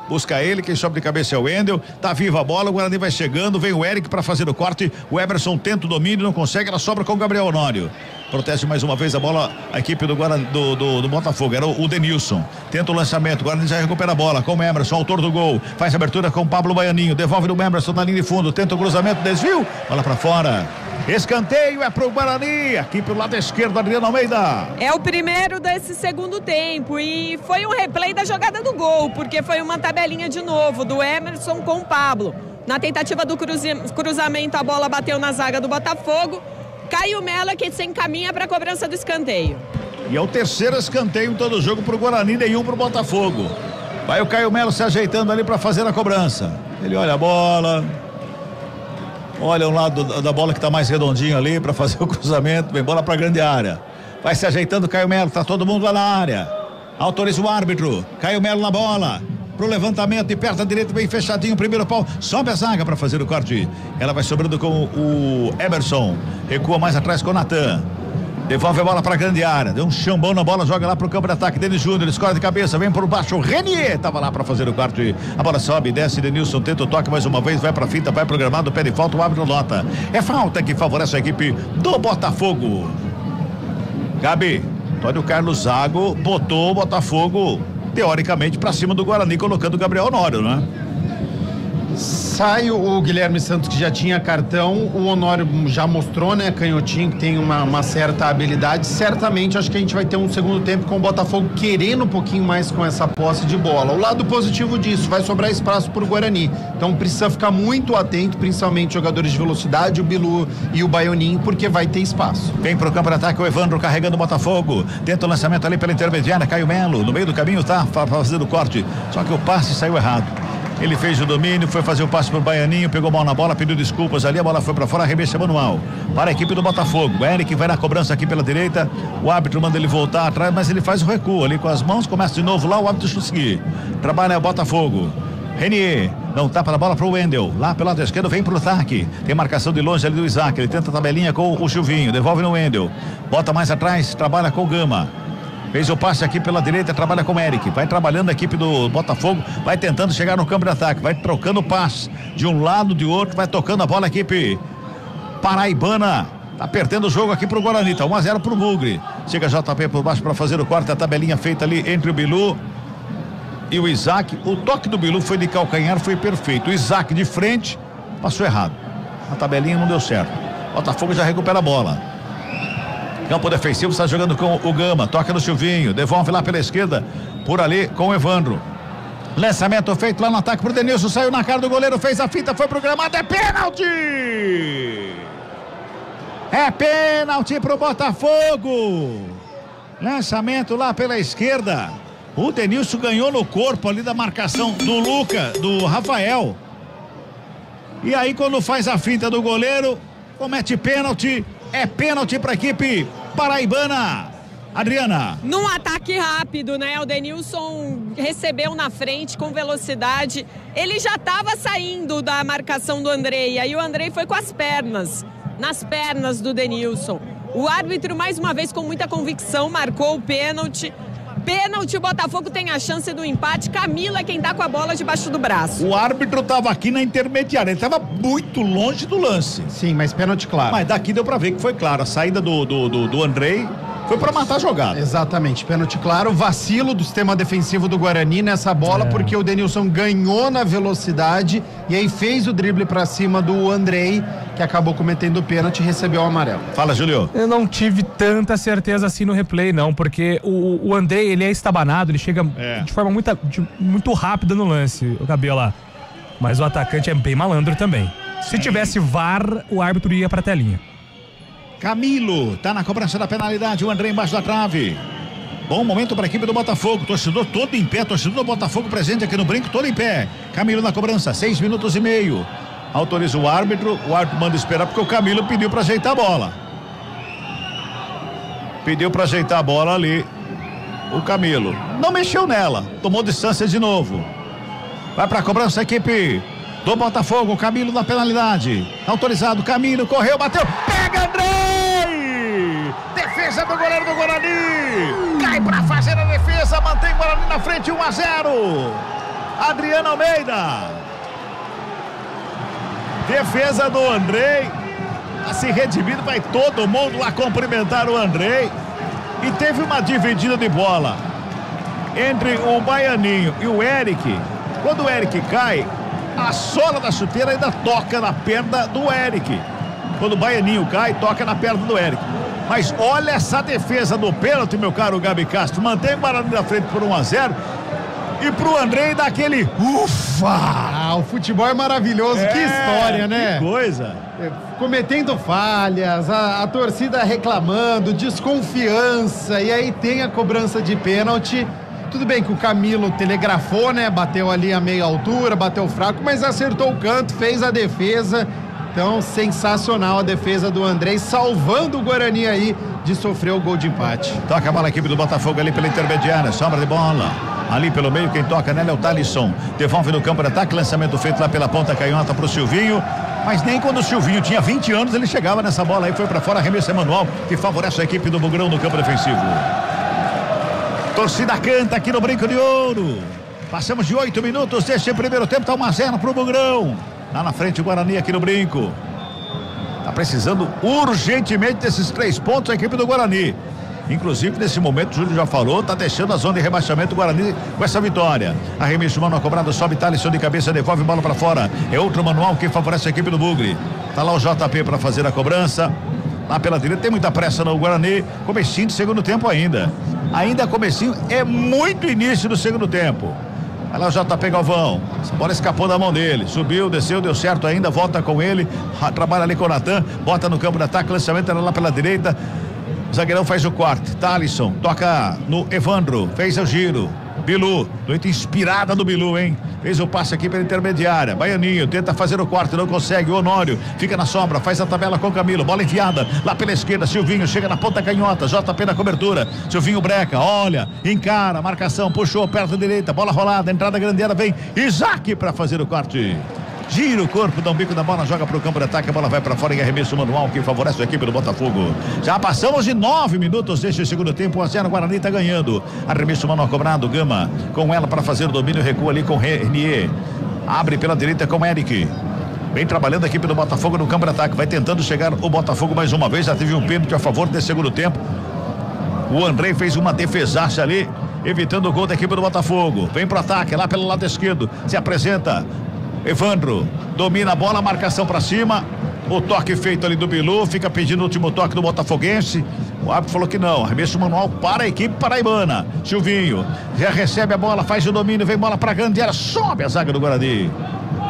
Busca ele, quem sobe de cabeça é o Wendel, tá viva a bola, o Guarani vai chegando, vem o Eric para fazer o corte, o Emerson tenta o domínio, não consegue, ela sobra com o Gabriel Honório. Protege mais uma vez a bola, a equipe do Guarani, do Botafogo, era o Denilson, tenta o lançamento, o Guarani já recupera a bola com o Emerson, autor do gol, faz a abertura com o Pablo Baianinho, devolve no Emerson na linha de fundo, tenta o cruzamento, desvio, bola para fora. Escanteio é pro Guarani, aqui pelo lado esquerdo, Adriano Almeida. É o primeiro desse segundo tempo e foi um replay da jogada do gol, porque foi uma tabelinha de novo do Emerson com o Pablo. Na tentativa do cruzamento, a bola bateu na zaga do Botafogo. Caio Melo que se encaminha para a cobrança do escanteio. E é o terceiro escanteio em todo o jogo pro Guarani, nenhum pro Botafogo. Vai o Caio Melo se ajeitando ali para fazer a cobrança. Ele olha a bola. Olha um lado da bola que tá mais redondinho ali para fazer o cruzamento, vem bola para grande área. Vai se ajeitando o Caio Melo, tá todo mundo lá na área. Autoriza o árbitro. Caio Melo na bola. Pro levantamento e perto da direita, bem fechadinho, primeiro pau, sobe a zaga para fazer o corte. Ela vai sobrando com o Emerson. Recua mais atrás com o Natan. Devolve a bola para a grande área. Deu um chambão na bola, joga lá pro campo de ataque. Denis Júnior, escolhe de cabeça, vem por baixo. O Renier tava lá para fazer o corte. A bola sobe, desce. Denilson tenta o toque mais uma vez, vai para finta, vai programado, pede falta, o árbitro nota. É falta que favorece a equipe do Botafogo. Gabi, Antônio Carlos Zago botou o Botafogo teoricamente para cima do Guarani, colocando o Gabriel Honório, né? Sai o Guilherme Santos, que já tinha cartão, o Honório já mostrou, né, canhotinho, que tem uma certa habilidade. Certamente acho que a gente vai ter um segundo tempo com o Botafogo querendo um pouquinho mais com essa posse de bola. O lado positivo disso, vai sobrar espaço para o Guarani, então precisa ficar muito atento, principalmente jogadores de velocidade, o Bilu e o Baianinho, porque vai ter espaço. Vem pro campo de ataque o Evandro carregando o Botafogo, tenta o lançamento ali pela intermediária, Caio Melo, no meio do caminho tá fazendo o corte, só que o passe saiu errado. Ele fez o domínio, foi fazer o passe pro Baianinho, pegou mal na bola, pediu desculpas ali, a bola foi para fora, arremesso manual para a equipe do Botafogo. O Eric vai na cobrança aqui pela direita, o árbitro manda ele voltar atrás, mas ele faz o recuo ali com as mãos, começa de novo lá, o árbitro conseguir. Trabalha o Botafogo. Renier, não tapa na bola pro Wendel, lá pelo lado esquerdo, vem pro ataque, tem marcação de longe ali do Isaac, ele tenta a tabelinha com o Silvinho, devolve no Wendel, bota mais atrás, trabalha com o Gama. Fez o passe aqui pela direita, trabalha com o Eric, vai trabalhando a equipe do Botafogo, vai tentando chegar no campo de ataque, vai trocando o passe de um lado, de outro, vai tocando a bola a equipe paraibana, tá perdendo o jogo aqui pro Guarani, tá 1-0 pro Bugre. Chega JP por baixo para fazer o corte, a tabelinha feita ali entre o Bilu e o Isaac. O toque do Bilu foi de calcanhar, foi perfeito. O Isaac de frente passou errado, a tabelinha não deu certo. Botafogo já recupera a bola. Campo defensivo, está jogando com o Gama, toca no Silvinho, devolve lá pela esquerda, por ali com o Evandro. Lançamento feito lá no ataque pro Denilson, saiu na cara do goleiro, fez a fita, foi pro gramado, é pênalti! É pênalti pro Botafogo! Lançamento lá pela esquerda, o Denilson ganhou no corpo ali da marcação do Rafael. E aí quando faz a finta do goleiro, comete pênalti. É pênalti para a equipe paraibana. Adriana. Num ataque rápido, né? O Denilson recebeu na frente com velocidade. Ele já estava saindo da marcação do Andrei. Aí o Andrei foi com as pernas, nas pernas do Denilson. O árbitro, mais uma vez, com muita convicção, marcou o pênalti. Pênalti, o Botafogo tem a chance do empate. Camila é quem tá com a bola debaixo do braço. O árbitro tava aqui na intermediária, ele tava muito longe do lance. Sim, mas pênalti claro. Mas daqui deu pra ver que foi claro. A saída do Andrei foi pra matar a jogada. Exatamente, pênalti claro. Vacilo do sistema defensivo do Guarani nessa bola, porque o Denilson ganhou na velocidade e aí fez o drible pra cima do Andrei, que acabou cometendo o pênalti e recebeu o amarelo. Fala, Júlio. Eu não tive tanta certeza assim no replay, não, porque o Andrei, ele é estabanado, ele chega de forma muito rápida no lance, o Cabelo. Mas o atacante é bem malandro também. Se tivesse VAR, o árbitro ia pra telinha. Camilo, tá na cobrança da penalidade, o André embaixo da trave. Bom momento para a equipe do Botafogo, torcedor todo em pé, torcedor do Botafogo presente aqui no brinco, todo em pé. Camilo na cobrança, 6 minutos e meio. Autoriza o árbitro manda esperar porque o Camilo pediu para ajeitar a bola. Pediu para ajeitar a bola ali. O Camilo não mexeu nela, tomou distância de novo. Vai para a cobrança a equipe do Botafogo, Camilo na penalidade. Autorizado, Camilo correu, bateu, pega Andrei! Defesa do goleiro do Guarani. Cai pra fazer a defesa, mantém o Guarani na frente, 1-0. Adriano Almeida. Defesa do Andrei. Tá se redimindo, vai todo mundo lá cumprimentar o Andrei. E teve uma dividida de bola entre o Baianinho e o Eric. Quando o Eric cai, a sola da chuteira ainda toca na perna do Eric. Quando o Baianinho cai, toca na perna do Eric. Mas olha essa defesa do pênalti, meu caro Gabi Castro. Mantém o Guarani na frente por 1-0. E pro Andrei dá aquele ufa! O futebol é maravilhoso, que história, né? Que coisa! Cometendo falhas, a torcida reclamando, desconfiança, e aí tem a cobrança de pênalti. Tudo bem que o Camilo telegrafou, né? Bateu ali a meia altura, bateu fraco, mas acertou o canto, fez a defesa. Então, sensacional a defesa do Andrei, salvando o Guarani aí de sofrer o gol de empate. Toca a bola a equipe do Botafogo ali pela intermediária, sobra de bola. Ali pelo meio, quem toca nela é o Thalisson. Devolve no campo de ataque, lançamento feito lá pela ponta canhota pro Silvinho. Mas nem quando o Silvinho tinha 20 anos, ele chegava nessa bola aí, foi pra fora, arremesso manual, que favorece a equipe do Bugrão no campo defensivo. Torcida canta aqui no Brinco de Ouro. Passamos de 8 minutos deste primeiro tempo, tá 1-0 pro Bugrão. Lá na frente o Guarani aqui no Brinco. Tá precisando urgentemente desses 3 pontos a equipe do Guarani. Inclusive nesse momento, o Júlio já falou, tá deixando a zona de rebaixamento do Guarani com essa vitória. Arremesso manual cobrado, sobe Thalisson de cabeça, devolve bola pra fora. É outro manual que favorece a equipe do Bugre. Tá lá o JP para fazer a cobrança. Lá pela direita tem muita pressa no Guarani. Comecinho de segundo tempo ainda. Ainda comecinho, é muito início do segundo tempo. Vai lá o JP Galvão, essa bola escapou da mão dele, subiu, desceu, deu certo ainda, volta com ele, trabalha ali com o Natan, bota no campo de ataque, lançamento era lá pela direita, o zagueirão faz o corte, Thalisson, toca no Evandro, fez o giro, Bilu, noite inspirada do Bilu, hein? Fez o passe aqui pela intermediária, Baianinho, tenta fazer o corte, não consegue, o Honório, fica na sombra, faz a tabela com o Camilo, bola enfiada, lá pela esquerda, Silvinho, chega na ponta canhota, JP na cobertura, Silvinho breca, olha, encara, marcação, puxou, perto da direita, bola rolada, entrada grande, vem Isaac para fazer o corte. Gira o corpo, dá um bico da bola, joga pro campo de ataque, a bola vai para fora em arremesso manual que favorece a equipe do Botafogo. Já passamos de 9 minutos deste segundo tempo, 1-0, o Guarani tá ganhando. Arremesso manual cobrado, Gama com ela para fazer o domínio, recua ali com Renier. Abre pela direita com Eric. Vem trabalhando a equipe do Botafogo no campo de ataque, vai tentando chegar o Botafogo mais uma vez, já teve um pênalti a favor desse segundo tempo. O Andrei fez uma defesaça ali, evitando o gol da equipe do Botafogo. Vem pro ataque, lá pelo lado esquerdo, se apresenta Evandro, domina a bola, marcação pra cima, o toque feito ali do Bilu, fica pedindo o último toque do botafoguense, o árbitro falou que não, arremesso manual para a equipe paraibana. Silvinho, já recebe a bola, faz o domínio, vem bola pra grande área, sobe a zaga do Guarani.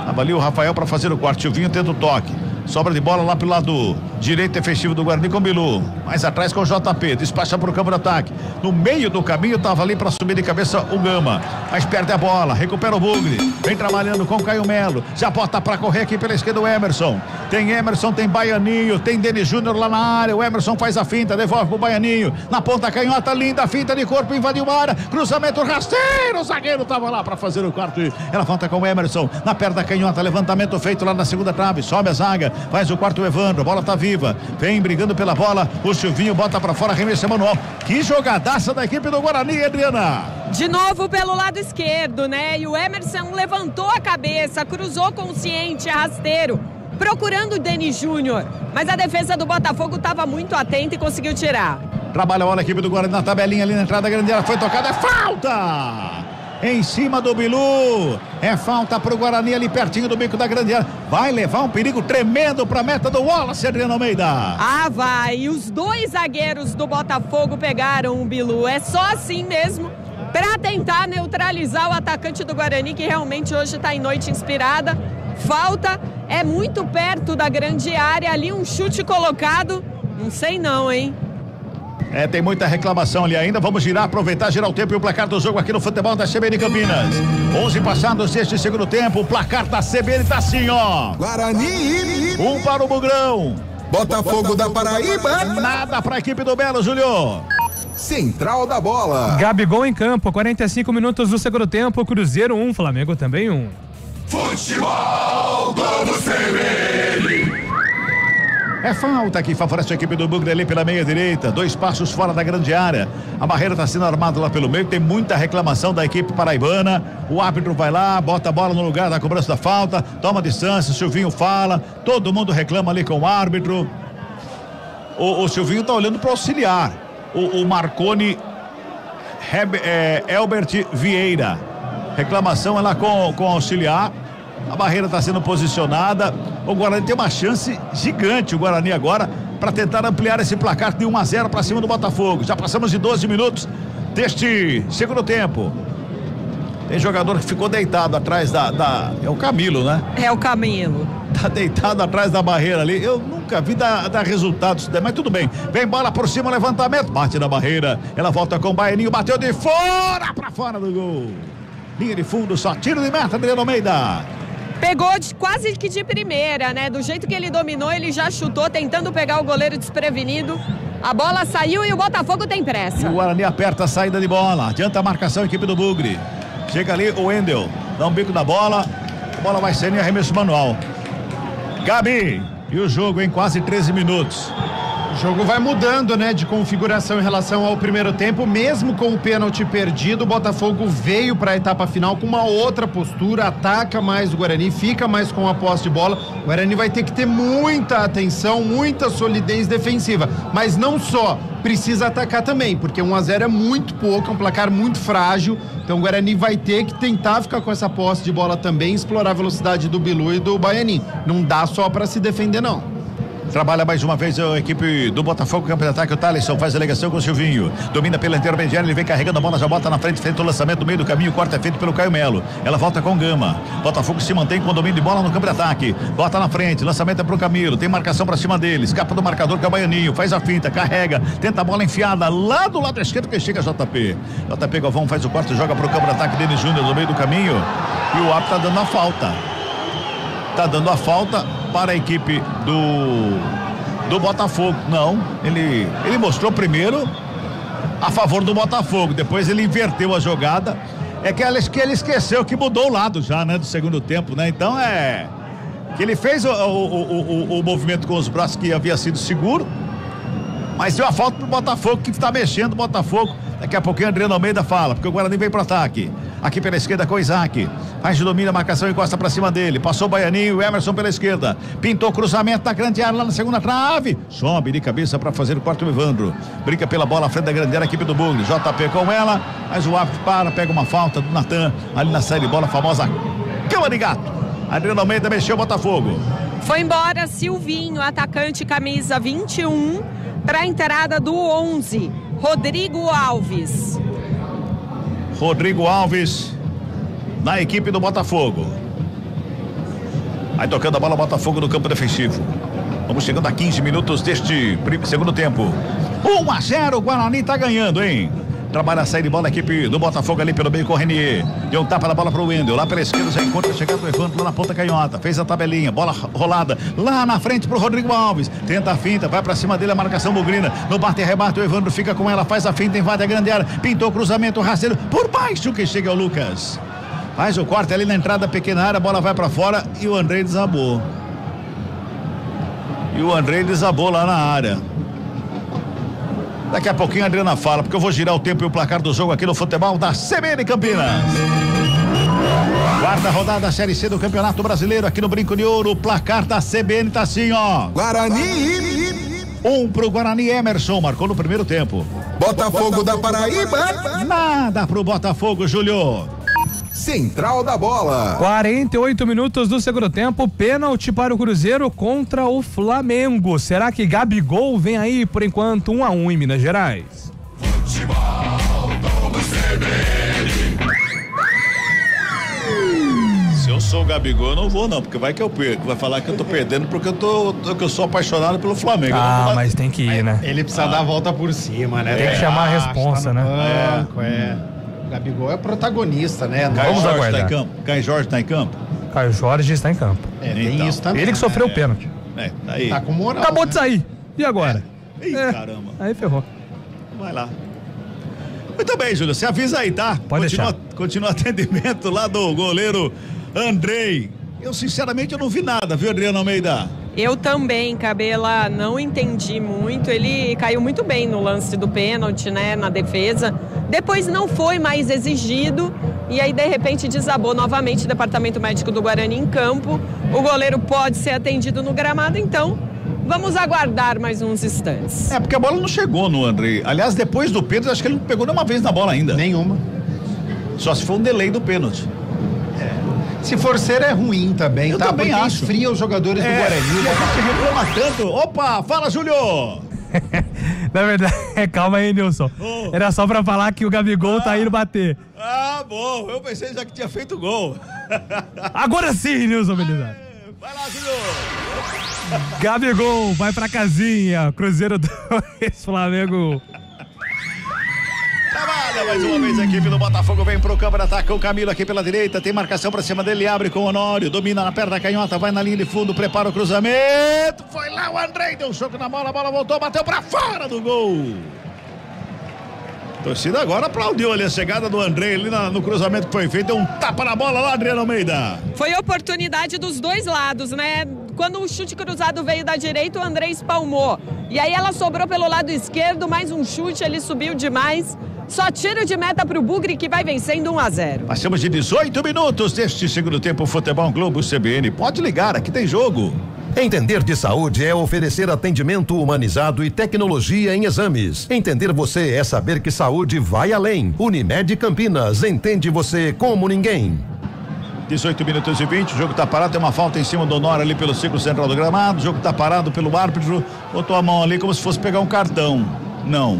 Tava ali o Rafael para fazer o corte, Silvinho tenta o toque, sobra de bola lá pelo lado direito defensivo do Guarani com o Bilu, Mais atrás com o JP, despacha pro campo de ataque. No meio do caminho tava ali pra subir de cabeça o Gama, mas perde a bola, recupera o Bugre, vem trabalhando com o Caio Melo, já bota pra correr aqui pela esquerda o Emerson. Tem Emerson, tem Baianinho, tem Denis Júnior lá na área, o Emerson faz a finta, devolve pro Baianinho, na ponta canhota, linda finta de corpo, invadiu a área, cruzamento rasteiro, o zagueiro tava lá pra fazer o quarto, ela volta com o Emerson, na perna canhota, levantamento feito lá na segunda trave, sobe a zaga, faz o quarto o Evandro, a bola tá viva, vem brigando pela bola, o Silvinho bota pra fora, arremesso manual. Que jogadaça da equipe do Guarani, Adriana. De novo pelo lado esquerdo, né? E o Emerson levantou a cabeça, cruzou consciente, rasteiro, procurando o Denis Júnior. Mas a defesa do Botafogo estava muito atenta e conseguiu tirar. Trabalha a bola a equipe do Guarani na tabelinha ali na entrada da grande área, foi tocada, é falta! Em cima do Bilu, é falta pro Guarani ali pertinho do bico da grande área, vai levar um perigo tremendo pra meta do Wallace, Adriano Almeida. Ah, vai, e os dois zagueiros do Botafogo pegaram o Bilu, é só assim mesmo pra tentar neutralizar o atacante do Guarani, que realmente hoje tá em noite inspirada. Falta, é muito perto da grande área, ali um chute colocado, não sei não, hein. Tem muita reclamação ali ainda. Vamos girar, aproveitar, girar o tempo e o placar do jogo aqui no futebol da CBN Campinas. 11 passados deste segundo tempo. O placar da CBN tá assim, ó. Guarani. 1 para o Bugrão. Botafogo da Paraíba. Nada para a equipe do Belo, Júlio. Central da bola. Gabigol em campo, 45 minutos do segundo tempo. Cruzeiro 1, Flamengo também 1. Futebol Globo CBN. É falta que favorece a equipe do Bugre ali pela meia direita, 2 passos fora da grande área. A barreira está sendo armada lá pelo meio, tem muita reclamação da equipe paraibana. O árbitro vai lá, bota a bola no lugar da cobrança da falta, toma distância, o Silvinho fala, todo mundo reclama ali com o árbitro. O Silvinho está olhando para auxiliar. O Marconi Elbert Vieira. Reclamação é lá com o auxiliar. A barreira está sendo posicionada. O Guarani tem uma chance gigante, o Guarani agora, para tentar ampliar esse placar de 1-0 para cima do Botafogo. Já passamos de 12 minutos deste segundo tempo. Tem jogador que ficou deitado atrás é o Camilo, né? É o Camilo. Tá deitado atrás da barreira ali. Eu nunca vi dar resultados, mas tudo bem. Vem bola por cima, levantamento, bate na barreira. Ela volta com o Baianinho, bateu de fora para fora do gol. Linha de fundo, só tiro de meta, Adriano Almeida. Pegou quase que de primeira, né? Do jeito que ele dominou, ele já chutou, tentando pegar o goleiro desprevenido. A bola saiu e o Botafogo tem pressa. E o Guarani aperta a saída de bola. Adianta a marcação, a equipe do Bugre. Chega ali o Wendel, dá um bico na bola. A bola vai ser em arremesso manual. Gabi, e o jogo em quase 13 minutos. O jogo vai mudando, né, de configuração em relação ao primeiro tempo, mesmo com o pênalti perdido, o Botafogo veio para a etapa final com uma outra postura, ataca mais o Guarani, fica mais com a posse de bola. O Guarani vai ter que ter muita atenção, muita solidez defensiva, mas não só, precisa atacar também, porque 1-0 é muito pouco, é um placar muito frágil, então o Guarani vai ter que tentar ficar com essa posse de bola também, explorar a velocidade do Bilu e do Baianinho. Não dá só para se defender, não. Trabalha mais uma vez a equipe do Botafogo, campo de ataque, o Thaleson faz a ligação com o Silvinho, domina pela intermediária, ele vem carregando a bola, já bota na frente, feito o lançamento no meio do caminho, o corte é feito pelo Caio Melo, ela volta com o Gama, Botafogo se mantém com o domínio de bola no campo de ataque, bota na frente, lançamento é pro Camilo, tem marcação pra cima dele, escapa do marcador que é o Baianinho, faz a finta, carrega, tenta a bola enfiada lá do lado esquerdo que chega JP Galvão faz o corte, joga pro campo de ataque, Denis Júnior no meio do caminho, e o árbitro tá dando a falta para a equipe do Botafogo. Não, ele mostrou primeiro a favor do Botafogo, depois ele inverteu a jogada. É que ele esqueceu que mudou o lado já, né, do segundo tempo, né? Então que ele fez o movimento com os braços que havia sido seguro, mas deu a falta pro Botafogo, que está mexendo o Botafogo. Daqui a pouquinho o Adriano Almeida fala, porque o Guarani vem pro ataque. Aqui pela esquerda com o Isaac. Faz de domínio, a marcação encosta pra cima dele. Passou o Baianinho, o Emerson pela esquerda. Pintou cruzamento na grande área lá na segunda trave. Sobe de cabeça pra fazer o quarto o Evandro. Brinca pela bola à frente da grande área, a equipe do Bugre. JP com ela, mas o árbitro pega uma falta do Natan. Ali na saída de bola, a famosa cama de gato. Adriano Almeida mexeu o Botafogo. Foi embora Silvinho, atacante camisa 21, pra entrada do 11. Rodrigo Alves na equipe do Botafogo. Vai tocando a bola, Botafogo no campo defensivo. Vamos chegando a 15 minutos deste segundo tempo. 1-0, o Guarani tá ganhando, hein? Trabalha a saída de bola a equipe do Botafogo ali pelo meio com o Renier. Deu um tapa na bola pro Wendel. Lá pela esquerda já encontra a chegada do Evandro lá na ponta canhota. Fez a tabelinha, bola rolada lá na frente pro Rodrigo Alves. Tenta a finta, vai pra cima dele a marcação bugrina. No bate e rebate o Evandro fica com ela, faz a finta, invade a grande área. Pintou o cruzamento rasteiro por baixo que chega o Lucas. Faz o corte ali na entrada pequena área, a bola vai pra fora e o Andrei desabou. Lá na área. Daqui a pouquinho a Adriana fala, porque eu vou girar o tempo e o placar do jogo aqui no futebol da CBN Campinas. Quarta rodada da Série C do Campeonato Brasileiro aqui no Brinco de Ouro. O placar da CBN tá assim, ó. Guarani. 1 pro Guarani. Emerson marcou no primeiro tempo. Botafogo da Paraíba. Nada pro Botafogo, Júlio. Central da bola. 48 minutos do segundo tempo, pênalti para o Cruzeiro contra o Flamengo. Será que Gabigol vem aí por enquanto 1-1 em Minas Gerais? Futebol Globo CBN. Se eu sou o Gabigol, eu não vou não, porque vai que eu perco. Vai falar que eu tô perdendo porque eu sou apaixonado pelo Flamengo. Mas tem que ir, né? Ele precisa dar a volta por cima, né? Tem que chamar a responsa, né? O Gabigol é protagonista, né? Vamos aguardar. Caio Jorge tá em campo? Caio Jorge está em campo. Tem isso também. Ele que sofreu o pênalti. Tá aí. Tá com moral. Acabou de sair. E agora? Ih, caramba. Aí ferrou. Vai lá. Muito bem, Júlio. Você avisa aí, tá? Pode deixar. Continua atendimento lá do goleiro Andrei. Eu, sinceramente, eu não vi nada, viu, Adriano Almeida? Eu também, Cabela, não entendi muito. Ele caiu muito bem no lance do pênalti, né, na defesa. Depois não foi mais exigido e aí, de repente, desabou novamente o departamento médico do Guarani em campo. O goleiro pode ser atendido no gramado, então vamos aguardar mais uns instantes. Porque a bola não chegou no Andrei. Aliás, depois do pênalti, acho que ele não pegou nenhuma vez na bola ainda. Nenhuma. Só se for um delay do pênalti. Se forceiro é ruim também, Eu também porque acho. esfria os jogadores do Guarani. E a gente reclama tanto. Opa, fala, Júlio! Na verdade, calma aí, Nilson. Era só pra falar que o Gabigol tá indo bater. Bom, eu pensei já que tinha feito gol. Agora sim, Nilson Belizar. Vai lá, Júlio! Gabigol, vai pra casinha. Cruzeiro 2, Flamengo. Trabalha mais uma vez a equipe do Botafogo, vem pro campo de ataque, o Camilo aqui pela direita, tem marcação pra cima dele, abre com o Honório, domina na perna canhota, vai na linha de fundo, prepara o cruzamento, foi lá o Andrei, deu um choque na bola, a bola voltou, bateu pra fora do gol. A torcida agora aplaudiu ali a chegada do Andrei ali no cruzamento que foi feito, deu um tapa na bola lá, Adriano Almeida. Foi oportunidade dos dois lados, né? Quando o chute cruzado veio da direita, o Andrei espalmou. E aí ela sobrou pelo lado esquerdo, mais um chute, ele subiu demais. Só tiro de meta pro Bugre que vai vencendo 1-0. Passamos de 18 minutos deste segundo tempo, Futebol Globo CBN. Pode ligar, aqui tem jogo. Entender de saúde é oferecer atendimento humanizado e tecnologia em exames. Entender você é saber que saúde vai além. Unimed Campinas, entende você como ninguém. 18 minutos e 20, o jogo tá parado, tem uma falta em cima do Honório ali pelo círculo central do gramado, o jogo tá parado pelo árbitro, botou a mão ali como se fosse pegar um cartão. Não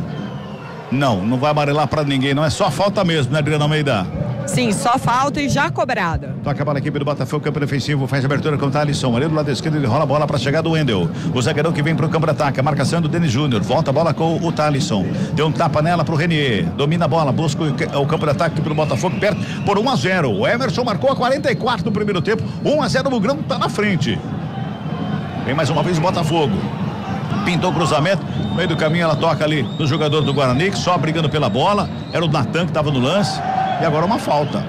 vai amarelar pra ninguém, não é só falta mesmo, né, Adriano Almeida? Sim, só falta e já cobrada. Toca a bola a equipe do Botafogo, campo defensivo, faz a abertura com o Thalisson, ali do lado esquerdo ele rola a bola pra chegar do Wendel, o zagueirão que vem pro campo de ataque, a marcação do Denis Júnior, volta a bola com o Thalisson, deu um tapa nela pro Renier, domina a bola, busca o campo de ataque pro Botafogo, perto por 1-0, o Emerson marcou a 44 do primeiro tempo, 1-0, o Bugrão tá na frente. Vem mais uma vez o Botafogo. Pintou o cruzamento, no meio do caminho ela toca ali no jogador do Guarani, que só brigando pela bola, era o Natan que estava no lance, e agora uma falta.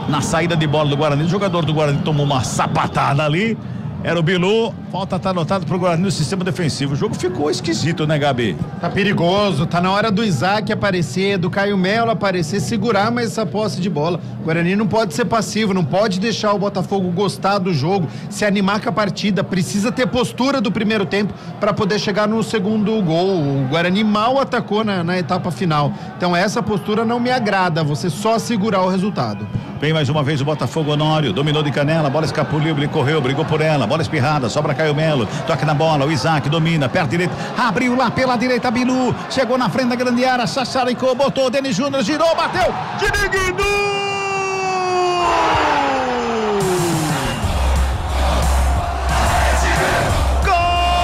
Na saída de bola do Guarani, o jogador do Guarani tomou uma sapatada ali, era o Bilu, falta tá anotada pro Guarani no sistema defensivo. O jogo ficou esquisito, né, Gabi? Tá perigoso, tá na hora do Isaac aparecer, do Caio Melo aparecer, segurar mais essa posse de bola. O Guarani não pode ser passivo, não pode deixar o Botafogo gostar do jogo, se animar com a partida, precisa ter postura do primeiro tempo para poder chegar no segundo gol. O Guarani mal atacou na etapa final, então essa postura não me agrada, você só segurar o resultado. Vem mais uma vez o Botafogo, Honório, dominou de canela, bola escapuliu, ele correu, brigou por ela, bola espirrada, sobra Caio Melo, toca na bola, o Isaac domina, perto direito, abriu lá pela direita, Bilu, chegou na frente da grande área, sassaricou, botou, Denis Júnior, girou, bateu, Diriguido! Gol!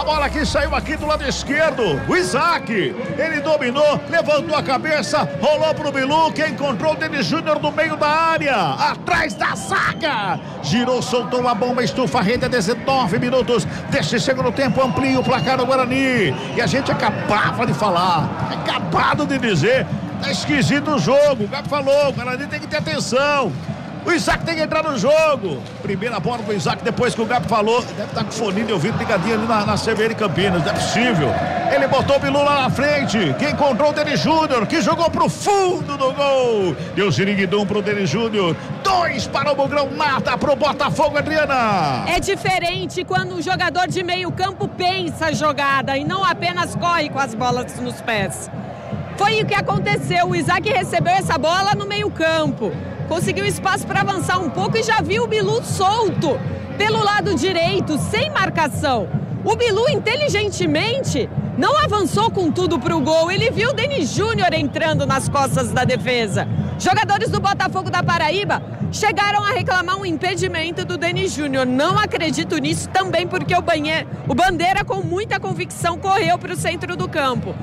bola que saiu aqui do lado esquerdo. O Isaac, ele dominou, levantou a cabeça, rolou pro Bilu, que encontrou o Denis Júnior no meio da área, atrás da zaga. Girou, soltou uma bomba, estufa a rede a 19 minutos deste segundo tempo, amplia o placar do Guarani. E a gente acabava de falar, acabado de dizer, tá esquisito o jogo. O Gabi falou, o Guarani tem que ter atenção. O Isaac tem que entrar no jogo. Primeira bola do Isaac, depois que o Gabi falou. Deve estar com fone de ouvido ligadinho ali na CBN Campinas. Não é possível. Ele botou o Bilu lá na frente. Que encontrou o Denis Júnior, que jogou pro fundo do gol. Deu Ziringuidum pro Denis Júnior. 2 para o Bugrão, nada pro Botafogo, Adriana. É diferente quando um jogador de meio campo pensa a jogada e não apenas corre com as bolas nos pés. Foi o que aconteceu. O Isaac recebeu essa bola no meio campo. Conseguiu espaço para avançar um pouco e já viu o Bilu solto pelo lado direito, sem marcação. O Bilu, inteligentemente, não avançou com tudo para o gol. Ele viu o Denis Júnior entrando nas costas da defesa. Jogadores do Botafogo da Paraíba chegaram a reclamar um impedimento do Denis Júnior. Não acredito nisso também, porque o Bandeira, com muita convicção, correu para o centro do campo.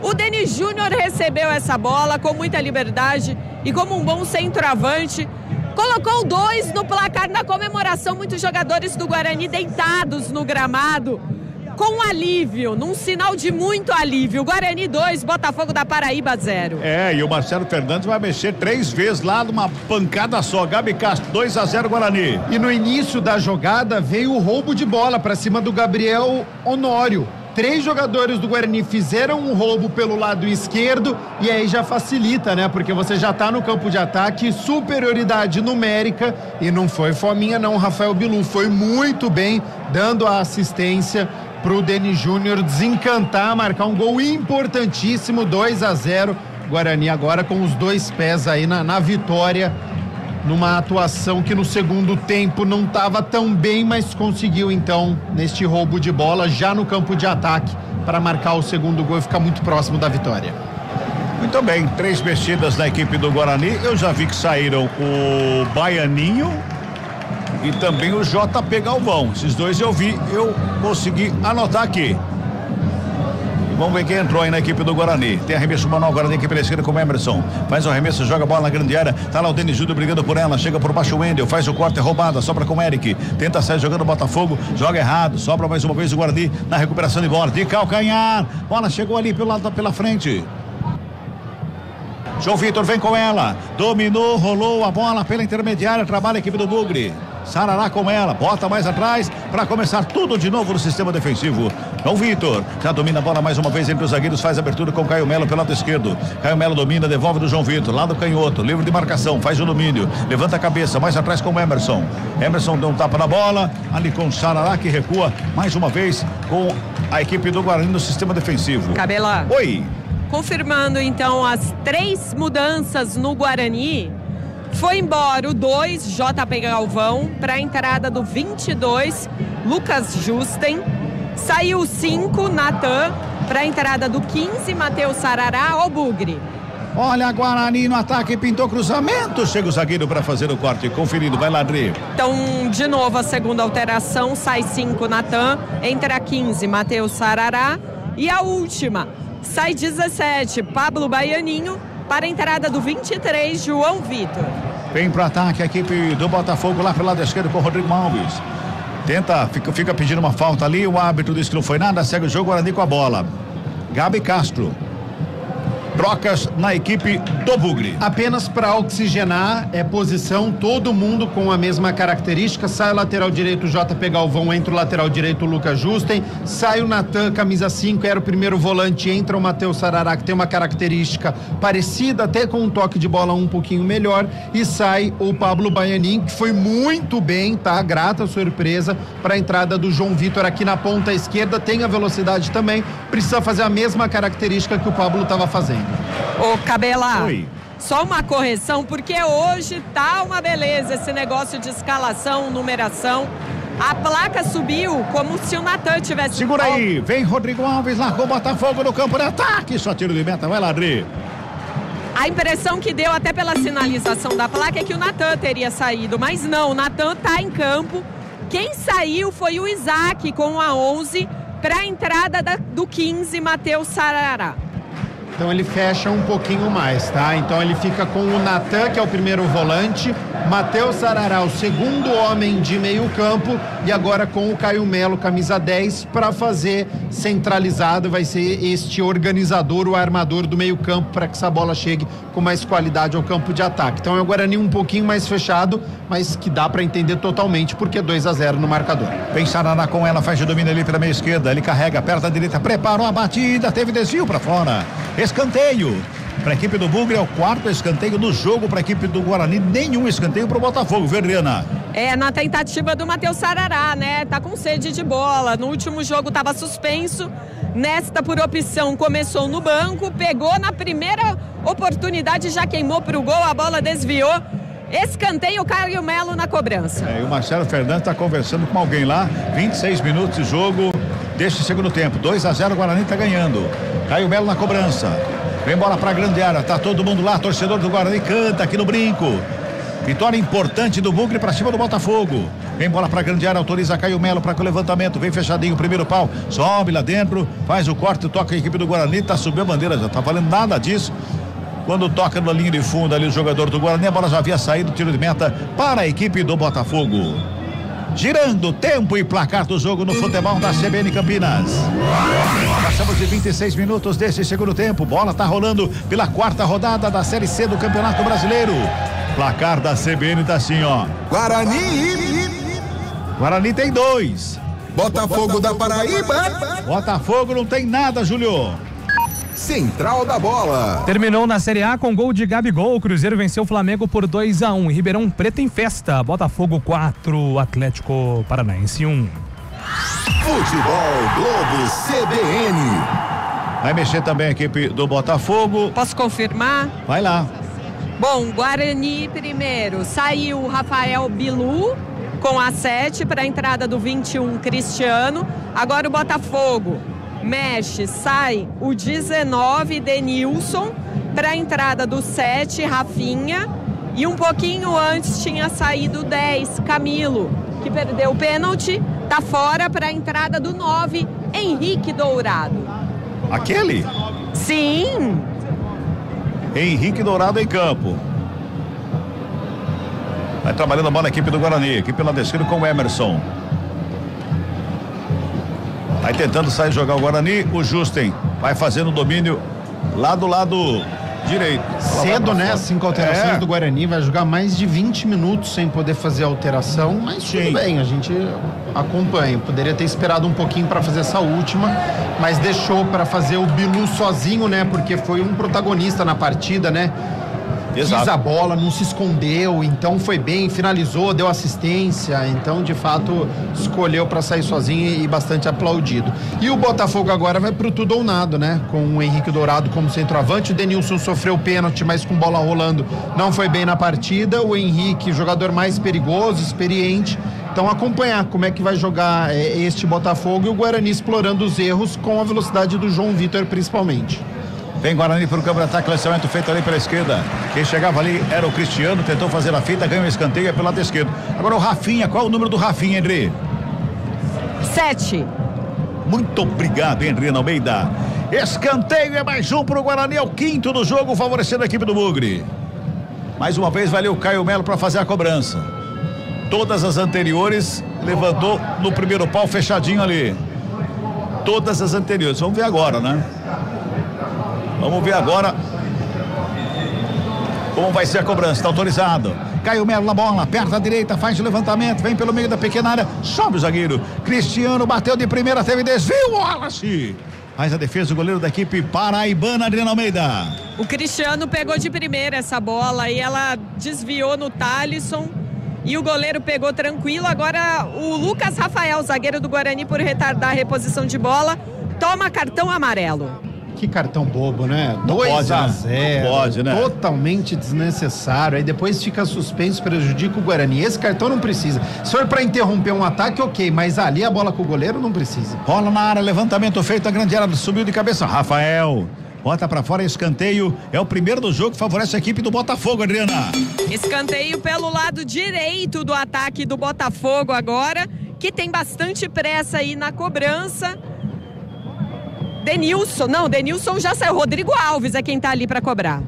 O Denis Júnior recebeu essa bola com muita liberdade e, como um bom centroavante, colocou 2 no placar. Na comemoração, muitos jogadores do Guarani deitados no gramado, com alívio, num sinal de muito alívio. Guarani 2, Botafogo da Paraíba 0. E o Marcelo Fernandes vai mexer 3 vezes lá numa pancada só. Gabi Castro, 2-0 Guarani. E no início da jogada veio o roubo de bola para cima do Gabriel Honório. 3 jogadores do Guarani fizeram um roubo pelo lado esquerdo e aí já facilita, né? Porque você já tá no campo de ataque, superioridade numérica, e não foi fominha não, Rafael Bilu foi muito bem dando a assistência pro Denis Júnior desencantar, marcar um gol importantíssimo, 2-0, Guarani agora com os 2 pés aí na vitória, numa atuação que no segundo tempo não estava tão bem, mas conseguiu então, neste roubo de bola, já no campo de ataque, para marcar o segundo gol e ficar muito próximo da vitória. Muito bem, 3 mexidas da equipe do Guarani. Eu já vi que saíram o Baianinho e também o JP Galvão. Esses 2 eu vi, eu consegui anotar aqui. Vamos ver quem entrou aí na equipe do Guarani. Tem arremesso manual agora da equipe da esquerda com o Emerson. Faz o arremesso, joga a bola na grande área. Tá lá o Denis Júnior brigando por ela. Chega por baixo o Wendel, faz o corte, roubada, sobra com o Eric. Tenta sair jogando o Botafogo, joga errado. Sobra mais uma vez o Guarani na recuperação de bola. De calcanhar. Bola chegou ali pelo lado, pela frente. João Vitor vem com ela. Dominou, rolou a bola pela intermediária. Trabalha a equipe do Bugre. Sarará com ela, bota mais atrás para começar tudo de novo no sistema defensivo. João Vitor já domina a bola mais uma vez entre os zagueiros, faz abertura com Caio Melo pelo lado esquerdo. Caio Melo domina, devolve do João Vitor, lado canhoto, livre de marcação, faz o domínio, levanta a cabeça, mais atrás com o Emerson. Emerson deu um tapa na bola, ali com o Sarará que recua mais uma vez com a equipe do Guarani no sistema defensivo. Cabela. Oi. Confirmando então as 3 mudanças no Guarani. Foi embora o 2, JP Galvão, para a entrada do 22, Lucas Justen. Saiu o 5, Natan, para a entrada do 15, Matheus Sarará, ao Bugre. Olha, Guarani no ataque, pintou cruzamento. Chega o zagueiro para fazer o corte, conferindo, vai lá, Adri. Então, de novo, a segunda alteração, sai 5, Natan, entra 15, Matheus Sarará. E a última, sai 17, Pablo Baianinho, para a entrada do 23, João Vitor. Vem pro ataque a equipe do Botafogo lá pelo lado esquerdo com o Rodrigo Alves. Tenta, fica pedindo uma falta ali, o árbitro disse que não foi nada, segue o jogo, Guarani com a bola. Gabi Castro. Trocas na equipe do Bugre. Apenas para oxigenar, posição, todo mundo com a mesma característica. Sai o lateral direito, JP Galvão, entra o lateral direito, o Lucas Justen. Sai o Natan, camisa 5, era o primeiro volante, entra o Matheus Sarará, que tem uma característica parecida, até com um toque de bola um pouquinho melhor. E sai o Pablo Baianin, que foi muito bem, tá? Grata surpresa para a entrada do João Vitor aqui na ponta esquerda. Tem a velocidade também, precisa fazer a mesma característica que o Pablo estava fazendo. Ô, Cabela. Oi. Só uma correção, porque hoje tá uma beleza esse negócio de escalação, numeração. A placa subiu como se o Natan tivesse... Segura aí, vem Rodrigo Alves, largou o Botafogo no campo de ataque, só tiro de meta, vai lá, Adri. A impressão que deu até pela sinalização da placa é que o Natan teria saído, mas não, o Natan tá em campo. Quem saiu foi o Isaac com a 11 para a entrada do 15, Matheus Sarará. Então ele fecha um pouquinho mais, tá? Então ele fica com o Natan, que é o primeiro volante, Matheus Sarará, o segundo homem de meio campo, e agora com o Caio Melo, camisa 10, para fazer centralizado, vai ser este organizador, o armador do meio campo, para que essa bola chegue com mais qualidade ao campo de ataque. Então é o Guarani um pouquinho mais fechado, mas que dá para entender totalmente, porque é 2-0 no marcador. Vem Sarará com ela, faz o domínio ali pela meia esquerda, ele carrega, aperta a direita, preparou a batida, teve desvio para fora. Escanteio para a equipe do Bugre, é o 4º escanteio do jogo para a equipe do Guarani, nenhum escanteio para o Botafogo, Verena. Na tentativa do Matheus Sarará, né? Tá com sede de bola. No último jogo estava suspenso. Nesta, por opção, começou no banco, pegou na primeira oportunidade, já queimou para o gol, a bola desviou. Escanteio, Caio Melo na cobrança. E o Marcelo Fernandes está conversando com alguém lá. 26 minutos de jogo deste segundo tempo. 2-0, o Guarani está ganhando. Caio Melo na cobrança. Vem bola para a grande área. Tá todo mundo lá. Torcedor do Guarani canta aqui no brinco. Vitória importante do Bugre para cima do Botafogo. Vem bola para a grande área. Autoriza Caio Melo para o levantamento. Vem fechadinho o primeiro pau. Sobe lá dentro. Faz o corte. Toca a equipe do Guarani. Tá subindo a bandeira. Já tá valendo nada disso. Quando toca na linha de fundo ali o jogador do Guarani, a bola já havia saído, tiro de meta para a equipe do Botafogo. Girando tempo e placar do jogo no futebol da CBN Campinas. Passamos de 26 minutos desse segundo tempo. Bola tá rolando pela 4ª rodada da Série C do Campeonato Brasileiro. Placar da CBN tá assim, ó. Guarani tem 2. Botafogo da Paraíba. Botafogo não tem nada, Júlio. Central da bola. Terminou na Série A com gol de Gabigol. O Cruzeiro venceu o Flamengo por 2-1. Ribeirão Preto em festa. Botafogo 4, Atlético Paranaense 1. Futebol Globo CBN. Vai mexer também a equipe do Botafogo. Posso confirmar? Vai lá. Bom, Guarani primeiro. Saiu o Rafael Bilu com a 7 para a entrada do 21, Cristiano. Agora o Botafogo mexe, sai o 19, Denilson, para a entrada do 7, Rafinha, e um pouquinho antes tinha saído o 10, Camilo, que perdeu o pênalti, tá fora para a entrada do 9, Henrique Dourado. Aquele? Sim. Henrique Dourado em campo. Vai trabalhando a bola a equipe do Guarani, equipe lá descendo com o Emerson. Vai tentando sair jogar o Guarani, o Justen vai fazendo o domínio lá do lado direito. Cedo, né? 5 alterações do Guarani, vai jogar mais de 20 minutos sem poder fazer alteração, mas tudo bem, a gente acompanha. Poderia ter esperado um pouquinho para fazer essa última, mas deixou para fazer o Bilu sozinho, né? Porque foi um protagonista na partida, né? Exato. Quis a bola, não se escondeu, então foi bem, finalizou, deu assistência, então de fato escolheu para sair sozinho e bastante aplaudido. E o Botafogo agora vai pro tudo ou nada, né? Com o Henrique Dourado como centroavante, o Denilson sofreu pênalti, mas com bola rolando não foi bem na partida, o Henrique, jogador mais perigoso, experiente. Então acompanhar como é que vai jogar este Botafogo e o Guarani explorando os erros com a velocidade do João Vitor principalmente. Vem Guarani para o campo de ataque, lançamento feito ali pela esquerda. Quem chegava ali era o Cristiano, tentou fazer a fita, ganhou o escanteio pelo lado esquerdo. Agora o Rafinha, qual é o número do Rafinha, André? 7. Muito obrigado, Henrique Almeida. Escanteio é mais um para o Guarani, é o 5º do jogo, favorecendo a equipe do Bugre. Mais uma vez valeu o Caio Melo para fazer a cobrança. Todas as anteriores levantou no primeiro pau fechadinho ali. Todas as anteriores. Vamos ver agora, né? Vamos ver agora como vai ser a cobrança. Está autorizado. Caio Melo na bola, aperta a direita, faz o levantamento, vem pelo meio da pequena área, sobe o zagueiro. Cristiano bateu de primeira, teve desvio, Wallace. Faz a defesa o goleiro da equipe paraibana, Adriano Almeida. O Cristiano pegou de primeira essa bola e ela desviou no Thalisson. E o goleiro pegou tranquilo. Agora o Lucas Rafael, zagueiro do Guarani, por retardar a reposição de bola, toma cartão amarelo. Que cartão bobo, né? 2-0. Pode, né? Totalmente desnecessário. Aí depois fica suspenso, prejudica o Guarani. Esse cartão não precisa. Se for pra interromper um ataque, ok. Mas ali a bola com o goleiro não precisa. Bola na área, levantamento feito, a grande área, subiu de cabeça. Rafael. Bota pra fora, escanteio. É o primeiro do jogo que favorece a equipe do Botafogo, Adriana. Escanteio pelo lado direito do ataque do Botafogo agora, que tem bastante pressa aí na cobrança. Denilson já saiu. Rodrigo Alves é quem tá ali pra cobrar.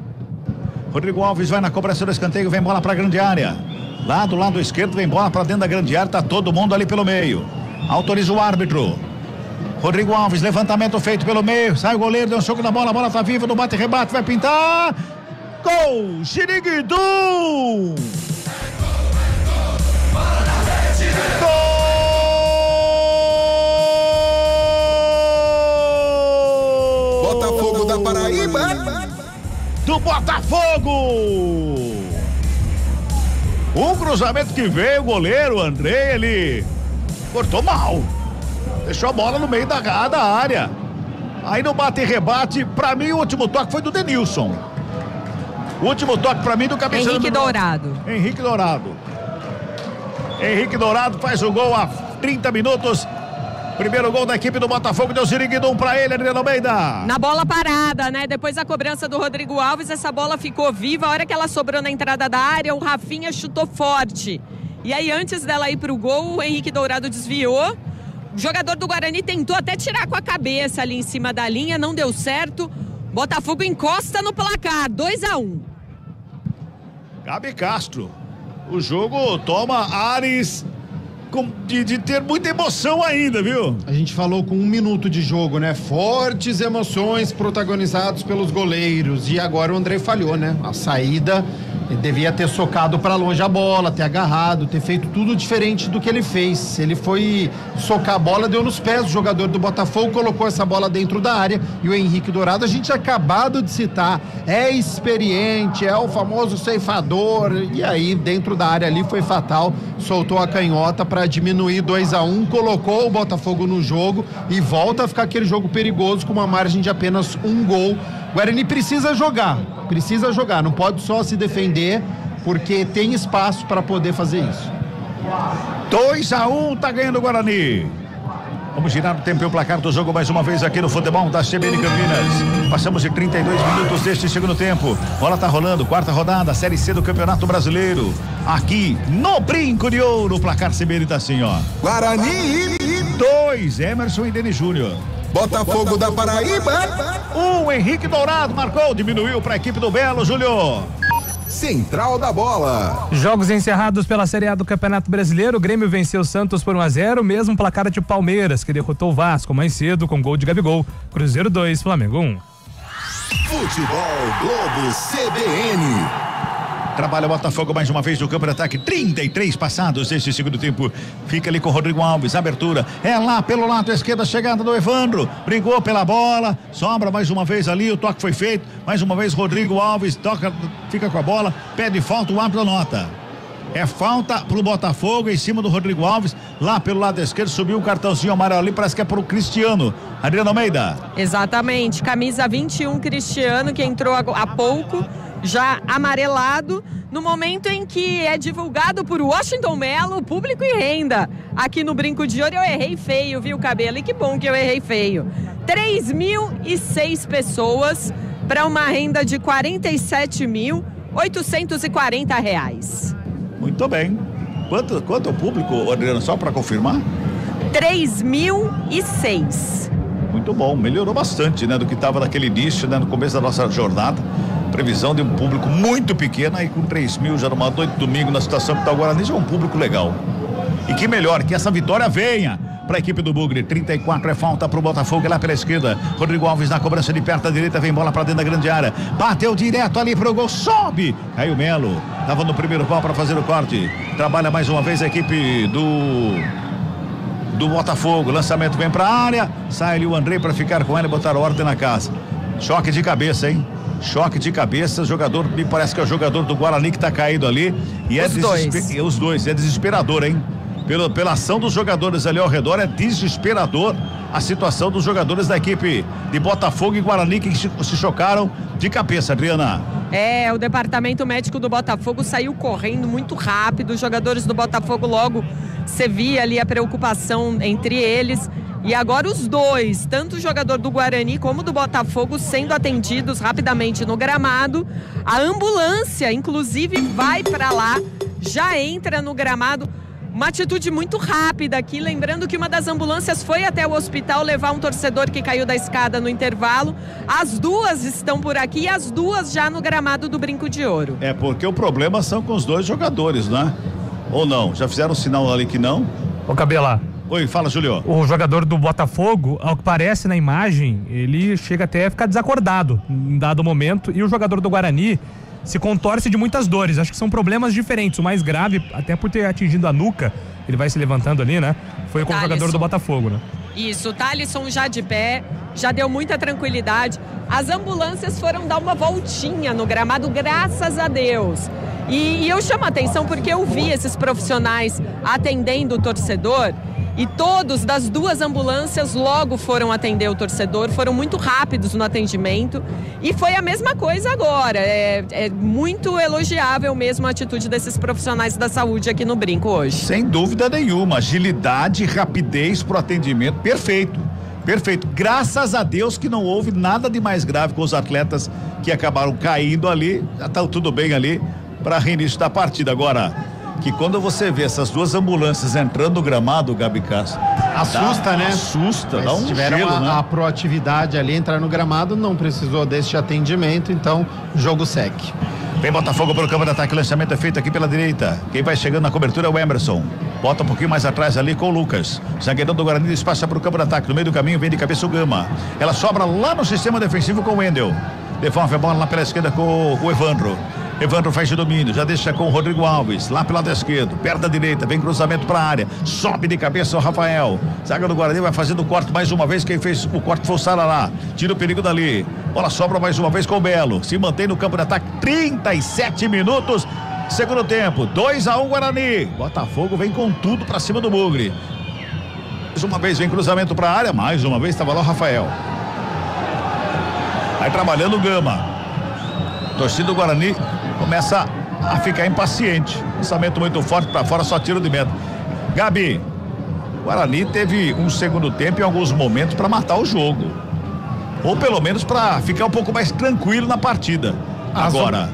Rodrigo Alves vai na cobrança do escanteio, vem bola pra grande área. Lá do lado esquerdo vem bola pra dentro da grande área, tá todo mundo ali pelo meio. Autoriza o árbitro. Rodrigo Alves, levantamento feito pelo meio, sai o goleiro, deu um choque na bola, a bola tá viva, no bate-rebate, vai pintar. Gol! Xiriguidu! Botafogo da Paraíba. Do Botafogo! Um cruzamento que veio, o goleiro André, ele cortou mal. Deixou a bola no meio da área. Aí no bate-rebate, pra mim o último toque foi do Denilson. O último toque pra mim do cabeça Henrique Dourado. Henrique Dourado faz o gol a 30 minutos. Primeiro gol da equipe do Botafogo, deu Xiriguidum pra ele, Adriano Almeida. Na bola parada, né? Depois da cobrança do Rodrigo Alves, essa bola ficou viva. A hora que ela sobrou na entrada da área, o Rafinha chutou forte. E aí, antes dela ir pro gol, o Henrique Dourado desviou. O jogador do Guarani tentou até tirar com a cabeça ali em cima da linha, não deu certo. Botafogo encosta no placar, 2-1. Gabi Castro. O jogo toma ares de ter muita emoção ainda, viu? A gente falou com 1 minuto de jogo, né? Fortes emoções protagonizados pelos goleiros. E agora o André falhou, né? A saída, ele devia ter socado pra longe a bola, ter agarrado, ter feito tudo diferente do que ele fez. Ele foi socar a bola, deu nos pés do jogador do Botafogo, colocou essa bola dentro da área. E o Henrique Dourado, a gente acabado de citar, é experiente, é o famoso ceifador. E aí, dentro da área ali, foi fatal. Soltou a canhota para diminuir 2-1, colocou o Botafogo no jogo e volta a ficar aquele jogo perigoso com uma margem de apenas 1 gol. O Guarani precisa jogar, não pode só se defender, porque tem espaço para poder fazer isso. 2-1, tá ganhando o Guarani. Vamos girar o tempo e o placar do jogo mais uma vez aqui no futebol da CBN Campinas. Passamos de 32 minutos deste segundo tempo. Bola tá rolando, 4ª rodada, Série C do Campeonato Brasileiro. Aqui no Brinco de Ouro, o placar CBN tá assim, ó. Guarani 2, Emerson e Denis Júnior. Botafogo da Paraíba. 1, Henrique Dourado marcou, diminuiu para a equipe do Belo, Júlio. Central da Bola. Jogos encerrados pela Série A do Campeonato Brasileiro. O Grêmio venceu o Santos por 1-0, mesmo placar de Palmeiras, que derrotou o Vasco mais cedo com gol de Gabigol. Cruzeiro 2, Flamengo 1. Futebol Globo CBN. Trabalha o Botafogo mais uma vez no campo de ataque, 33 passados deste segundo tempo. Fica ali com o Rodrigo Alves, abertura, é lá pelo lado esquerdo, a chegada do Evandro, brigou pela bola, sobra mais uma vez ali, o toque foi feito, mais uma vez Rodrigo Alves, toca, fica com a bola, pede falta, o árbitro anota. É falta pro Botafogo em cima do Rodrigo Alves, lá pelo lado esquerdo, subiu um cartãozinho amarelo ali, parece que é pro Cristiano. Adriano Almeida. Exatamente, camisa 21, Cristiano, que entrou há pouco, já amarelado, no momento em que é divulgado por Washington Mello, público e renda. Aqui no Brinco de Ouro eu errei feio, viu, Cabelo? E que bom que eu errei feio. 3.006 pessoas para uma renda de R$ 47.840. Muito bem. Quanto é o público, Adriano, só para confirmar? 3.006. Muito bom, melhorou bastante, né, do que estava naquele início, né, no começo da nossa jornada. Previsão de um público muito pequeno, aí com 3.000 já numa noite de domingo, na situação que está o Guarani, já é um público legal. E que melhor, que essa vitória venha para a equipe do Bugre. 34 é falta para o Botafogo, lá pela esquerda. Rodrigo Alves na cobrança de perto da direita, vem bola para dentro da grande área. Bateu direto ali pro gol, sobe. Caio Melo, estava no primeiro pau para fazer o corte. Trabalha mais uma vez a equipe do Botafogo. Lançamento vem para a área, sai ali o André para ficar com ela e botar ordem na casa. Choque de cabeça, hein? Choque de cabeça, jogador, me parece que é o jogador do Guarani que tá caído ali. E é os dois, é desesperador, hein? Pela ação dos jogadores ali ao redor, é desesperador a situação dos jogadores da equipe de Botafogo e Guarani que se chocaram de cabeça, Adriana. É, o departamento médico do Botafogo saiu correndo muito rápido, os jogadores do Botafogo logo, você via ali a preocupação entre eles. E agora os dois, tanto o jogador do Guarani como do Botafogo, sendo atendidos rapidamente no gramado. A ambulância, inclusive, vai para lá, já entra no gramado. Uma atitude muito rápida aqui, lembrando que uma das ambulâncias foi até o hospital levar um torcedor que caiu da escada no intervalo. As duas estão por aqui e as duas já no gramado do Brinco de Ouro. É porque o problema são com os dois jogadores, né? Ou não? Já fizeram um sinal ali que não? Ô, Cabela. Oi, fala, Julio. O jogador do Botafogo, ao que parece na imagem, ele chega até a ficar desacordado em dado momento, e o jogador do Guarani se contorce de muitas dores. Acho que são problemas diferentes. O mais grave, até por ter atingido a nuca, ele vai se levantando ali, né? Foi com o jogador do Botafogo, né? Isso, o Thalisson já de pé, já deu muita tranquilidade. As ambulâncias foram dar uma voltinha no gramado, graças a Deus. E eu chamo a atenção porque eu vi esses profissionais atendendo o torcedor. E todos das duas ambulâncias logo foram atender o torcedor, foram muito rápidos no atendimento. E foi a mesma coisa agora. É muito elogiável mesmo a atitude desses profissionais da saúde aqui no Brinco hoje. Sem dúvida nenhuma. Agilidade, rapidez pro atendimento, perfeito. Perfeito. Graças a Deus que não houve nada de mais grave com os atletas que acabaram caindo ali. Já tá tudo bem ali para reinício da partida. Agora, que quando você vê essas duas ambulâncias entrando no gramado, Gabi Castro, assusta, né? Assusta, mas dá um tiveram gelo, né? a proatividade ali, entrar no gramado, não precisou deste atendimento, então o jogo segue. Vem Botafogo para o campo de ataque, o lançamento é feito aqui pela direita. Quem vai chegando na cobertura é o Emerson. Bota um pouquinho mais atrás ali com o Lucas. Zagueirão do Guarani passa para o campo de ataque. No meio do caminho vem de cabeça o Gama. Ela sobra lá no sistema defensivo com o Wendel. Devolve a bola lá pela esquerda com o Evandro. Evandro faz o domínio, já deixa com o Rodrigo Alves, lá pelo lado esquerdo, perto da direita, vem cruzamento para a área, sobe de cabeça o Rafael, zaga do Guarani vai fazendo o corte mais uma vez, quem fez o corte foi o Sarará, tira o perigo dali, bola sobra mais uma vez com o Belo, se mantém no campo de ataque, 37 minutos, segundo tempo, 2-1 Guarani, Botafogo vem com tudo para cima do Bugre, mais uma vez vem cruzamento para a área, mais uma vez estava lá o Rafael, vai trabalhando o Gama, torcida do Guarani começa a ficar impaciente. Lançamento muito forte para fora, só tiro de meta. Gabi, o Guarani teve um segundo tempo em alguns momentos para matar o jogo. Ou pelo menos para ficar um pouco mais tranquilo na partida. Agora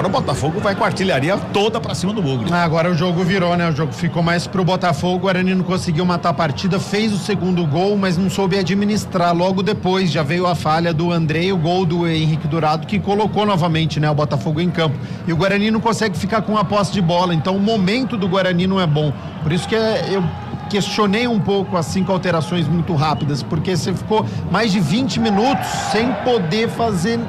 o Botafogo vai com a artilharia toda pra cima do Bugre. Agora o jogo virou, né? O jogo ficou mais pro Botafogo, o Guarani não conseguiu matar a partida, fez o segundo gol, mas não soube administrar. Logo depois já veio a falha do Andrei, o gol do Henrique Dourado, que colocou novamente, né, o Botafogo em campo. E o Guarani não consegue ficar com a posse de bola, então o momento do Guarani não é bom. Por isso que eu questionei um pouco assim com alterações muito rápidas, porque você ficou mais de 20 minutos sem poder fazer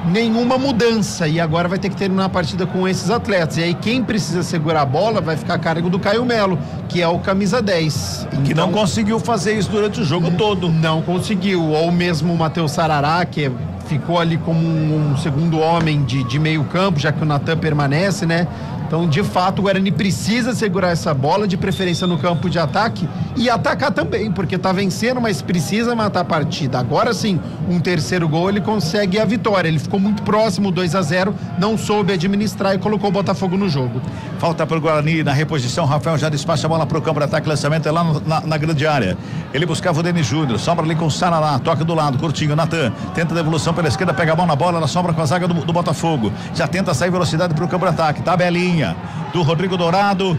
nenhuma mudança, e agora vai ter que terminar a partida com esses atletas, e aí quem precisa segurar a bola vai ficar a cargo do Caio Melo, que é o camisa 10. Que não conseguiu fazer isso durante o jogo todo. Não conseguiu, ou mesmo o Matheus Sarará, que ficou ali como um segundo homem de meio campo, já que o Natan permanece, né? Então, de fato, o Guarani precisa segurar essa bola, de preferência no campo de ataque, e atacar também, porque tá vencendo, mas precisa matar a partida. Agora sim, um terceiro gol, ele consegue a vitória. Ele ficou muito próximo, 2-0, não soube administrar e colocou o Botafogo no jogo. Falta pro Guarani na reposição, Rafael já despacha a bola pro campo de ataque, lançamento é lá na grande área. Ele buscava o Denis Júnior, sobra ali com o Sarará, toca do lado, curtinho, Natan, tenta a devolução pela esquerda, pega a mão na bola, ela sobra com a zaga do Botafogo, já tenta sair velocidade pro campo de ataque, tabelinha do Rodrigo Dourado,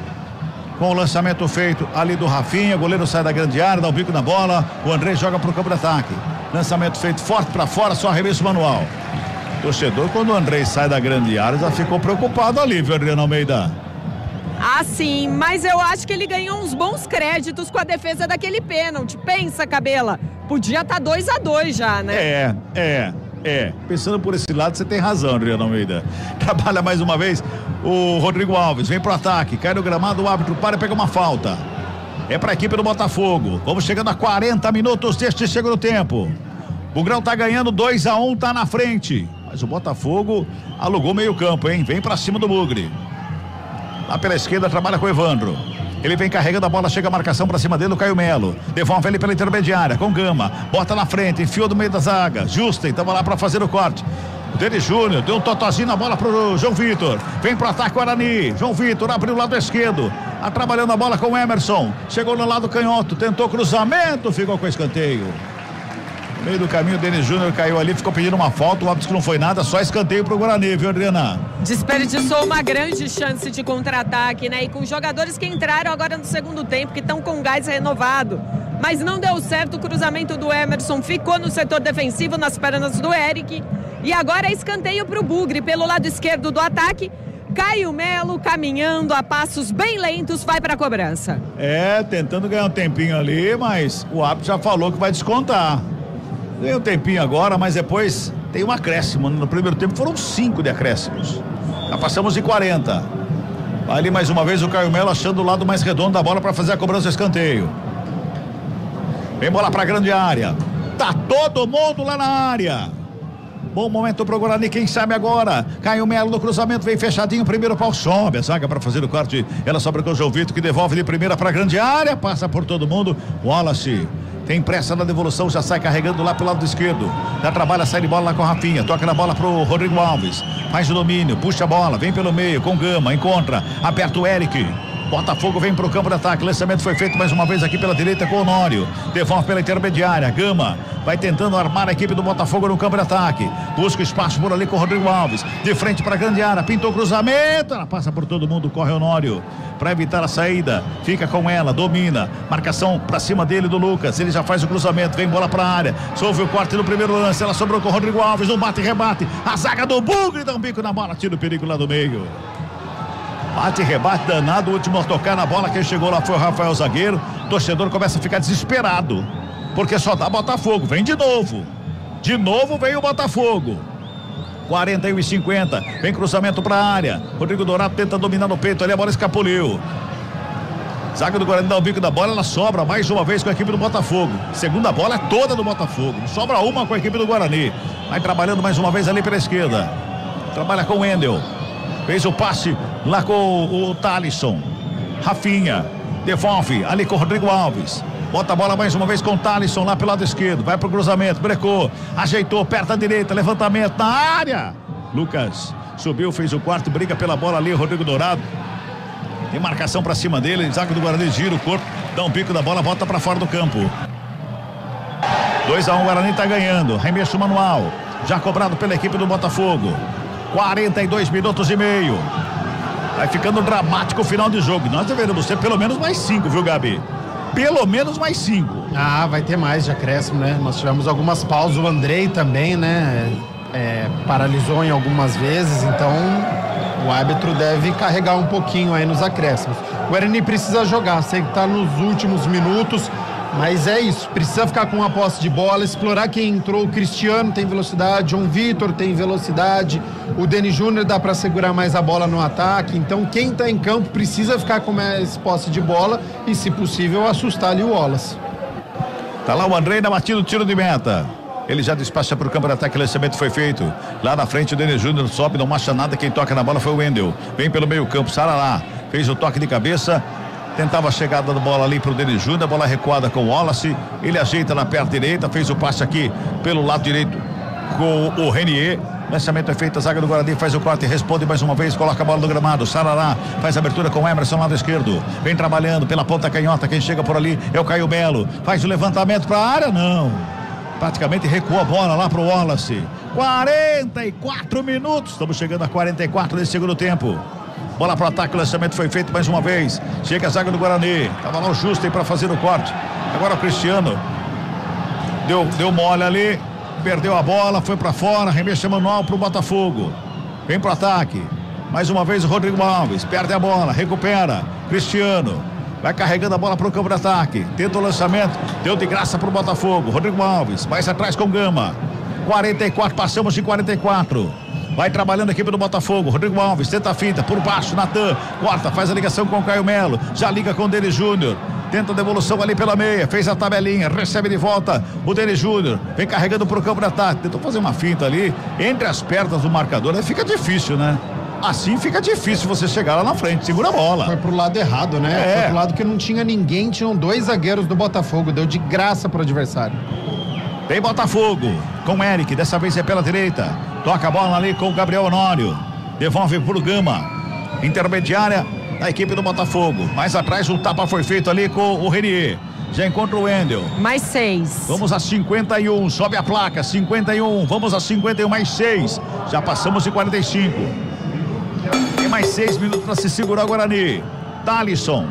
com o lançamento feito ali do Rafinha, o goleiro sai da grande área, dá o bico na bola, o André joga pro campo de ataque, lançamento feito forte para fora, só arremesso manual. Torcedor, quando o André sai da grande área, já ficou preocupado ali, viu, Adriano Almeida? Ah, sim, mas eu acho que ele ganhou uns bons créditos com a defesa daquele pênalti. Pensa, Cabela, podia estar 2-2 já, né? Pensando por esse lado, você tem razão, Adriano Almeida. Trabalha mais uma vez o Rodrigo Alves, vem pro ataque, cai no gramado, o árbitro para e pega uma falta. É pra equipe do Botafogo. Vamos chegando a 40 minutos deste segundo tempo. O Grão tá ganhando 2-1, tá na frente. Mas o Botafogo alugou meio campo, hein? Vem pra cima do Bugre. Lá pela esquerda trabalha com o Evandro. Ele vem carregando a bola, chega a marcação pra cima dele, o Caio Melo. Devolve ele pela intermediária, com Gama. Bota na frente, enfiou no meio da zaga. Justa, tava lá pra fazer o corte. O Denis Júnior deu um totozinho na bola pro João Vitor. Vem pro ataque Guarani. João Vitor abriu o lado esquerdo. Tá trabalhando a bola com o Emerson. Chegou no lado canhoto, tentou cruzamento, ficou com escanteio. No meio do caminho, o Denis Júnior caiu ali, ficou pedindo uma falta. O árbitro que não foi nada, só escanteio pro Guarani, viu, Adriana? Desperdiçou uma grande chance de contra-ataque, né? E com jogadores que entraram agora no segundo tempo, que estão com gás renovado. Mas não deu certo, o cruzamento do Emerson ficou no setor defensivo, nas pernas do Eric. E agora é escanteio para o Bugre, pelo lado esquerdo do ataque. Caio Melo caminhando a passos bem lentos, vai para a cobrança. Tentando ganhar um tempinho ali, mas o árbitro já falou que vai descontar. Ganhou um tempinho agora, mas depois tem um acréscimo. No primeiro tempo foram 5 de acréscimos. Já passamos de 40. Vai ali mais uma vez o Caio Melo achando o lado mais redondo da bola para fazer a cobrança do escanteio. Vem bola para a grande área. Tá todo mundo lá na área. Bom momento pro Guarani, quem sabe agora. Caio Melo no cruzamento, vem fechadinho, primeiro pau, sobe a zaga para fazer o corte. Ela sobra com o João Vitor, que devolve de primeira para a grande área, passa por todo mundo. Wallace tem pressa na devolução, já sai carregando lá pelo lado esquerdo. Já trabalha, sai de bola lá com a Rafinha, toca na bola pro Rodrigo Alves. Faz o domínio, puxa a bola, vem pelo meio com Gama, encontra, aperta o Eric. Botafogo vem pro campo de ataque, lançamento foi feito mais uma vez aqui pela direita com o Honório, devolve pela intermediária, Gama vai tentando armar a equipe do Botafogo no campo de ataque, busca espaço por ali com o Rodrigo Alves, de frente para a grande área, pintou o cruzamento, ela passa por todo mundo, corre o Honório para evitar a saída, fica com ela, domina, marcação para cima dele do Lucas, ele já faz o cruzamento, vem bola para a área, sofre o corte no primeiro lance, ela sobrou com o Rodrigo Alves, no bate e rebate, a zaga do Bugre dá um bico na bola, tira o perigo lá do meio. Bate e rebate danado, o último a tocar na bola, quem chegou lá foi o Rafael Zagueiro. O torcedor começa a ficar desesperado, porque só dá Botafogo, vem de novo vem o Botafogo. 41 e 50, vem cruzamento para a área, Rodrigo Dourado tenta dominar no peito ali, a bola escapuliu. Zaga do Guarani dá o bico da bola, ela sobra mais uma vez com a equipe do Botafogo. Segunda bola é toda do Botafogo, sobra uma com a equipe do Guarani. Vai trabalhando mais uma vez ali pela esquerda, trabalha com o Wendel. Fez o passe lá com o Thalisson. Rafinha devolve ali com o Rodrigo Alves. Bota a bola mais uma vez com o Thalisson lá pelo lado esquerdo. Vai pro cruzamento, brecou, ajeitou, perto da direita, levantamento na área. Lucas subiu, fez o quarto, briga pela bola ali, o Rodrigo Dourado. Tem marcação pra cima dele, zaga do Guarani gira o corpo, dá um pico da bola, volta pra fora do campo. 2-1, o Guarani tá ganhando. Arremesso manual, já cobrado pela equipe do Botafogo. 42 minutos e meio. Vai ficando dramático o final de jogo. Nós deveríamos ter pelo menos mais 5, viu, Gabi? Pelo menos mais 5. Vai ter mais de acréscimo, né? Nós tivemos algumas pausas, o Andrei também, né? Paralisou em algumas vezes, então o árbitro deve carregar um pouquinho aí nos acréscimos. O Guarani precisa jogar, sei que tá nos últimos minutos, mas é isso, precisa ficar com a posse de bola, explorar quem entrou. O Cristiano tem velocidade, João Vitor tem velocidade, o Denis Júnior dá para segurar mais a bola no ataque, então quem tá em campo precisa ficar com mais posse de bola e, se possível, assustar ali o Wallace. Tá lá o Andrei na batida do tiro de meta. Ele já despacha para o campo de ataque, o lançamento foi feito. Lá na frente o Denis Júnior sobe, não marcha nada, quem toca na bola foi o Wendel. Vem pelo meio campo, Sarará, fez o toque de cabeça. Tentava a chegada da bola ali pro Denis Júnior, a bola recuada com o Wallace, ele ajeita na perna direita, fez o passe aqui pelo lado direito com o Renier. Lançamento é feito, a zaga do Guarani faz o corte, responde mais uma vez, coloca a bola no gramado. Sarará faz a abertura com o Emerson, lado esquerdo, vem trabalhando pela ponta canhota, quem chega por ali é o Caio Melo, faz o levantamento para a área, não, praticamente recuou a bola lá pro Wallace. 44 minutos, estamos chegando a 44 desse segundo tempo. Bola para o ataque, o lançamento foi feito mais uma vez. Chega a zaga do Guarani. Tava lá o Justen para fazer o corte. Agora o Cristiano deu mole ali, perdeu a bola, foi para fora, arremesso manual para o Botafogo. Vem para o ataque. Mais uma vez o Rodrigo Alves, perde a bola, recupera. Cristiano vai carregando a bola para o campo de ataque. Tenta o lançamento, deu de graça para o Botafogo. Rodrigo Alves, mais atrás com Gama. 44, passamos de 44. Vai trabalhando a equipe do Botafogo. Rodrigo Alves tenta a finta por baixo. Natan corta, faz a ligação com o Caio Melo. Já liga com o Denis Júnior. Tenta a devolução ali pela meia. Fez a tabelinha, recebe de volta o Denis Júnior. Vem carregando pro campo de ataque. Tentou fazer uma finta ali entre as pernas do marcador. Aí fica difícil, né? Assim fica difícil você chegar lá na frente. Segura a bola. Foi pro lado errado, né? Foi pro lado que não tinha ninguém. Tinham 2 zagueiros do Botafogo. Deu de graça pro adversário. Tem Botafogo com o Eric, dessa vez é pela direita. Toca a bola ali com o Gabriel Honório. Devolve pro Gama. Intermediária da equipe do Botafogo. Mais atrás o tapa foi feito ali com o Renier. Já encontra o Wendel. Mais 6. Vamos a 51, sobe a placa, 51. Vamos a 51, mais 6. Já passamos de 45. mais 6 minutos para se segurar o Guarani. Thalisson.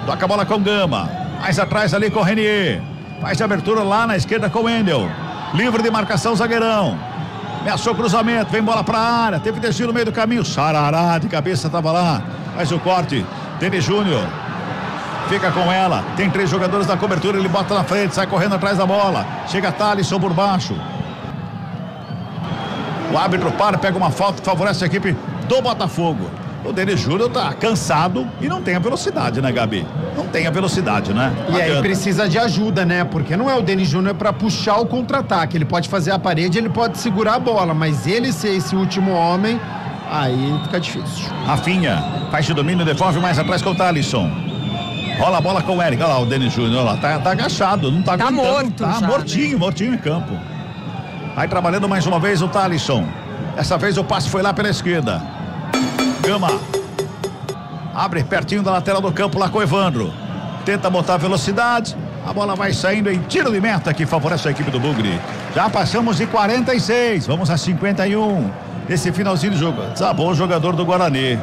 Toca a bola com Gama. Mais atrás ali com o Renier. Faz a abertura lá na esquerda com o Wendel. Livre de marcação, zagueirão. Ameaçou o cruzamento, vem bola pra área. Teve desvio no meio do caminho. Sarará de cabeça tava lá. Faz o corte. Denis Júnior. Fica com ela. Tem 3 jogadores na cobertura. Ele bota na frente, sai correndo atrás da bola. Chega Thalisson por baixo. O árbitro para, pega uma falta que favorece a equipe do Botafogo. O Denis Júnior tá cansado e não tem a velocidade, né, Gabi? Não tem a velocidade, né? E aí precisa de ajuda, né? Porque não é o Denis Júnior para puxar o contra-ataque. Ele pode fazer a parede, ele pode segurar a bola, mas ele ser esse último homem, aí fica difícil. Rafinha faz o domínio, devolve mais atrás com o Thalisson. Rola a bola com o Eric. Olha lá o Denis Júnior, lá, tá agachado, não tá aguentando. Morto tá já, mortinho, né? Mortinho em campo. Vai trabalhando mais uma vez o Thalisson. Dessa vez o passe foi lá pela esquerda. Gama. Abre pertinho da lateral do campo lá com o Evandro. Tenta botar velocidade. A bola vai saindo em tiro de meta que favorece a equipe do Bugre. Já passamos de 46. Vamos a 51. Nesse finalzinho do jogo. Desabou o jogador do Guarani.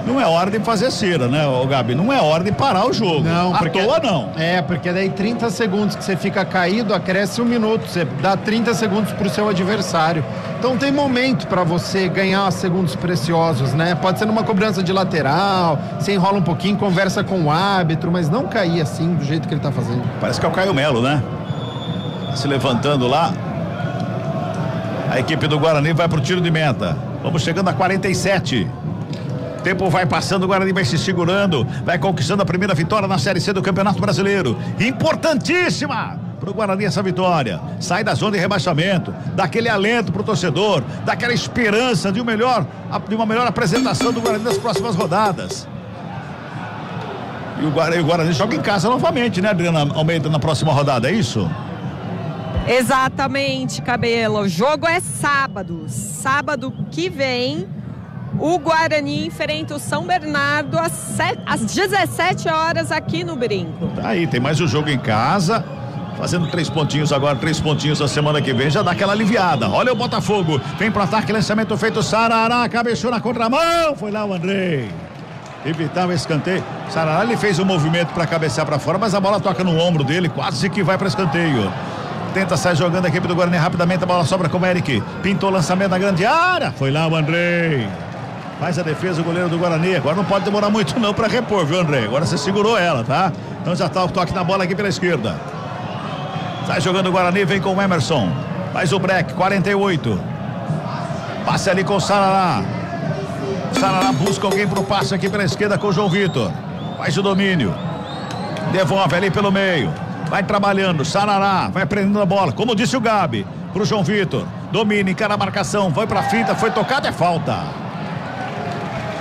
Não é hora de fazer cera, né, Gabi? Não é hora de parar o jogo. Não, porque... À toa não. É, porque daí 30 segundos que você fica caído, acresce 1 minuto. Você dá 30 segundos pro seu adversário. Então tem momento para você ganhar segundos preciosos, né? Pode ser numa cobrança de lateral, você enrola um pouquinho, conversa com o árbitro, mas não cair assim do jeito que ele tá fazendo. Parece que é o Caio Melo, né? Se levantando lá. A equipe do Guarani vai pro tiro de meta. Vamos chegando a 47. Tempo vai passando, o Guarani vai se segurando, vai conquistando a primeira vitória na Série C do Campeonato Brasileiro. Importantíssima pro Guarani essa vitória. Sai da zona de rebaixamento, dá aquele alento pro torcedor, dá aquela esperança de uma melhor apresentação do Guarani nas próximas rodadas. E o Guarani joga em casa novamente, né, Adriana Almeida, na próxima rodada, é isso? Exatamente, Cabelo. O jogo é sábado. Sábado que vem. O Guarani enfrenta o São Bernardo às 17 horas aqui no Brinco. Tá aí, tem mais um jogo em casa. Fazendo 3 pontinhos agora, 3 pontinhos a semana que vem, já dá aquela aliviada. Olha o Botafogo, vem pro ataque, lançamento feito, Sarará, cabeçou na contramão, foi lá o Andrei. Evitava escanteio. Sarará, ele fez um movimento para cabecear para fora, mas a bola toca no ombro dele, quase que vai para escanteio. Tenta sair jogando a equipe do Guarani rapidamente, a bola sobra com o Eric. Pintou o lançamento na grande área, foi lá o Andrei. Faz a defesa o goleiro do Guarani. Agora não pode demorar muito não para repor, viu, André? Agora você segurou ela, tá? Então já tá o toque na bola aqui pela esquerda. Sai jogando o Guarani, vem com o Emerson. Faz o break, 48. Passe ali com o Sarará. Sarará busca alguém pro passe aqui pela esquerda com o João Vitor. Faz o domínio. Devolve ali pelo meio. Vai trabalhando, Sarará, vai prendendo a bola. Como disse o Gabi, pro João Vitor. Domina, encara a marcação, vai pra finta, foi tocado, é falta.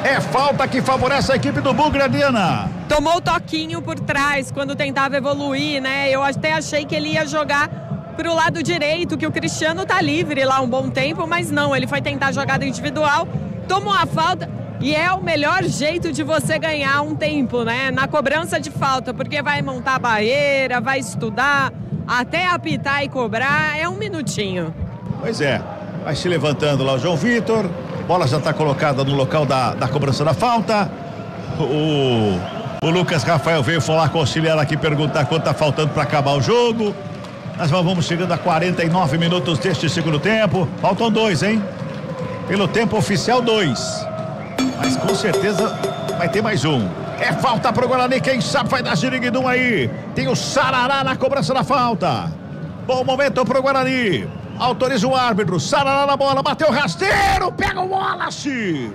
É falta que favorece a equipe do Bugre, Adriana. Tomou o toquinho por trás quando tentava evoluir, né? Eu até achei que ele ia jogar pro lado direito, que o Cristiano tá livre lá um bom tempo, mas não, ele foi tentar jogada individual, tomou a falta e é o melhor jeito de você ganhar um tempo, né? Na cobrança de falta, porque vai montar a barreira, vai estudar, até apitar e cobrar, é 1 minutinho. Pois é, vai se levantando lá o João Vitor. Bola já está colocada no local da cobrança da falta. O Lucas Rafael veio falar com o auxiliar aqui, perguntar quanto está faltando para acabar o jogo. Nós vamos chegando a 49 minutos deste segundo tempo. Faltam 2, hein? Pelo tempo oficial, 2. Mas com certeza vai ter mais um. É falta pro Guarani, quem sabe vai dar giriguidum aí. Tem o Sarará na cobrança da falta. Bom momento pro Guarani. Autoriza o árbitro, Sarará na bola, bateu rasteiro, pega o Wallace.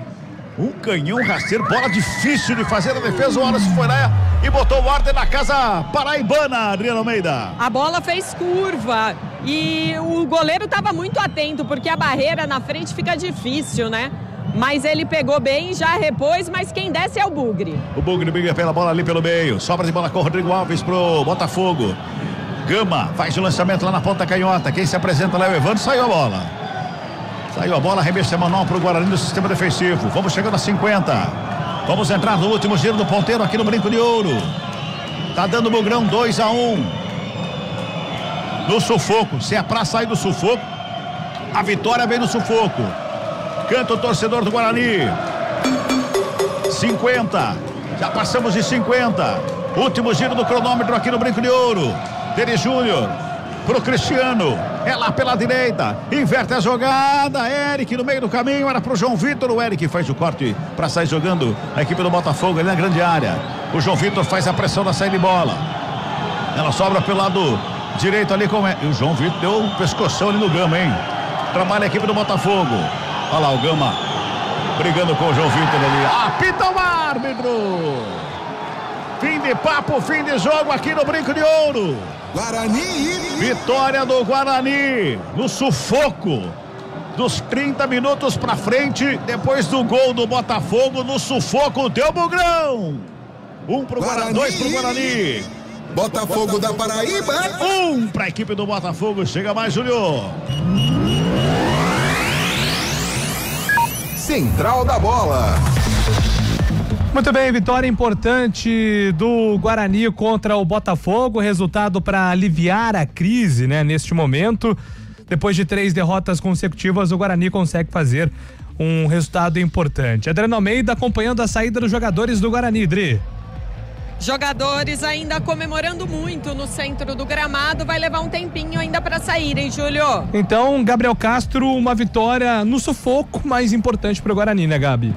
Um canhão rasteiro, bola difícil de fazer a defesa. O Wallace foi lá e botou o ordem na casa paraibana, Adriana Almeida. A bola fez curva e o goleiro estava muito atento, porque a barreira na frente fica difícil, né? Mas ele pegou bem, já repôs, mas quem desce é o Bugre. O Bugre briga pela bola ali pelo meio, sobra de bola com o Rodrigo Alves pro Botafogo. Gama faz o lançamento lá na ponta canhota. Quem se apresenta lá é o Evandro. Saiu a bola. Saiu a bola, arremesso semanal para o Guarani no sistema defensivo. Vamos chegando a 50. Vamos entrar no último giro do ponteiro aqui no Brinco de Ouro. Tá dando o Bugrão 2-1. No sufoco. Se é pra sair do sufoco, a vitória vem no sufoco. Canta o torcedor do Guarani. 50. Já passamos de 50. Último giro do cronômetro aqui no Brinco de Ouro. Denis Júnior pro Cristiano. É lá pela direita. Inverte a jogada. Eric no meio do caminho. Era pro João Vitor. O Eric faz o corte para sair jogando a equipe do Botafogo ali na grande área. O João Vitor faz a pressão na saída de bola. Ela sobra pelo lado direito ali com e o João Vitor deu um pescoção ali no Gama, hein? Trabalha a equipe do Botafogo. Olha lá o Gama brigando com o João Vitor ali. Apita o árbitro. Fim de papo, fim de jogo aqui no Brinco de Ouro. Guarani. Vitória do Guarani no sufoco dos 30 minutos pra frente, depois do gol do Botafogo no sufoco, deu Bugrão. 1 pro Guarani, 2 pro Guarani. Botafogo da Paraíba. 1 pra equipe do Botafogo. Chega mais, Júlio. Central da Bola. Muito bem, vitória importante do Guarani contra o Botafogo, resultado para aliviar a crise, né? Neste momento, depois de 3 derrotas consecutivas, o Guarani consegue fazer um resultado importante. Adriano Almeida acompanhando a saída dos jogadores do Guarani, Dri. Jogadores ainda comemorando muito no centro do gramado, vai levar um tempinho ainda para sair, hein, Júlio? Então, Gabriel Castro, uma vitória no sufoco, mais importante para o Guarani, né, Gabi?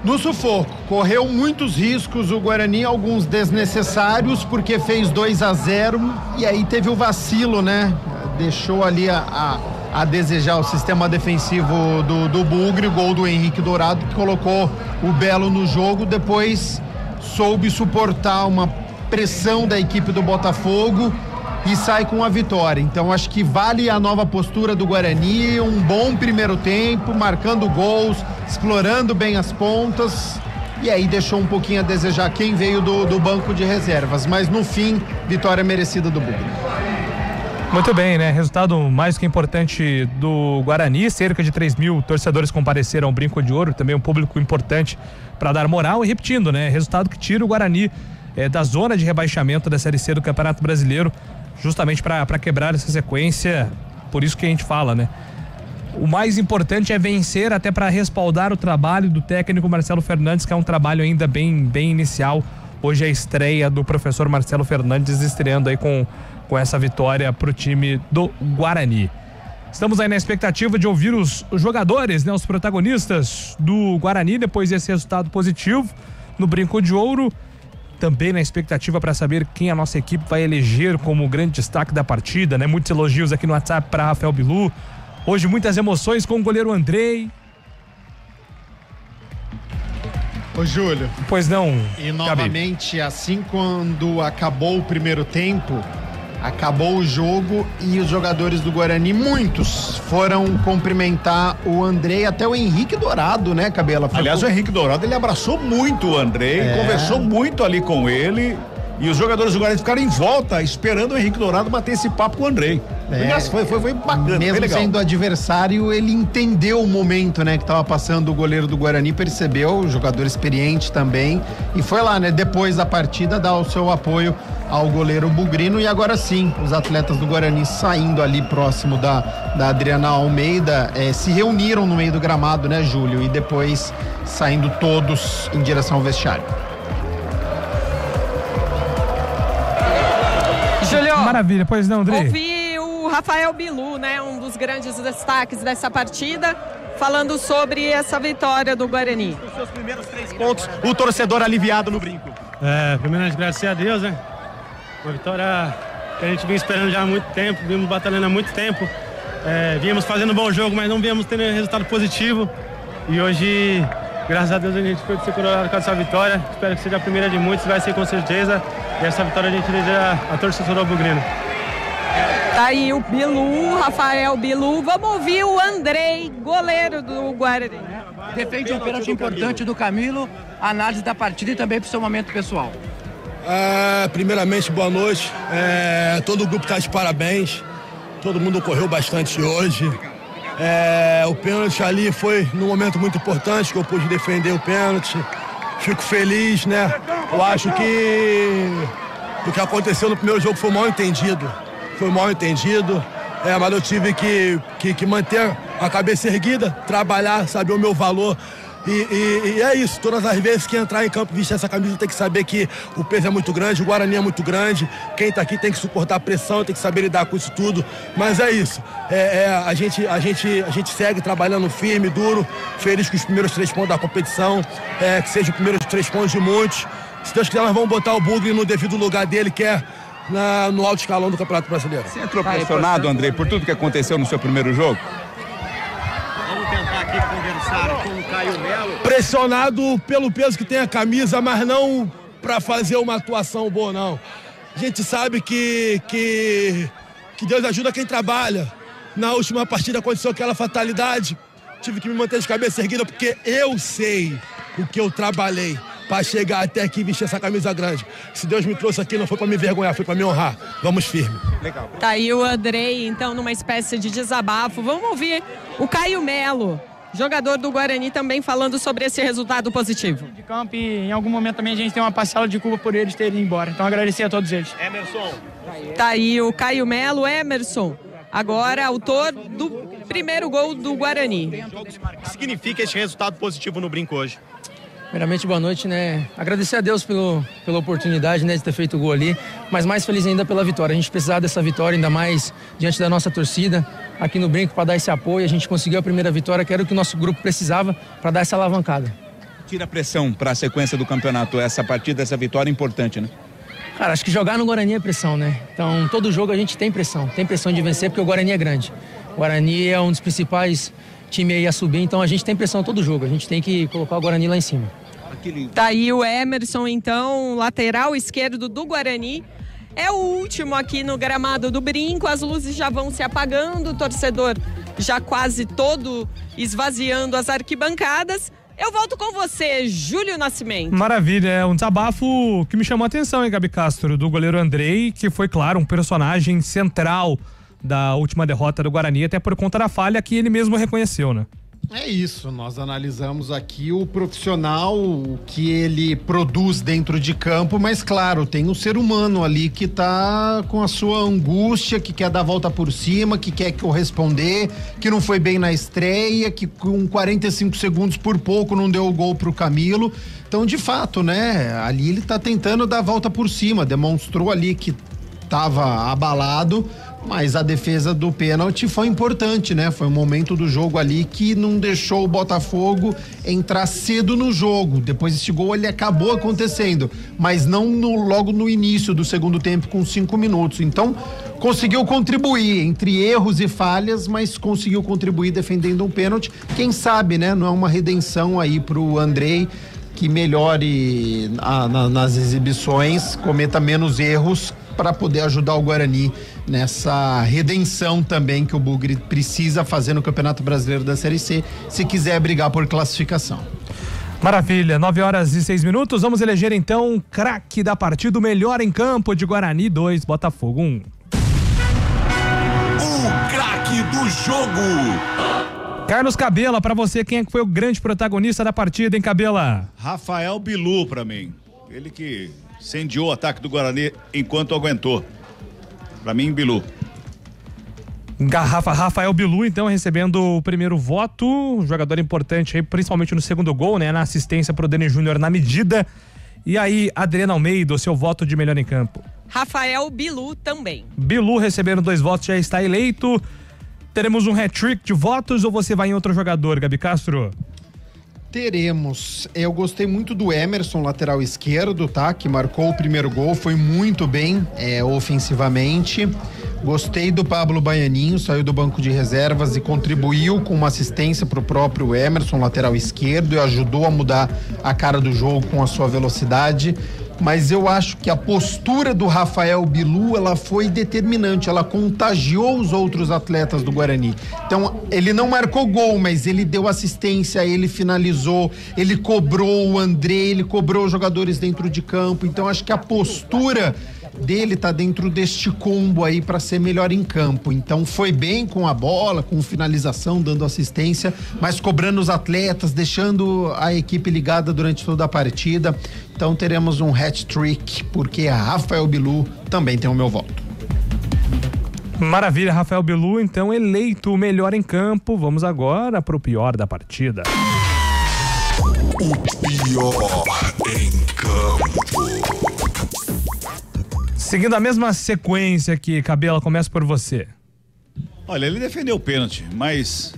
No sufoco, correu muitos riscos o Guarani, alguns desnecessários, porque fez 2-0 e aí teve o vacilo, né? Deixou ali a desejar o sistema defensivo do Bugre, o gol do Henrique Dourado, que colocou o Belo no jogo, depois soube suportar uma pressão da equipe do Botafogo e sai com a vitória. Então acho que vale a nova postura do Guarani, um bom primeiro tempo, marcando gols, explorando bem as pontas, e aí deixou um pouquinho a desejar quem veio do banco de reservas, mas no fim, vitória merecida do Bugre. Muito bem, né? Resultado mais que importante do Guarani, cerca de 3 mil torcedores compareceram ao Brinco de Ouro, também um público importante para dar moral, e repetindo, né? Resultado que tira o Guarani da zona de rebaixamento da Série C do Campeonato Brasileiro, justamente para quebrar essa sequência. Por isso que a gente fala, né? O mais importante é vencer, até para respaldar o trabalho do técnico Marcelo Fernandes, que é um trabalho ainda bem inicial. Hoje é a estreia do professor Marcelo Fernandes, estreando aí com essa vitória pro time do Guarani. Estamos aí na expectativa de ouvir os jogadores, né? Os protagonistas do Guarani depois desse resultado positivo no Brinco de Ouro. Também na expectativa para saber quem a nossa equipe vai eleger como o grande destaque da partida, né? Muitos elogios aqui no WhatsApp para Rafael Bilu. Hoje muitas emoções com o goleiro Andrei. Ô, Júlio. Pois não. E novamente, assim, quando acabou o primeiro tempo, acabou o jogo e os jogadores do Guarani, muitos, foram cumprimentar o Andrei, até o Henrique Dourado, né, Cabela? Aliás, o Henrique Dourado, ele abraçou muito o Andrei, conversou muito ali com ele, e os jogadores do Guarani ficaram em volta, esperando o Henrique Dourado bater esse papo com o Andrei. Foi bacana, mesmo foi legal. Sendo adversário, ele entendeu o momento, né, que estava passando o goleiro do Guarani, percebeu, o jogador experiente também, e foi lá, né, depois da partida, dar o seu apoio ao goleiro bugrino. E agora sim, os atletas do Guarani saindo ali próximo da Adriana Almeida, se reuniram no meio do gramado, né, Júlio, e depois saindo todos em direção ao vestiário. Júlio, maravilha, pois não, André? Ouvi o Rafael Bilu, né, um dos grandes destaques dessa partida, falando sobre essa vitória do Guarani. Os seus primeiros 3 pontos, o torcedor aliviado no Brinco. Primeiro, agradecer a Deus, né? Uma vitória que a gente vinha esperando já há muito tempo, vimos batalhando há muito tempo. Vínhamos fazendo um bom jogo, mas não viemos tendo resultado positivo. E hoje, graças a Deus, a gente foi ser coroado com essa vitória. Espero que seja a primeira de muitos, vai ser com certeza. E essa vitória a gente deseja a torcedor bugrino. Tá aí o Bilu, Rafael Bilu. Vamos ouvir o Andrei, goleiro do Guarani. Defende um pênalti importante do Camilo, análise da partida e também pro seu momento pessoal. Primeiramente, boa noite. Todo o grupo está de parabéns. Todo mundo correu bastante hoje. O pênalti ali foi num momento muito importante que eu pude defender o pênalti. Fico feliz, né? Eu acho que o que aconteceu no primeiro jogo foi mal entendido. Mas eu tive que manter a cabeça erguida, trabalhar, saber o meu valor E é isso, todas as vezes que entrar em campo, vestir essa camisa, tem que saber que o peso é muito grande, o Guarani é muito grande, quem tá aqui tem que suportar a pressão, tem que saber lidar com isso tudo, mas é isso, a gente segue trabalhando firme, duro, feliz com os primeiros 3 pontos da competição, que seja os primeiros 3 pontos de muitos. Se Deus quiser, nós vamos botar o Bugre no devido lugar dele, que é no alto escalão do Campeonato Brasileiro. Você entrou pressionado, Andrei, por tudo que aconteceu no seu primeiro jogo? Vamos tentar aqui conversar com o Caio Melo. Pressionado pelo peso que tem a camisa, mas não para fazer uma atuação boa, não. A gente sabe que Deus ajuda quem trabalha. Na última partida aconteceu aquela fatalidade. Tive que me manter de cabeça erguida porque eu sei o que eu trabalhei para chegar até aqui e vestir essa camisa grande. Se Deus me trouxe aqui, não foi para me envergonhar, foi para me honrar. Vamos firme. Legal. Tá aí o Andrei, então, numa espécie de desabafo. Vamos ouvir o Caio Melo, jogador do Guarani, também falando sobre esse resultado positivo. De campo e em algum momento também a gente tem uma parcela de culpa por eles terem ido embora. Então agradecer a todos eles. Emerson. Tá aí o Caio Melo, Emerson, agora autor do primeiro gol do Guarani. O que significa este resultado positivo no Brinco hoje? Primeiramente, boa noite, né? Agradecer a Deus pela oportunidade, né, de ter feito o gol ali, mas mais feliz ainda pela vitória. A gente precisava dessa vitória, ainda mais diante da nossa torcida aqui no Brinco, para dar esse apoio. A gente conseguiu a primeira vitória, que era o que o nosso grupo precisava para dar essa alavancada. Tira a pressão para a sequência do campeonato, essa partida, essa vitória é importante, né? Cara, acho que jogar no Guarani é pressão, né? Então, todo jogo a gente tem pressão de vencer, porque o Guarani é grande. O Guarani é um dos principais times aí a subir, então a gente tem pressão todo jogo, a gente tem que colocar o Guarani lá em cima. Tá aí o Emerson, então, lateral esquerdo do Guarani. É o último aqui no gramado do Brinco, as luzes já vão se apagando, o torcedor já quase todo esvaziando as arquibancadas. Eu volto com você, Júlio Nascimento. Maravilha, é um desabafo que me chamou a atenção, hein, Gabi Castro, do goleiro Andrei, que foi, claro, um personagem central da última derrota do Guarani, até por conta da falha que ele mesmo reconheceu, né? É isso, nós analisamos aqui o profissional, o que ele produz dentro de campo, mas claro, tem um ser humano ali que tá com a sua angústia, que quer dar a volta por cima, que quer corresponder, que não foi bem na estreia, que com 45 segundos por pouco não deu o gol pro Camilo. Então, de fato, né, ali ele tá tentando dar a volta por cima, demonstrou ali que tava abalado, mas a defesa do pênalti foi importante, né? Foi um momento do jogo ali que não deixou o Botafogo entrar cedo no jogo. Depois desse gol ele acabou acontecendo, mas não logo no início do segundo tempo com 5 minutos. Então, conseguiu contribuir entre erros e falhas, mas conseguiu contribuir defendendo um pênalti. Quem sabe, né? Não é uma redenção aí pro Andrei, que melhore nas exibições, cometa menos erros para poder ajudar o Guarani nessa redenção também que o Bugre precisa fazer no Campeonato Brasileiro da Série C, se quiser brigar por classificação. Maravilha, 9h06. Vamos eleger então o craque da partida, o melhor em campo de Guarani 2, Botafogo 1. O craque do jogo. Carlos Cabela, pra você, quem é que foi o grande protagonista da partida, hein, Cabela? Rafael Bilu, pra mim. Ele que incendiou o ataque do Guarani enquanto aguentou. Pra mim, Bilu. Rafael Bilu, então, recebendo o primeiro voto, um jogador importante aí, principalmente no segundo gol, né? Na assistência pro Dani Júnior na medida. E aí, Adriana Almeida, o seu voto de melhor em campo? Rafael Bilu também. Bilu recebendo 2 votos, já está eleito. Teremos um hat-trick de votos ou você vai em outro jogador, Gabi Castro? Teremos. Eu gostei muito do Emerson, lateral esquerdo, tá? Que marcou o primeiro gol, foi muito bem ofensivamente. Gostei do Pablo Baianinho, saiu do banco de reservas e contribuiu com uma assistência pro próprio Emerson, lateral esquerdo, e ajudou a mudar a cara do jogo com a sua velocidade. Mas eu acho que a postura do Rafael Bilu, ela foi determinante, ela contagiou os outros atletas do Guarani. Então, ele não marcou gol, mas ele deu assistência, ele finalizou, ele cobrou o André, ele cobrou os jogadores dentro de campo. Então, acho que a postura dele tá dentro deste combo aí para ser melhor em campo. Então foi bem com a bola, com finalização, dando assistência, mas cobrando os atletas, deixando a equipe ligada durante toda a partida. Então teremos um hat-trick, porque a Rafael Bilu também tem o meu voto. Maravilha, Rafael Bilu, então eleito o melhor em campo. Vamos agora pro pior da partida. O pior em campo. Seguindo a mesma sequência aqui, Cabela, começa por você. Olha, ele defendeu o pênalti, mas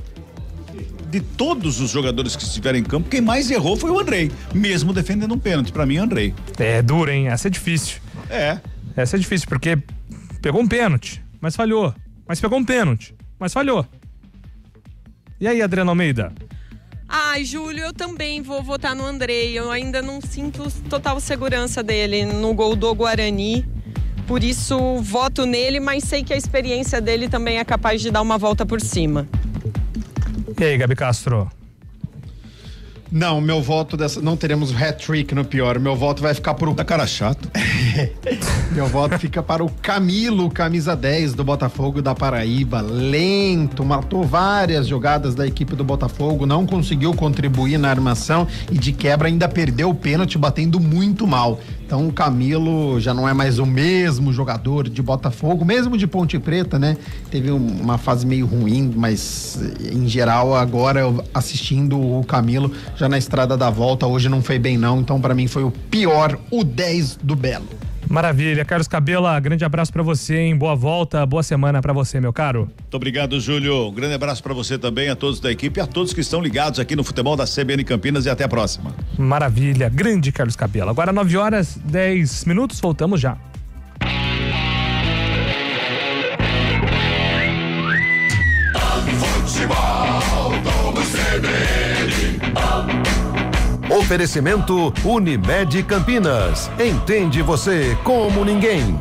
de todos os jogadores que estiveram em campo, quem mais errou foi o Andrei, mesmo defendendo um pênalti. Pra mim, Andrei. É duro, hein? Essa é difícil. Essa é difícil, porque pegou um pênalti, mas falhou. Mas pegou um pênalti, mas falhou. E aí, Adriana Almeida? Ai, Júlio, eu também vou votar no Andrei. Eu ainda não sinto total segurança dele no gol do Guarani. Por isso, voto nele, mas sei que a experiência dele também é capaz de dar uma volta por cima. E aí, Gabi Castro? Não, meu voto não teremos hat-trick no pior. Meu voto vai ficar pro... Tá cara chato. Meu voto fica para o Camilo, camisa 10 do Botafogo da Paraíba. Lento, matou várias jogadas da equipe do Botafogo, não conseguiu contribuir na armação e de quebra ainda perdeu o pênalti, batendo muito mal. Então o Camilo já não é mais o mesmo jogador de Botafogo, mesmo de Ponte Preta, né? Teve uma fase meio ruim, mas em geral agora assistindo o Camilo já na estrada da volta, hoje não foi bem não, então para mim foi o pior, o 10 do Belo. Maravilha, Carlos Cabela, grande abraço pra você, hein? Boa volta, boa semana pra você, meu caro. Muito obrigado, Júlio. Um grande abraço pra você também, a todos da equipe e a todos que estão ligados aqui no futebol da CBN Campinas e até a próxima. Maravilha, grande Carlos Cabela. Agora 9h10, voltamos já. Futebol do CBN. Oferecimento Unimed Campinas. Entende você como ninguém.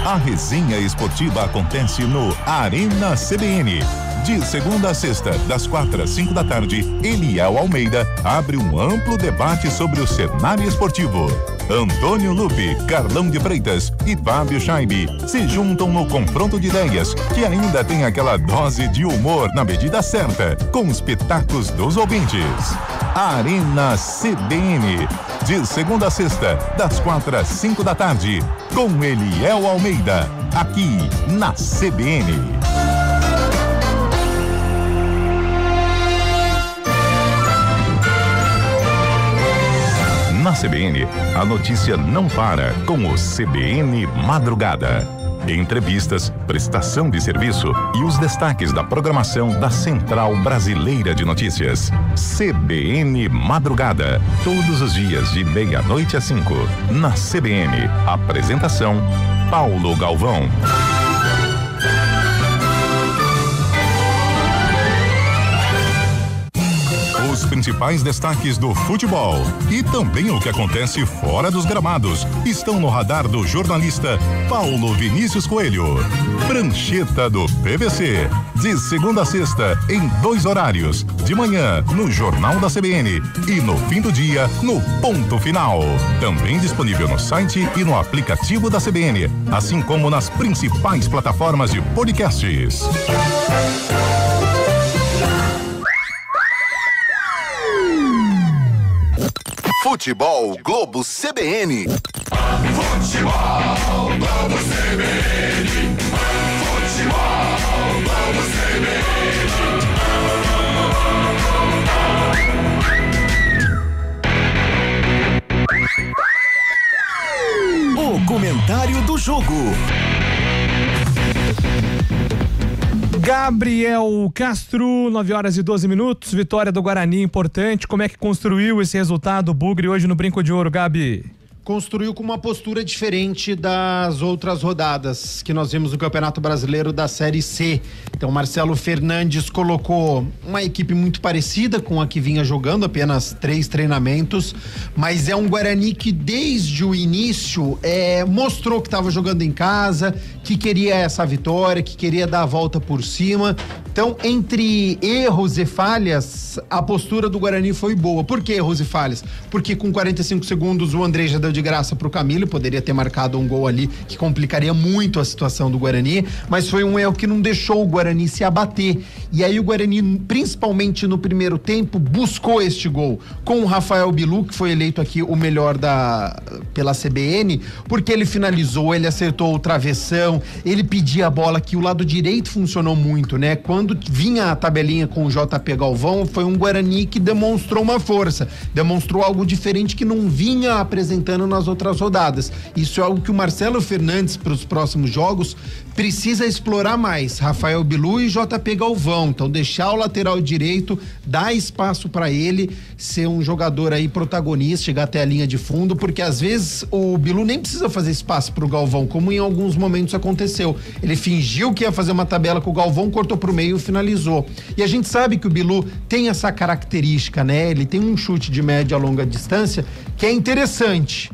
A resenha esportiva acontece no Arena CBN. De segunda a sexta, das 4 às 5 da tarde, Eliel Almeida abre um amplo debate sobre o cenário esportivo. Antônio Lupe, Carlão de Freitas e Fábio Scheibe se juntam no confronto de ideias, que ainda tem aquela dose de humor na medida certa, com os pitacos dos ouvintes. Arena CBN, de segunda a sexta, das 4 às 5 da tarde, com Eliel Almeida, aqui na CBN. Na CBN, a notícia não para com o CBN Madrugada. Entrevistas, prestação de serviço e os destaques da programação da Central Brasileira de Notícias. CBN Madrugada, todos os dias de 12:30 às 5. Na CBN, apresentação Paulo Galvão. Os principais destaques do futebol e também o que acontece fora dos gramados estão no radar do jornalista Paulo Vinícius Coelho. Prancheta do PVC, de segunda a sexta, em 2 horários, de manhã no Jornal da CBN e no fim do dia no Ponto Final. Também disponível no site e no aplicativo da CBN, assim como nas principais plataformas de podcasts. Futebol Globo CBN. Futebol Globo CBN. Futebol Globo CBN. O comentário do jogo. Gabriel Castro, 9h12, vitória do Guarani importante. Como é que construiu esse resultado o Bugre hoje no Brinco de Ouro, Gabi? Construiu com uma postura diferente das outras rodadas que nós vimos no Campeonato Brasileiro da Série C. Então Marcelo Fernandes colocou uma equipe muito parecida com a que vinha jogando, apenas 3 treinamentos, mas é um Guarani que desde o início mostrou que estava jogando em casa, que queria essa vitória, que queria dar a volta por cima. Então, entre erros e falhas, a postura do Guarani foi boa. Por que erros e falhas? Porque com 45 segundos o Andrei já deu de graça pro Camilo, poderia ter marcado um gol ali que complicaria muito a situação do Guarani, mas foi um erro que não deixou o Guarani se abater. E aí o Guarani, principalmente no primeiro tempo, buscou este gol com o Rafael Bilu, que foi eleito aqui o melhor pela CBN, porque ele finalizou, ele acertou o travessão, ele pedia a bola, que o lado direito funcionou muito, né? Quando vinha a tabelinha com o JP Galvão, foi um Guarani que demonstrou uma força, demonstrou algo diferente que não vinha apresentando nas outras rodadas. Isso é algo que o Marcelo Fernandes, para os próximos jogos, precisa explorar mais. Rafael Bilu e JP Galvão. Então, deixar o lateral direito, dar espaço para ele ser um jogador aí protagonista, chegar até a linha de fundo, porque às vezes o Bilu nem precisa fazer espaço pro Galvão, como em alguns momentos aconteceu. Ele fingiu que ia fazer uma tabela com o Galvão, cortou pro meio e finalizou. E a gente sabe que o Bilu tem essa característica, né? Ele tem um chute de média a longa distância que é interessante.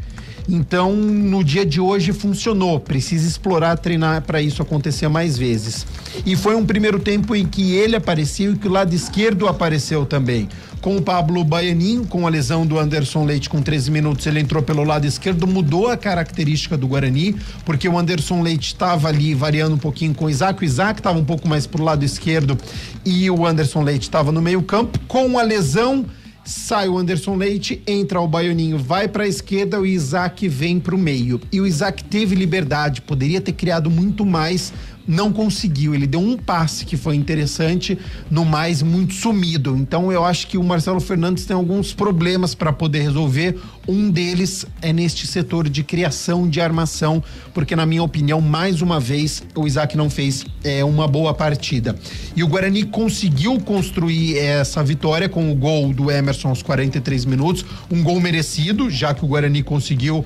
Então, no dia de hoje funcionou. Precisa explorar, treinar para isso acontecer mais vezes. E foi um primeiro tempo em que ele apareceu e que o lado esquerdo apareceu também. Com o Pablo Baianinho, com a lesão do Anderson Leite com 13 minutos, ele entrou pelo lado esquerdo, mudou a característica do Guarani, porque o Anderson Leite estava ali variando um pouquinho com o Isaac estava um pouco mais pro lado esquerdo e o Anderson Leite estava no meio campo. Com a lesão, sai o Anderson Leite, entra o Baianinho, vai para a esquerda, o Isaac vem para o meio. E o Isaac teve liberdade, poderia ter criado muito mais, não conseguiu. Ele deu um passe que foi interessante, no mais muito sumido. Então eu acho que o Marcelo Fernandes tem alguns problemas para poder resolver. Um deles é neste setor de criação, de armação, porque na minha opinião, mais uma vez, o Isaac não fez uma boa partida. E o Guarani conseguiu construir essa vitória com o gol do Emerson aos 43 minutos, um gol merecido, já que o Guarani conseguiu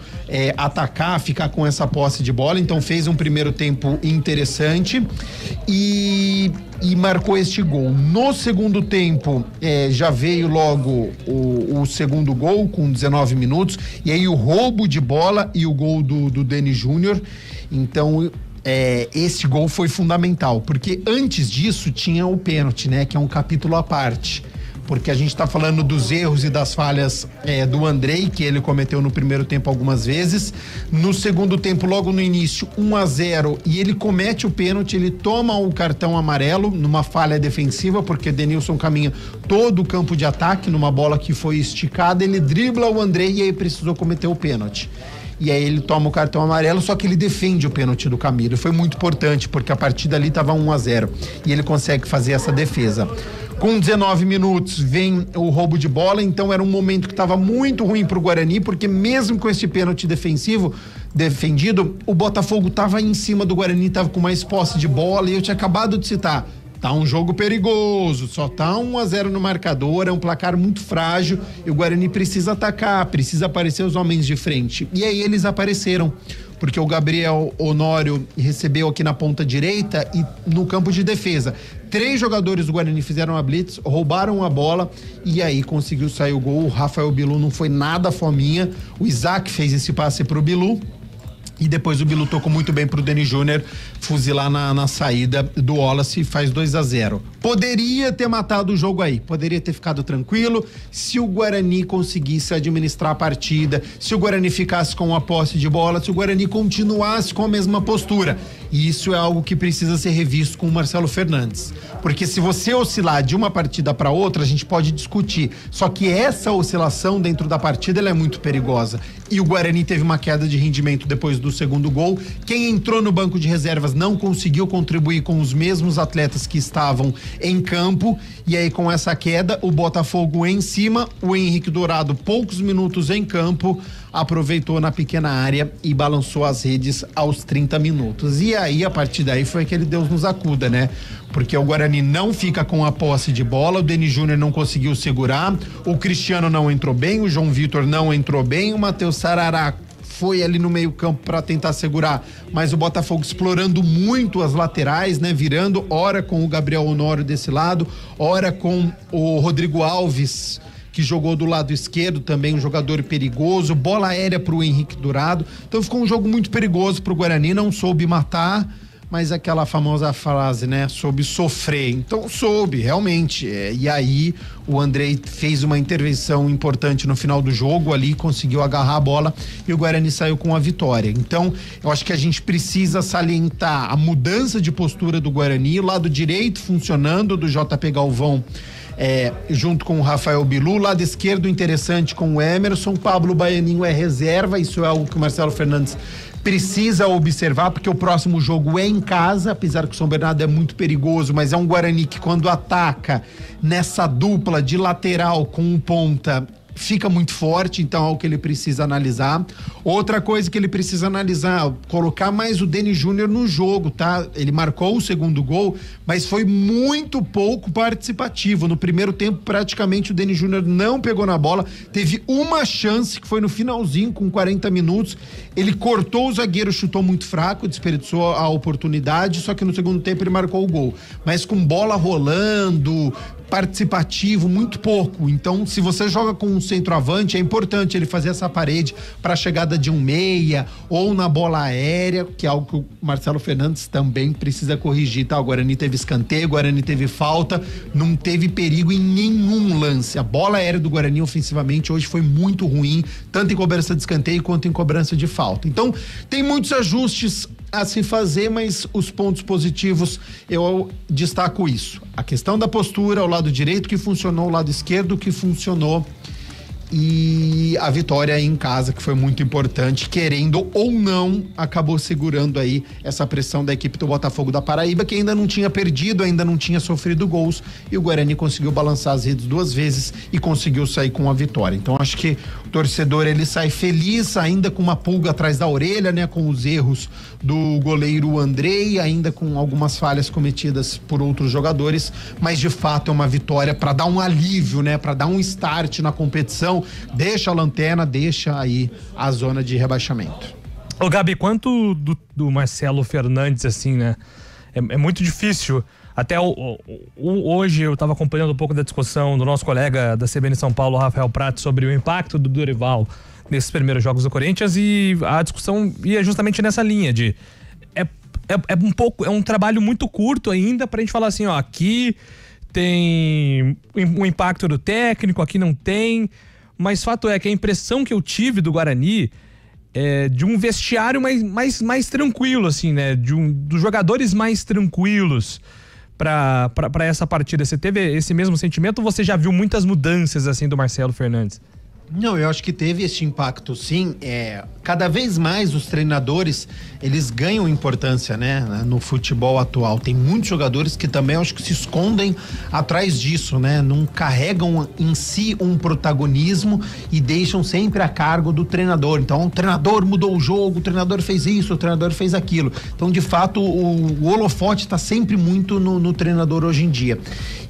atacar, ficar com essa posse de bola, então fez um primeiro tempo interessante e marcou este gol. No segundo tempo, já veio logo o segundo gol com 19 minutos, e aí o roubo de bola e o gol do Deni Júnior. Então, esse gol foi fundamental, porque antes disso tinha o pênalti, né? Que é um capítulo à parte. Porque a gente tá falando dos erros e das falhas do Andrei, que ele cometeu no primeiro tempo algumas vezes. No segundo tempo, logo no início, 1-0, e ele comete o pênalti, ele toma o cartão amarelo numa falha defensiva, porque Denilson caminha todo o campo de ataque numa bola que foi esticada, ele dribla o Andrei e aí precisou cometer o pênalti. E aí ele toma o cartão amarelo, só que ele defende o pênalti do Camilo. Foi muito importante, porque a partida ali estava 1-0 e ele consegue fazer essa defesa. Com 19 minutos vem o roubo de bola, então era um momento que estava muito ruim para o Guarani, porque mesmo com esse pênalti defendido, o Botafogo estava em cima do Guarani, estava com mais posse de bola, e eu tinha acabado de citar, tá um jogo perigoso, só tá 1-0 no marcador, é um placar muito frágil e o Guarani precisa atacar, precisa aparecer os homens de frente. E aí eles apareceram, porque o Gabriel Honório recebeu aqui na ponta direita e no campo de defesa. 3 jogadores do Guarani fizeram a blitz, roubaram a bola e aí conseguiu sair o gol. O Rafael Bilu não foi nada fominha, o Isaac fez esse passe pro Bilu. E depois o Bilu tocou muito bem pro Deni Júnior fuzilar na saída do Wallace e faz 2-0. Poderia ter matado o jogo aí, poderia ter ficado tranquilo se o Guarani conseguisse administrar a partida, se o Guarani ficasse com a posse de bola, se o Guarani continuasse com a mesma postura. E isso é algo que precisa ser revisto com o Marcelo Fernandes. Porque se você oscilar de uma partida para outra, a gente pode discutir. Só que essa oscilação dentro da partida ela é muito perigosa. E o Guarani teve uma queda de rendimento depois do segundo gol. Quem entrou no banco de reservas não conseguiu contribuir com os mesmos atletas que estavam em campo. E aí, com essa queda, o Botafogo em cima, o Henrique Dourado, poucos minutos em campo, aproveitou na pequena área e balançou as redes aos 30 minutos. E aí, a partir daí, foi aquele Deus nos acuda, né? Porque o Guarani não fica com a posse de bola, o Deni Júnior não conseguiu segurar, o Cristiano não entrou bem, o João Vitor não entrou bem, o Matheus Sarará foi ali no meio campo para tentar segurar, mas o Botafogo explorando muito as laterais, né? Virando, ora com o Gabriel Honório desse lado, ora com o Rodrigo Alves, que jogou do lado esquerdo também, um jogador perigoso, bola aérea pro Henrique Dourado. Então ficou um jogo muito perigoso pro Guarani, não soube matar, mas aquela famosa frase, né? Soube sofrer. Então soube, realmente. E aí o Andrei fez uma intervenção importante no final do jogo ali, conseguiu agarrar a bola e o Guarani saiu com a vitória. Então, eu acho que a gente precisa salientar a mudança de postura do Guarani, o lado direito funcionando do JP Galvão, junto com o Rafael Bilu, lado esquerdo interessante com o Emerson, Pablo Baianinho é reserva, isso é algo que o Marcelo Fernandes precisa observar, porque o próximo jogo é em casa, apesar que o São Bernardo é muito perigoso, mas é um Guarani que quando ataca nessa dupla de lateral com um ponta, fica muito forte, então é o que ele precisa analisar. Outra coisa que ele precisa analisar, colocar mais o Deni Júnior no jogo, tá? Ele marcou o segundo gol, mas foi muito pouco participativo. No primeiro tempo, praticamente o Deni Júnior não pegou na bola, teve uma chance que foi no finalzinho, com 40 minutos, ele cortou o zagueiro, chutou muito fraco, desperdiçou a oportunidade, só que no segundo tempo ele marcou o gol, mas com bola rolando, participativo, muito pouco. Então, se você joga com um centroavante, é importante ele fazer essa parede para a chegada de um meia ou na bola aérea, que é algo que o Marcelo Fernandes também precisa corrigir, tá? O Guarani teve escanteio, o Guarani teve falta, não teve perigo em nenhum lance. A bola aérea do Guarani ofensivamente hoje foi muito ruim, tanto em cobrança de escanteio quanto em cobrança de falta. Então, tem muitos ajustes a se fazer, mas os pontos positivos eu destaco isso. A questão da postura, o lado direito que funcionou, o lado esquerdo que funcionou e a vitória aí em casa, que foi muito importante, querendo ou não, acabou segurando aí essa pressão da equipe do Botafogo da Paraíba, que ainda não tinha perdido, ainda não tinha sofrido gols, e o Guarani conseguiu balançar as redes 2 vezes e conseguiu sair com a vitória. Então acho que o torcedor, ele sai feliz, ainda com uma pulga atrás da orelha, né, com os erros do goleiro Andrei, ainda com algumas falhas cometidas por outros jogadores, mas de fato é uma vitória para dar um alívio, né, para dar um start na competição. Deixa a lanterna, deixa aí a zona de rebaixamento. Ô Gabi, quanto do Marcelo Fernandes, assim, né? É muito difícil. Até hoje eu estava acompanhando um pouco da discussão do nosso colega da CBN São Paulo, Rafael Prato, sobre o impacto do Dorival nesses primeiros jogos do Corinthians, e a discussão ia justamente nessa linha de é um trabalho muito curto ainda pra gente falar assim, ó, aqui tem o impacto do técnico, aqui não tem. Mas fato é que a impressão que eu tive do Guarani é de um vestiário mais tranquilo, assim, né? Dos jogadores mais tranquilos pra essa partida. Você teve esse mesmo sentimento ou você já viu muitas mudanças, assim, do Marcelo Fernandes? Não, eu acho que teve esse impacto, sim. Cada vez mais os treinadores, eles ganham importância, né, no futebol atual. Tem muitos jogadores que também acho que se escondem atrás disso, né? Não carregam em si um protagonismo e deixam sempre a cargo do treinador. Então, o treinador mudou o jogo, o treinador fez isso, o treinador fez aquilo. Então, de fato, o holofote está sempre muito no treinador hoje em dia.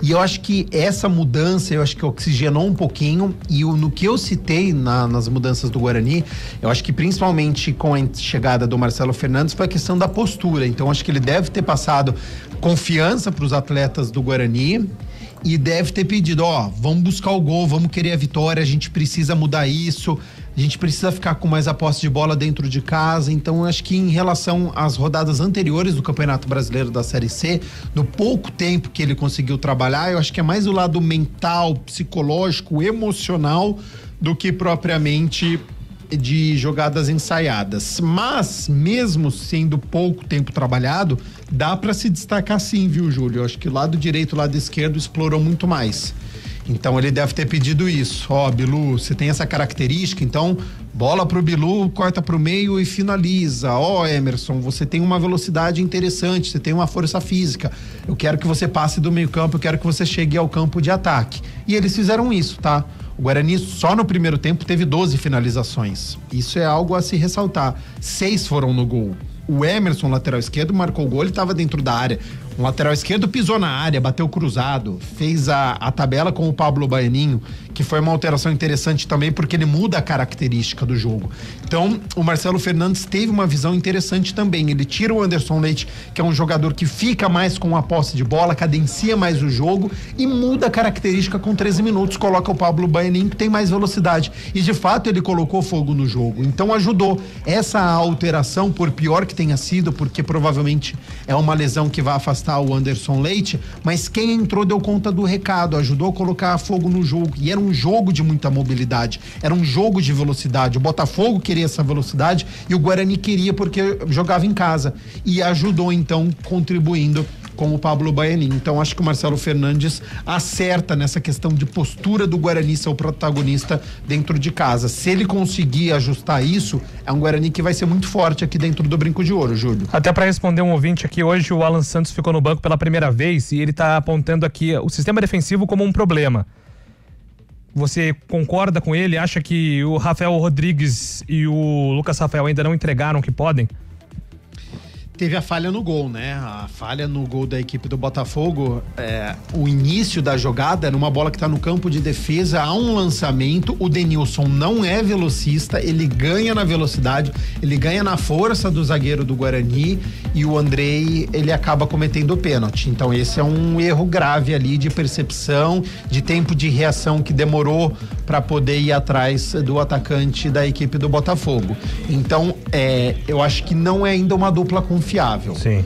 E eu acho que essa mudança, eu acho que oxigenou um pouquinho, e no que eu citei nas mudanças do Guarani, eu acho que principalmente com a chegada do Marcelo Fernandes foi a questão da postura. Então acho que ele deve ter passado confiança para os atletas do Guarani e deve ter pedido, vamos buscar o gol, vamos querer a vitória, a gente precisa mudar isso, a gente precisa ficar com mais a posse de bola dentro de casa. Então acho que em relação às rodadas anteriores do Campeonato Brasileiro da Série C, no pouco tempo que ele conseguiu trabalhar, eu acho que é mais o lado mental, psicológico, emocional do que propriamente de jogadas ensaiadas. Mas, mesmo sendo pouco tempo trabalhado, dá para se destacar sim, viu, Júlio? Eu acho que o lado direito e o lado esquerdo explorou muito mais. Então ele deve ter pedido isso. Bilu, você tem essa característica, então bola pro Bilu, corta pro meio e finaliza. Emerson, você tem uma velocidade interessante, você tem uma força física. Eu quero que você passe do meio campo, eu quero que você chegue ao campo de ataque. E eles fizeram isso, tá? O Guarani só no primeiro tempo teve 12 finalizações. Isso é algo a se ressaltar. 6 foram no gol. O Emerson, lateral esquerdo, marcou o gol, ele estava dentro da área. Um lateral esquerdo pisou na área, bateu cruzado, fez a tabela com o Pablo Baianinho, que foi uma alteração interessante também, porque ele muda a característica do jogo. Então, o Marcelo Fernandes teve uma visão interessante também. Ele tira o Anderson Leite, que é um jogador que fica mais com a posse de bola, cadencia mais o jogo e muda a característica com 13 minutos. Coloca o Pablo Baianinho, que tem mais velocidade. E, de fato, ele colocou fogo no jogo. Então, ajudou. Essa alteração, por pior que tenha sido, porque provavelmente é uma lesão que vai afastar o Anderson Leite, mas quem entrou deu conta do recado, ajudou a colocar fogo no jogo. E era um jogo de muita mobilidade, era um jogo de velocidade. O Botafogo queria essa velocidade e o Guarani queria porque jogava em casa. E ajudou, então, contribuindo com o Pablo Baianinho. Então, acho que o Marcelo Fernandes acerta nessa questão de postura do Guarani ser o protagonista dentro de casa. Se ele conseguir ajustar isso, é um Guarani que vai ser muito forte aqui dentro do Brinco de Ouro, Júlio. Até para responder um ouvinte aqui, hoje o Alan Santos ficou no banco pela primeira vez e ele tá apontando aqui o sistema defensivo como um problema. Você concorda com ele? Acha que o Rafael Rodrigues e o Lucas Rafael ainda não entregaram o que podem? Teve a falha no gol, né? A falha no gol da equipe do Botafogo, o início da jogada era uma bola que tá no campo de defesa, há um lançamento, o Denilson não é velocista, ele ganha na velocidade, ele ganha na força do zagueiro do Guarani e o Andrei, ele acaba cometendo o pênalti. Então esse é um erro grave ali de percepção, de tempo de reação que demorou para poder ir atrás do atacante da equipe do Botafogo. Então, eu acho que não é ainda uma dupla confiável. Sim.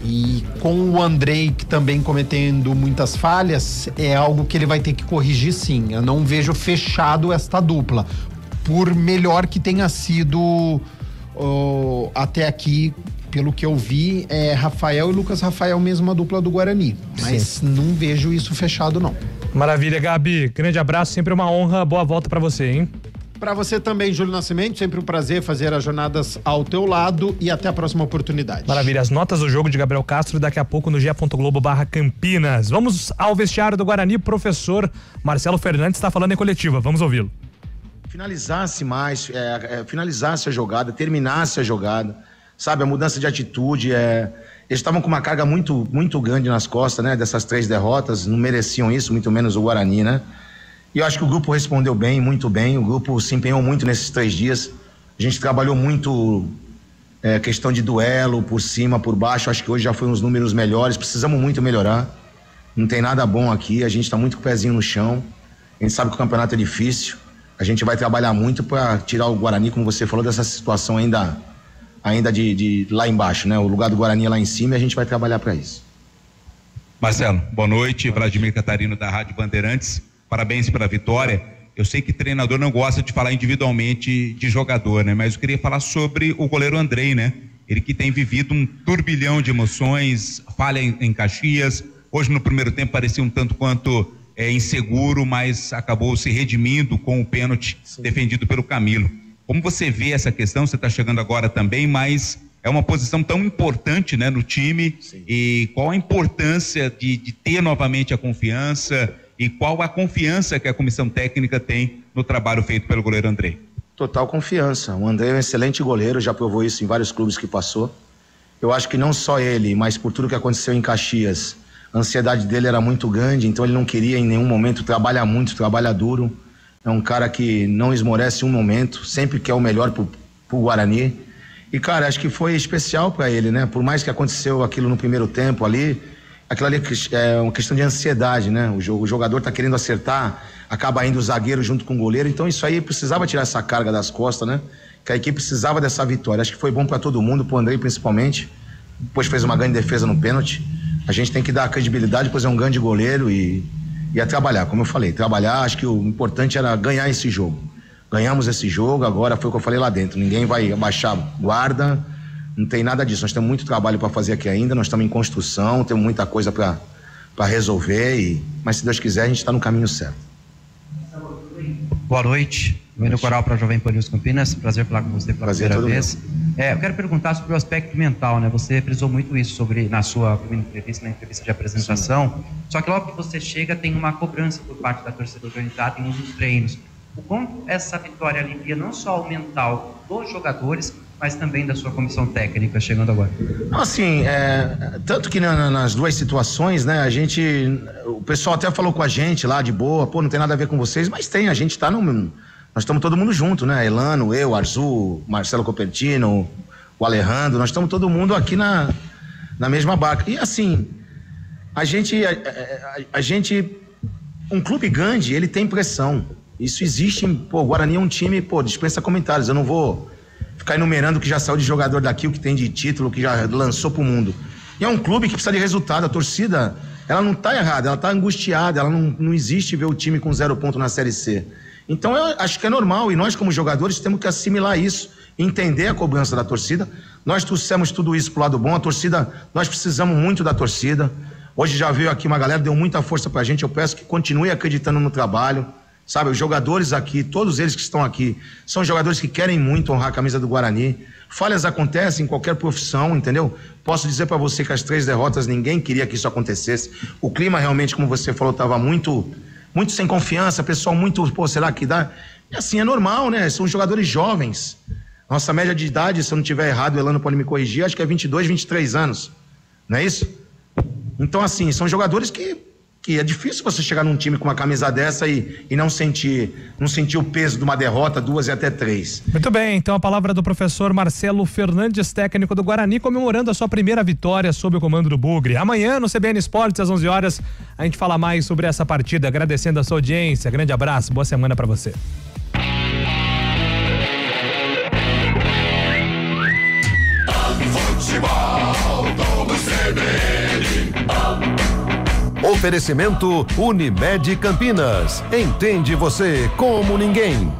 E com o Andrei que também cometendo muitas falhas, é algo que ele vai ter que corrigir, sim. Eu não vejo fechado esta dupla, por melhor que tenha sido até aqui, pelo que eu vi, Rafael e Lucas Rafael mesmo a dupla do Guarani, mas sim, não vejo isso fechado, não. Maravilha, Gabi, grande abraço, sempre uma honra, boa volta pra você, hein? Pra você também, Júlio Nascimento, sempre um prazer fazer as jornadas ao teu lado e até a próxima oportunidade. Maravilha, as notas do jogo de Gabriel Castro daqui a pouco no ge.globo/Campinas. Vamos ao vestiário do Guarani, professor Marcelo Fernandes está falando em coletiva, vamos ouvi-lo. Finalizasse mais, finalizasse a jogada, terminasse a jogada, sabe, a mudança de atitude, eles estavam com uma carga muito, muito grande nas costas, né, dessas 3 derrotas, não mereciam isso, muito menos o Guarani, né? E eu acho que o grupo respondeu bem, muito bem, o grupo se empenhou muito nesses 3 dias, a gente trabalhou muito questão de duelo, por cima, por baixo, acho que hoje já foi uns números melhores, precisamos muito melhorar, não tem nada bom aqui, a gente está muito com o pezinho no chão, a gente sabe que o campeonato é difícil, a gente vai trabalhar muito para tirar o Guarani, como você falou, dessa situação ainda de lá embaixo, né? O lugar do Guarani é lá em cima e a gente vai trabalhar para isso. Marcelo, boa noite. Vladimir Catarino da Rádio Bandeirantes. Parabéns pela vitória. Eu sei que treinador não gosta de falar individualmente de jogador, né? Mas eu queria falar sobre o goleiro Andrei, né? Ele que tem vivido um turbilhão de emoções, falha em Caxias. Hoje no primeiro tempo parecia um tanto quanto inseguro, mas acabou se redimindo com o pênalti defendido pelo Camilo. Como você vê essa questão? Você está chegando agora também, mas é uma posição tão importante, né, no time. Sim. E qual a importância de ter novamente a confiança e qual a confiança que a comissão técnica tem no trabalho feito pelo goleiro Andrei? Total confiança. O Andrei é um excelente goleiro, já provou isso em vários clubes que passou. Eu acho que não só ele, mas por tudo que aconteceu em Caxias, a ansiedade dele era muito grande, então ele não queria em nenhum momento, trabalha muito, trabalha duro. É um cara que não esmorece um momento, sempre quer o melhor pro Guarani. E, cara, acho que foi especial para ele, né? Por mais que aconteceu aquilo no primeiro tempo ali, aquilo ali é uma questão de ansiedade, né? O jogador tá querendo acertar, acaba indo o zagueiro junto com o goleiro, então isso aí precisava tirar essa carga das costas, né? Que a equipe precisava dessa vitória. Acho que foi bom para todo mundo, pro Andrei principalmente. Depois fez uma grande defesa no pênalti. A gente tem que dar credibilidade, pois é um grande goleiro e a trabalhar, como eu falei, trabalhar. Acho que o importante era ganhar esse jogo. Ganhamos esse jogo, agora foi o que eu falei lá dentro, ninguém vai abaixar guarda, não tem nada disso, nós temos muito trabalho para fazer aqui ainda, nós estamos em construção, temos muita coisa para resolver, mas se Deus quiser a gente está no caminho certo. Boa noite, Wendel Coral para a Jovem Pan News Campinas, prazer falar com você pela primeira vez. Eu quero perguntar sobre o aspecto mental, né? Você frisou muito isso na sua primeira entrevista, na entrevista de apresentação. Sim. Só que logo que você chega tem uma cobrança por parte da torcida organizada em um dos treinos. O quanto essa vitória alivia não só o mental dos jogadores, mas também da sua comissão técnica chegando agora? Assim, tanto que nas duas situações, né, o pessoal até falou com a gente lá de boa, pô, não tem nada a ver com vocês, mas tem, a gente tá nós estamos todo mundo junto, né, Elano, eu, Arzu, Marcelo Copertino, o Alejandro, nós estamos todo mundo aqui na mesma barca. E assim, a gente, um clube grande, ele tem pressão, isso existe, pô, o Guarani é um time, pô, dispensa comentários, eu não vou ficar enumerando o que já saiu de jogador daqui, o que tem de título, o que já lançou pro mundo. E é um clube que precisa de resultado, a torcida, ela não tá errada, ela tá angustiada, ela não existe ver o time com 0 ponto na Série C. Então eu acho que é normal, e nós como jogadores temos que assimilar isso, entender a cobrança da torcida. Nós trouxemos tudo isso pro lado bom, a torcida, nós precisamos muito da torcida. Hoje já veio aqui uma galera, deu muita força pra gente, eu peço que continue acreditando no trabalho, sabe? Os jogadores aqui, todos eles que estão aqui, são jogadores que querem muito honrar a camisa do Guarani. Falhas acontecem em qualquer profissão, entendeu? Posso dizer pra você que as 3 derrotas, ninguém queria que isso acontecesse. O clima realmente, como você falou, tava muito sem confiança, pessoal muito, pô, será que dá? E assim, é normal, né? São jogadores jovens. Nossa média de idade, se eu não tiver errado, o Elano pode me corrigir, acho que é 22, 23 anos. Não é isso? Então, assim, são jogadores que é difícil você chegar num time com uma camisa dessa e não sentir o peso de uma derrota, 2 e até 3. Muito bem, então a palavra do professor Marcelo Fernandes, técnico do Guarani, comemorando a sua primeira vitória sob o comando do Bugre. Amanhã no CBN Esportes, às 11 horas, a gente fala mais sobre essa partida, agradecendo a sua audiência. Grande abraço, boa semana pra você. Oferecimento Unimed Campinas. Entende você como ninguém.